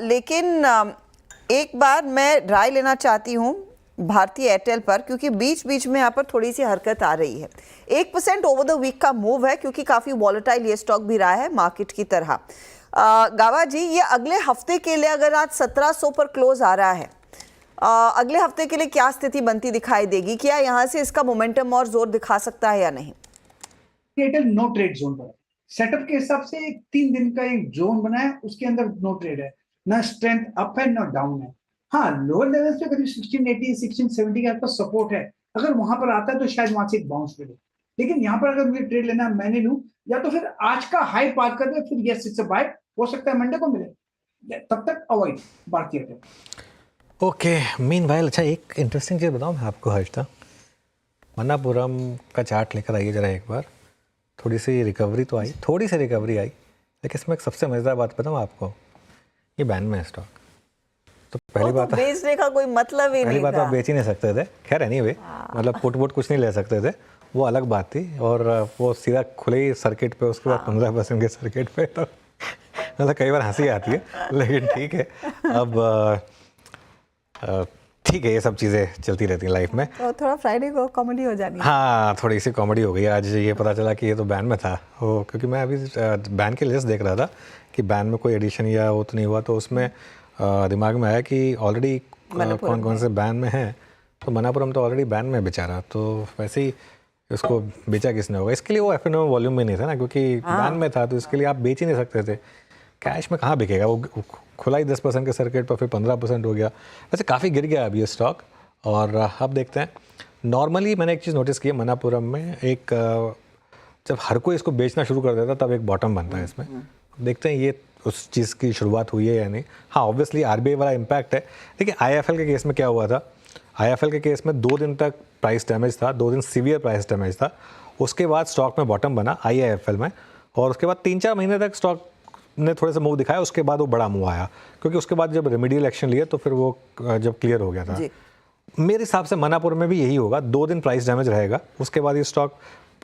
लेकिन एक बार मैं राय लेना चाहती हूँ भारतीय एयरटेल पर, क्योंकि बीच बीच में यहाँ पर थोड़ी सी हरकत आ रही है। 1% ओवर द वीक का मूव है, क्योंकि काफ़ी वॉलेटाइल ये स्टॉक भी रहा है मार्केट की तरह। गावा जी, ये अगले हफ्ते के लिए अगर आज 1700 पर क्लोज आ रहा है, अगले हफ्ते के लिए क्या स्थिति बनती दिखाई देगी? क्या यहाँ से इसका मोमेंटम और जोर दिखा सकता है या नहीं? एयरटेल नो ट्रेड जोन पर सेटअप के हिसाब से 3 दिन का एक जोन बना है, उसके अंदर नो ट्रेड है, ना स्ट्रेंथ अप है ना डाउन है। हाँ, लोअर लेवल्स पे करीब 1680 1670 के आसपास सपोर्ट है, अगर वहां पर आता है तो शायद वहां से एक बाउंस मिले। लेकिन यहाँ पर अगर मुझे ट्रेड लेना है, मैंने लूं, या तो फिर आज का हाई पार कर दे, फिर यस इट्स अ बाय, हो सकता है मंडे को मिले, तब तक अवॉइड भारतीय एयरटेल। ओके, मीनवाइल, अच्छा एक इंटरेस्टिंग चीज़ बताऊँ मैं आपको हर्षदा। मन्नापुरम का चार्ट लेकर आइए जरा एक बार। थोड़ी सी रिकवरी तो आई, थोड़ी सी रिकवरी आई, लेकिन इसमें एक सबसे मज़ेदार बात बताऊँ आपको, ये बैन में है स्टॉक। तो पहली बात, बेचने का कोई मतलब ही नहीं था। पहली बात आप बेच ही नहीं सकते थे। खैर एनीवे, मतलब पुट कुछ नहीं ले सकते थे, वो अलग बात थी। और वो सीधा खुले ही सर्किट पे, उसके बाद 15% के सर्किट पे, तो मतलब कई बार हंसी आती है, लेकिन ठीक है। अब ठीक है, ये सब चीज़ें चलती रहती हैं लाइफ में। तो थोड़ा फ्राइडे को कॉमेडी हो जानी है। हाँ, थोड़ी सी कॉमेडी हो गई आज। ये पता चला कि ये तो बैन में था वो, क्योंकि मैं अभी बैन की लिस्ट देख रहा था कि बैन में कोई एडिशन या वो तो नहीं हुआ, तो उसमें दिमाग में आया कि ऑलरेडी कौन कौन से बैन में हैं। तो मनापुरम तो ऑलरेडी बैन में बेचारा, तो वैसे ही उसको बेचा किसने होगा। इसके लिए वो FNO वॉल्यूम में नहीं था ना, क्योंकि बैन में था, तो इसके लिए आप बेच ही नहीं सकते थे। कैश में कहाँ बिकेगा, वो खुला ही 10% के सर्किट पर, फिर 15% हो गया। वैसे काफ़ी गिर गया अभी ये स्टॉक। और अब देखते हैं। नॉर्मली मैंने एक चीज़ नोटिस की है मनापुरम में, एक जब हर कोई इसको बेचना शुरू कर देता तब एक बॉटम बनता है इसमें। देखते हैं ये उस चीज़ की शुरुआत हुई है या नहीं। हाँ, ऑब्वियसली RBI वाला इम्पैक्ट है। देखिए IIFL के केस में क्या हुआ था, IIFL के केस में 2 दिन तक प्राइस डैमेज था, 2 दिन सीवियर प्राइस डैमेज था। उसके बाद स्टॉक में बॉटम बना IIFL में, और उसके बाद 3-4 महीने तक स्टॉक ने थोड़े से मूव दिखाया, उसके बाद वो बड़ा मूव आया, क्योंकि उसके बाद जब रेमेडियल एक्शन लिए तो फिर वो जब क्लियर हो गया था। मेरे हिसाब से मनापुर में भी यही होगा, 2 दिन प्राइस डैमेज रहेगा, उसके बाद ये स्टॉक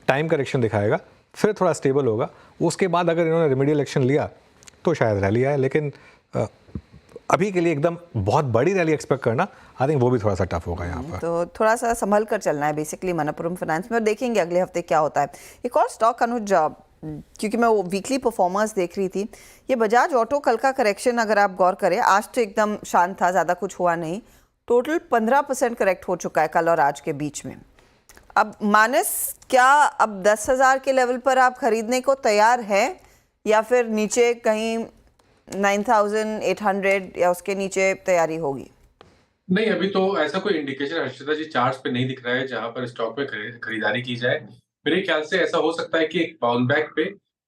टाइम करेक्शन दिखाएगा, फिर थोड़ा स्टेबल होगा, उसके बाद अगर इन्होंने रेमेडियल एक्शन लिया तो शायद रैली आए, लेकिन अभी के लिए एकदम बहुत बड़ी रैली एक्सपेक्ट करना आई थिंक वो भी थोड़ा सा टफ होगा यहाँ पर। तो थोड़ा सा संभल कर चलना है बेसिकली मनप्पुरम फाइनेंस में, और देखेंगे अगले हफ्ते क्या होता है। एक और स्टॉक अनुज, क्योंकि मैं वो वीकली परफॉर्मेंस देख रही थी, ये बजाज ऑटो कल का करेक्शन अगर आप गौर करें, आज तो एकदम शांत था, ज़्यादा कुछ हुआ नहीं, टोटल 15% करेक्ट हो चुका है कल और आज के बीच में। अब मानस, क्या अब 10,000 के लेवल पर आप खरीदने को तैयार हैं, या फिर नीचे कहीं 9,800 या उसके नीचे तैयारी होगी? नहीं, अभी तो ऐसा कोई इंडिकेशन हर्षिता जी चार्ट्स पे नहीं दिख रहा है जहां पर स्टॉक में खरीदारी की जाए। मेरे ख्याल से ऐसा हो सकता है कि एक बाउंस बैक पे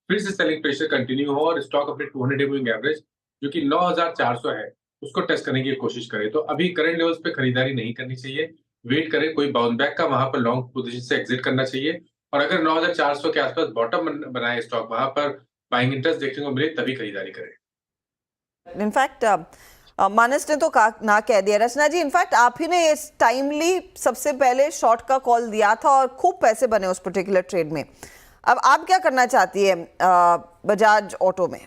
फिर से सेलिंग प्रेशर कंटिन्यू हो और स्टॉक अपने 200 मूविंग एवरेज जो कि 9,400 है उसको टेस्ट करने की कोशिश करे। तो अभी करंट लेवल्स पे खरीदारी नहीं करनी चाहिए, वेट करें कोई बाउंस बैक का, वहां पर लॉन्ग पोजीशन से एग्जिट करना चाहिए, और अगर 9,400 के आसपास बॉटम बनाए स्टॉक, वहां पर बाइंग इंटरेस्ट देखने को मिले तभी खरीदारी करें। इनफैक्ट मानस ने तो ना कह दिया। रचना जी, इनफैक्ट आप ही ने इस टाइमली सबसे पहले शॉर्ट का कॉल दिया था और खूब पैसे बने उस पर्टिकुलर ट्रेड में। अब आप क्या करना चाहती है बजाज ऑटो में?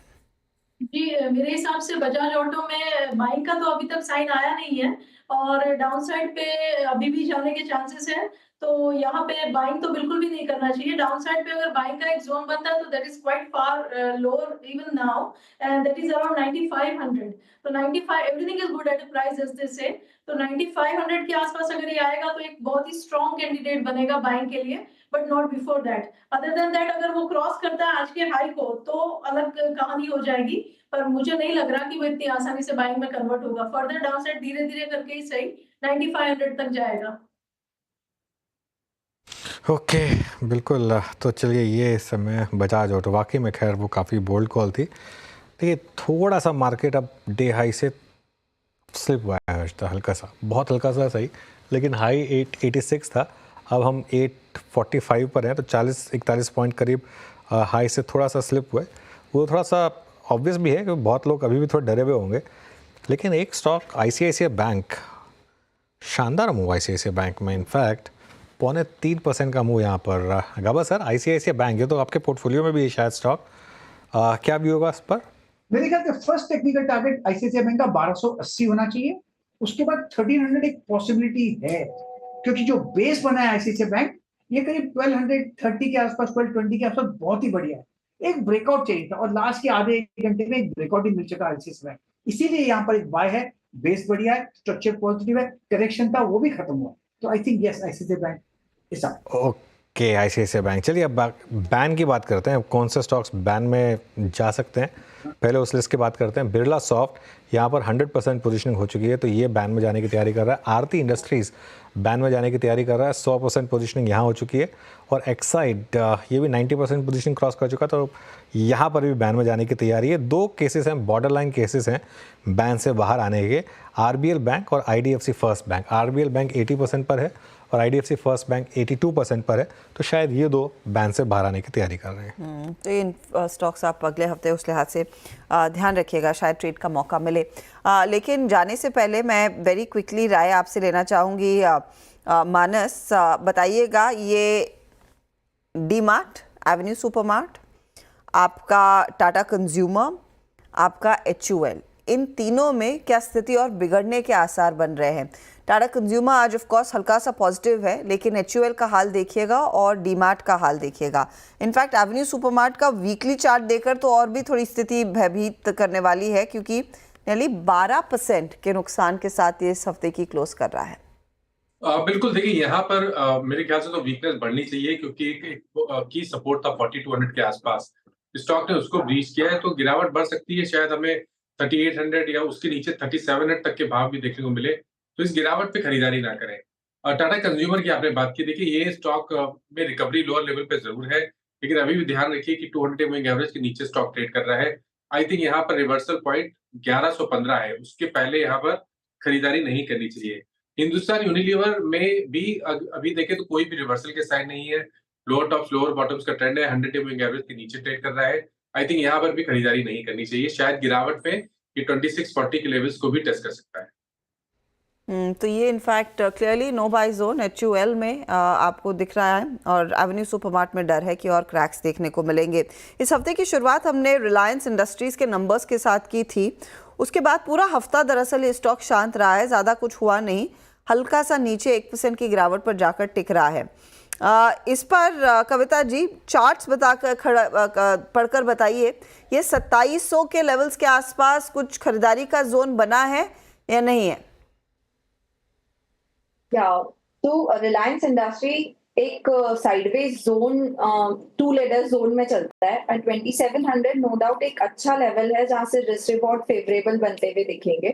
जी, मेरे हिसाब से बजाज ऑटो में बाइंग का तो अभी तक साइन आया नहीं है, और डाउन साइड पे अभी भी जाने के चांसेस है, तो यहाँ पे बाइंग तो बिल्कुल भी नहीं करना चाहिए। डाउन साइड पे अगर बाइंग का एक जोन बनता है तो that is quite far lower even now, and that is around 9500। तो 95, everything is good at a price as they say, तो 9500 के आसपास अगर ये आएगा तो एक बहुत ही स्ट्रॉन्ग कैंडिडेट बनेगा बाइंग के लिए, but not before that. Other than that अगर वो क्रॉस करता है आज के हाई को तो अलग कहानी हो जाएगी, पर मुझे नहीं लग रहा कि वो इतनी आसानी से बाइंग में कन्वर्ट होगा। फर्दर डाउन साइड धीरे धीरे करके ही सही 9500 तक जाएगा। ओके, बिल्कुल। तो चलिए, ये इस समय बजाज ऑटो, वाकई में खैर वो काफ़ी बोल्ड कॉल थी। देखिए, थोड़ा सा मार्केट अब डे हाई से स्लिप हुआ है, हल्का सा, बहुत हल्का सा सही, लेकिन हाई 886 था, अब हम 845 पर हैं, तो 40-41 पॉइंट करीब हाई से थोड़ा सा स्लिप हुआ है। वो थोड़ा सा ऑब्वियस भी है कि बहुत लोग अभी भी थोड़े डरे हुए होंगे, लेकिन एक स्टॉक ICICI बैंक, शानदार मूव ICICI बैंक में, इनफैक्ट 2.25% का मूव यहाँ पर। गाबा सर, ICICI बैंक, ये तो आपके पोर्टफोलियो में भी है शायद स्टॉक, क्या व्यू होगा इस पर? मेरे ख्याल से first technical target ICICI bank का 1280 होना चाहिए, उसके बाद 1300 एक पॉसिबिलिटी है, क्योंकि जो बेस बना है ICICI बैंक ये करीब 1230 के आसपास, 1220 के आसपास बहुत ही बढ़िया है। एक ब्रेकआउट चाहिए था और लास्ट के आधे एक घंटे में एक ब्रेकआउट ही मिल चुका है ICICI बैंक, इसीलिए यहाँ पर एक बाय है, बेस बढ़िया है, स्ट्रक्चर पॉजिटिव है, करेक्शन था वो भी खत्म हुआ, तो I think yes ICICI bank is up. Okay, ICICI bank. चलिए अब बैन की बात करते हैं, कौन से स्टॉक्स बैन में जा सकते हैं, पहले उस लिस्ट की बात करते हैं। बिरला सॉफ्ट, यहाँ पर 100% पोजीशनिंग हो चुकी है, तो ये बैन में जाने की तैयारी कर रहा है। आरती इंडस्ट्रीज़ बैन में जाने की तैयारी कर रहा है, 100% पोजीशनिंग यहाँ हो चुकी है। और एक्साइड, ये भी 90% पोजीशनिंग क्रॉस कर चुका, तो यहाँ पर भी बैन में जाने की तैयारी है। 2 केसेस हैं, बॉर्डर लाइन केसेस हैं बैन से बाहर आने के, RBL बैंक और IDFC first bank. RBL bank 80% पर है और IDFC फर्स्ट बैंक 82% पर है, तो शायद ये 2 बैन से बाहर आने की तैयारी कर रहे हैं। तो इन स्टॉक्स आप अगले हफ्ते उस लिहाज से ध्यान रखिएगा, शायद ट्रेड का मौका मिले। लेकिन जाने से पहले मैं वेरी क्विकली राय आपसे लेना चाहूँगी। मानस, बताइएगा, ये डीमार्ट, एवेन्यू सुपरमार्ट, आपका टाटा कंज्यूमर, आपका HUL, इन तीनों में क्या स्थिति और बिगड़ने के आसार बन रहे हैं? टाटा कंज्यूमर आज ऑफ कोर्स हल्का सा पॉजिटिव है, लेकिन HUL का हाल देखिएगा और डीमार्ट का हाल देखिएगा। इनफैक्ट एवेन्यू सुपरमार्ट का वीकली चार्ट देखकर तो और भी थोड़ी स्थिति भयभीत करने वाली है, क्योंकि नेली 12% के नुकसान के साथ ये इस हफ्ते की क्लोज कर रहा है। बिल्कुल, देखिए यहाँ पर मेरे ख्याल से तो वीकनेस बढ़नी चाहिए, क्योंकि एक की सपोर्ट था 4200 के आसपास, स्टॉक ने उसको ब्रीच किया है, तो गिरावट बढ़ सकती है, शायद हमें 3800 या उसके नीचे 3700 तक के भाव भी देखने को मिले, तो इस गिरावट पे खरीदारी ना करें। टाटा कंज्यूमर की आपने बात की, देखिए ये स्टॉक में रिकवरी लोअर लेवल पे जरूर है, लेकिन अभी भी ध्यान रखिए कि 200 मूविंग एवरेज के नीचे स्टॉक ट्रेड कर रहा है। आई थिंक यहाँ पर रिवर्सल पॉइंट 1115 है, उसके पहले यहाँ पर खरीदारी नहीं करनी चाहिए। हिंदुस्तान यूनिलीवर में भी अभी देखें तो कोई भी रिवर्सल के साइन नहीं है, लोअर टॉप्स लोअर बॉटम्स का ट्रेंड है, 100 डे मूविंग एवरेज के नीचे ट्रेड कर रहा है। आई थिंक यहाँ पर भी खरीदारी नहीं करनी चाहिए, शायद गिरावट में ये 2640 के लेवल्स को भी टेस्ट कर सकता है। तो ये in fact clearly no buy zone HUL में आपको दिख रहा है, और एवेन्यू सुपरमार्ट में डर है कि और क्रैक्स देखने को मिलेंगे। इस हफ्ते की शुरुआत हमने रिलायंस इंडस्ट्रीज के नंबर्स के साथ की थी, उसके बाद पूरा हफ्ता दरअसल ये स्टॉक शांत रहा है, ज़्यादा कुछ हुआ नहीं, हल्का सा नीचे 1% की गिरावट पर जाकर टिक रहा है। इस पर कविता जी चार्ट्स बताकर पढ़कर बताइए, ये 2700 के लेवल्स के आसपास कुछ खरीदारी का जोन बना है या नहीं है? तो रिलायंस इंडस्ट्री एक साइडवेज जोन, 2 लेडर जोन में चलता है, और 2700 नो डाउट एक अच्छा लेवल है जहां से रिस्क रिवॉर्ड फेवरेबल बनते हुए दिखेंगे।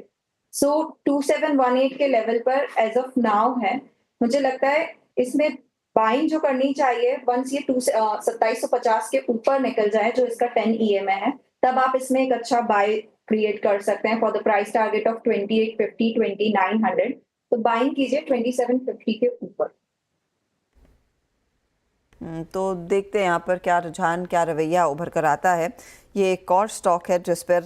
सो 2718 के लेवल पर एज ऑफ नाउ है। मुझे लगता है इसमें बाइंग जो करनी चाहिए वंस ये 2750 के ऊपर निकल जाए, जो इसका 10 EMA है, तब आप इसमें एक अच्छा बाय क्रिएट कर सकते हैं for the price target of 2850 2900। तो बाइंग कीजिए 2750 के ऊपर। तो देखते हैं यहाँ पर क्या रुझान, क्या रवैया उभर कर आता है। ये एक और स्टॉक है जिस पर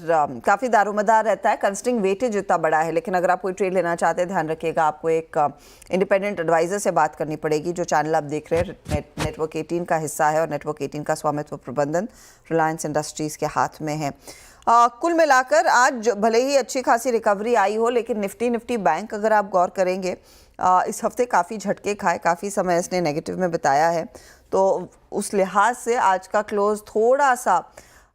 काफ़ी दारोमदार रहता है, कंस्टिंग वेटेज इतना बड़ा है, लेकिन अगर आप कोई ट्रेड लेना चाहते हैं ध्यान रखिएगा आपको एक इंडिपेंडेंट एडवाइज़र से बात करनी पड़ेगी। जो चैनल आप देख रहे हैं नेटवर्क 18 का हिस्सा है, और नेटवर्क 18 का स्वामित्व प्रबंधन रिलायंस इंडस्ट्रीज़ के हाथ में है। कुल मिलाकर आज भले ही अच्छी खासी रिकवरी आई हो, लेकिन निफ्टी बैंक अगर आप गौर करेंगे इस हफ्ते काफ़ी झटके खाए, काफ़ी समय इसने नेगेटिव में बिताया है, तो उस लिहाज से आज का क्लोज थोड़ा सा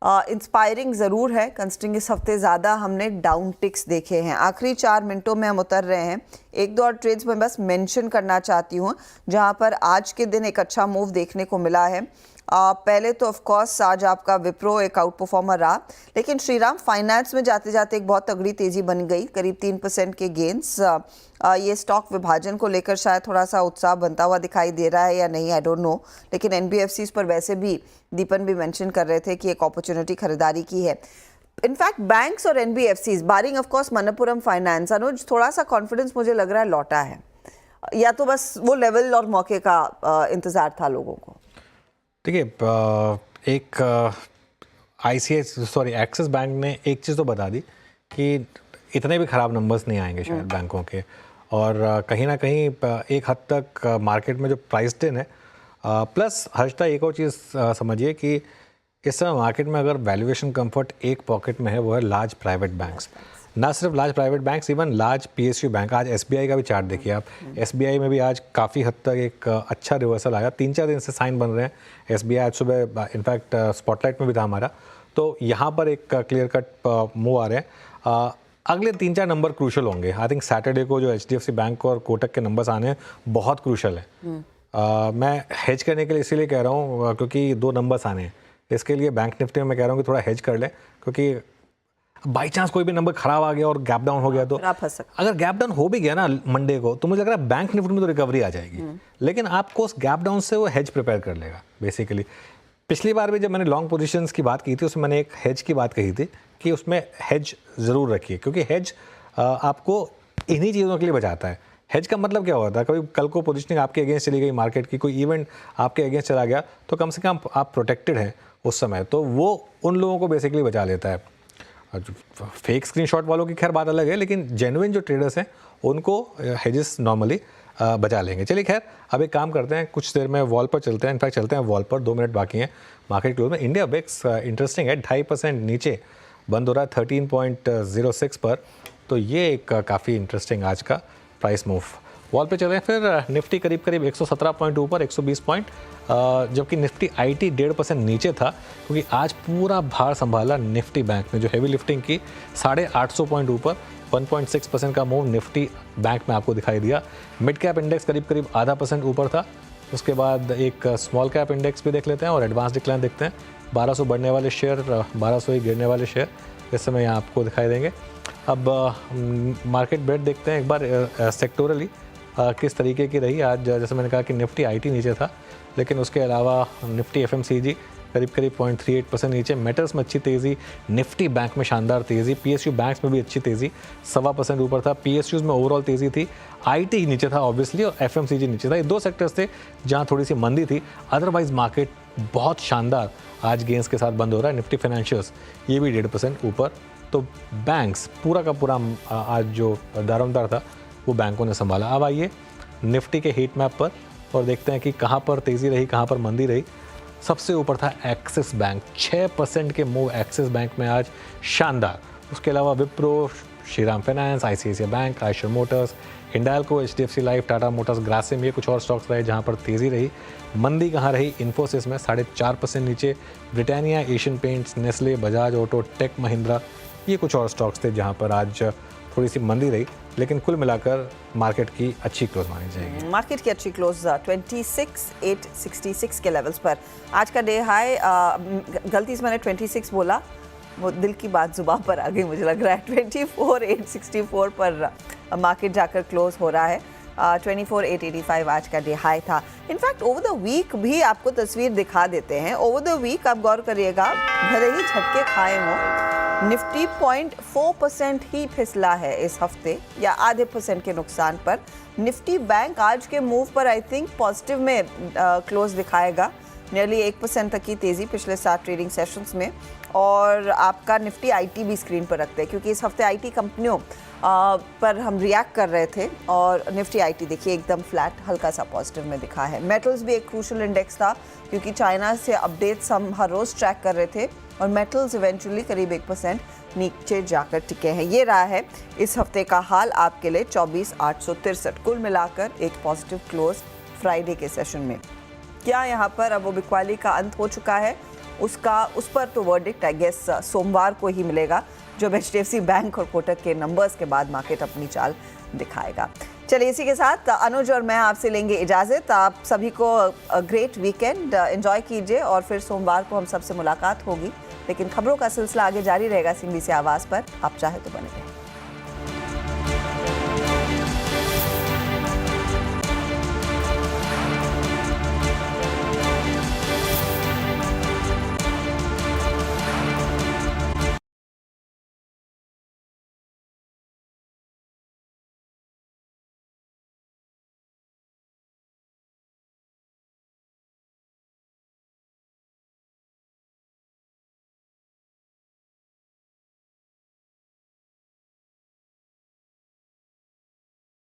इंस्पायरिंग ज़रूर है, कंसिडरिंग इस हफ्ते ज़्यादा हमने डाउन टिक्स देखे हैं। आखिरी 4 मिनटों में हम उतर रहे हैं। एक दो और ट्रेड्स में बस मेंशन करना चाहती हूँ जहाँ पर आज के दिन एक अच्छा मूव देखने को मिला है। पहले तो ऑफ कोर्स आज आपका विप्रो एक आउट परफॉर्मर रहा, लेकिन श्रीराम फाइनेंस में जाते जाते एक बहुत तगड़ी तेज़ी बन गई, करीब 3% के गेंस। ये स्टॉक विभाजन को लेकर शायद थोड़ा सा उत्साह बनता हुआ दिखाई दे रहा है या नहीं, आई डोंट नो, लेकिन NBFCs पर वैसे भी दीपन भी मेंशन कर रहे थे कि एक अपॉर्चुनिटी खरीदारी की है। इनफैक्ट बैंक्स और NBFCs barring of course Manappuram finance, Anuj थोड़ा सा कॉन्फिडेंस मुझे लग रहा है लौटा है, या तो बस वो लेवल और मौके का इंतज़ार था लोगों को। देखिए, एक एक्सिस बैंक ने एक चीज़ तो बता दी कि इतने भी ख़राब नंबर्स नहीं आएंगे शायद बैंकों के, और कहीं ना कहीं एक हद तक मार्केट में जो प्राइस्ड इन है। प्लस हर्षदा एक और चीज़ समझिए कि इस समय मार्केट में अगर वैल्यूएशन कंफर्ट एक पॉकेट में है वो है लार्ज प्राइवेट बैंक्स। ना सिर्फ large private banks, even large PSU bank. आज SBI का भी चार्ट देखिए आप, SBI में भी आज काफ़ी हद तक एक अच्छा रिवर्सल आया। 3-4 दिन से साइन बन रहे हैं। SBI आज सुबह इनफैक्ट स्पॉटलाइट में भी था हमारा, तो यहाँ पर एक क्लियर कट मूव आ रहे हैं। अगले 3-4 नंबर क्रूशल होंगे। आई थिंक सैटरडे को जो HDFC बैंक और कोटक के नंबर्स आने हैं बहुत क्रूशल है। मैं हेज करने के लिए इसीलिए कह रहा हूँ क्योंकि 2 नंबर्स आने हैं। इसके लिए बैंक निफ्टी में मैं कह रहा हूँ कि थोड़ा हेज कर लें, क्योंकि बाई चांस कोई भी नंबर खराब आ गया और गैप डाउन हो गया तो अगर गैप डाउन हो भी गया ना मंडे को, तो मुझे लग रहा है बैंक निफ्टी में तो रिकवरी आ जाएगी, लेकिन आपको उस गैप डाउन से वो हेज प्रिपेयर कर लेगा बेसिकली। पिछली बार भी जब मैंने लॉन्ग पोजीशंस की बात की थी उसमें मैंने एक हेज की बात कही थी कि उसमें हेज ज़रूर रखिए, क्योंकि हेज आपको इन्हीं चीज़ों के लिए बचाता है। हेज का मतलब क्या होता है, कभी कल को पोजीशनिंग आपके अगेंस्ट चली गई मार्केट की, कोई इवेंट आपके अगेंस्ट चला गया, तो कम से कम आप प्रोटेक्टेड हैं उस समय, तो वो उन लोगों को बेसिकली बचा लेता है। फेक स्क्रीनशॉट वालों की खैर बात अलग है, लेकिन जेन्युइन जो ट्रेडर्स हैं उनको हेजेस नॉर्मली बचा लेंगे। चलिए खैर, अब एक काम करते हैं, कुछ देर में वॉल पर चलते हैं। इनफैक्ट चलते हैं वॉल पर, 2 मिनट बाकी हैं मार्केट क्लोज में। इंडिया बिक्स इंटरेस्टिंग है, 2.5% नीचे बंद हो रहा है 13.06 पर, तो ये एक काफ़ी इंटरेस्टिंग आज का प्राइस मूव। वॉल पे चलें फिर। निफ्टी करीब 117 पॉइंट ऊपर 120 पॉइंट, जबकि निफ्टी IT 1.5% नीचे था, क्योंकि आज पूरा भार संभाला निफ्टी बैंक ने, जो हेवी लिफ्टिंग की। 850 पॉइंट ऊपर 1.6% का मूव निफ्टी बैंक में आपको दिखाई दिया। मिड कैप इंडेक्स करीब 0.5% ऊपर था। उसके बाद एक स्मॉल कैप इंडेक्स भी देख लेते हैं और एडवांस डिक्लाइन देखते हैं। 1200 बढ़ने वाले शेयर, 1200 ही गिरने वाले शेयर इस समय यहाँ आपको दिखाई देंगे। अब मार्केट ब्रेड देखते हैं एक बार सेक्टोरली किस तरीके की रही आज। जैसे मैंने कहा कि निफ्टी IT नीचे था, लेकिन उसके अलावा निफ्टी FMCG करीब 0.38% नीचे। मेटल्स में अच्छी तेज़ी, निफ्टी बैंक में शानदार तेज़ी, PSU बैंक्स में भी अच्छी तेज़ी, 1.25% ऊपर था। PSUs में ओवरऑल तेज़ी थी। IT नीचे था ऑब्वियसली और FMCG नीचे था। ये 2 सेक्टर्स थे जहाँ थोड़ी सी मंदी थी। अदरवाइज मार्केट बहुत शानदार आज गेंस के साथ बंद हो रहा है। निफ्टी फाइनेंशियल्स ये भी 1.5% ऊपर। तो बैंक्स पूरा का पूरा आज जो दारोमदार था वो बैंकों ने संभाला। अब आइए निफ्टी के हीट मैप पर और देखते हैं कि कहाँ पर तेज़ी रही, कहाँ पर मंदी रही। सबसे ऊपर था एक्सिस बैंक, 6% के मूव एक्सिस बैंक में आज शानदार। उसके अलावा Wipro, Shriram finance, ICICI bank, Eicher Motors, Hindalco, HDFC life, Tata Motors, Grasim, ये कुछ और स्टॉक्स रहे जहाँ पर तेज़ी रही। मंदी कहाँ रही? इन्फोसिस में 4.5% नीचे, Britannia, Asian paints, Nestle, Bajaj auto, tech Mahindra, ये कुछ और स्टॉक्स थे जहाँ पर आज थोड़ी सी मंदी रही। लेकिन कुल मिलाकर मार्केट की अच्छी क्लोज मानी जाएगी। मार्केट की अच्छी क्लोज 26,866 के लेवल्स पर। आज का डे हाई, गलती से मैंने 26 बोला, वो दिल की बात जुबान पर आ गई मुझे लग रहा है। 24,864 पर मार्केट जाकर क्लोज हो रहा है। 24,885 आज का डे हाई था। इनफैक्ट ओवर द वीक भी आपको तस्वीर दिखा देते हैं। ओवर द वीक आप गौर करिएगा, भले ही झटके खाए हों, निफ्टी 0.4% ही फिसला है इस हफ्ते, या आधे % के नुकसान पर। निफ्टी बैंक आज के मूव पर आई थिंक पॉजिटिव में क्लोज दिखाएगा, नियरली 1% तक की तेज़ी पिछले 7 ट्रेडिंग सेशंस में। और आपका निफ्टी IT भी स्क्रीन पर रखते हैं क्योंकि इस हफ्ते IT कंपनियों पर हम रिएक्ट कर रहे थे और निफ्टी IT देखिए एकदम फ्लैट, हल्का सा पॉजिटिव में दिखा है। मेटल्स भी एक क्रूशल इंडेक्स था क्योंकि चाइना से अपडेट्स हम हर रोज़ ट्रैक कर रहे थे और मेटल्स इवेंचुअली करीब 1% नीचे जाकर टिके हैं। ये रहा है इस हफ्ते का हाल आपके लिए, 24,863। कुल मिलाकर एक पॉजिटिव क्लोज फ्राइडे के सेशन में। क्या यहाँ पर अब वो बिकवाली का अंत हो चुका है? उस पर तो वर्डिक्ट आई गेस सोमवार को ही मिलेगा, जब HDFC बैंक और कोटक के नंबर्स के बाद मार्केट अपनी चाल दिखाएगा। चलिए इसी के साथ अनुज और मैं आपसे लेंगे इजाज़त। आप सभी को ग्रेट वीकेंड एंजॉय कीजिए और फिर सोमवार को हम सबसे मुलाकात होगी। लेकिन खबरों का सिलसिला आगे जारी रहेगा CNBC आवाज़ पर, आप चाहे तो बने रहें।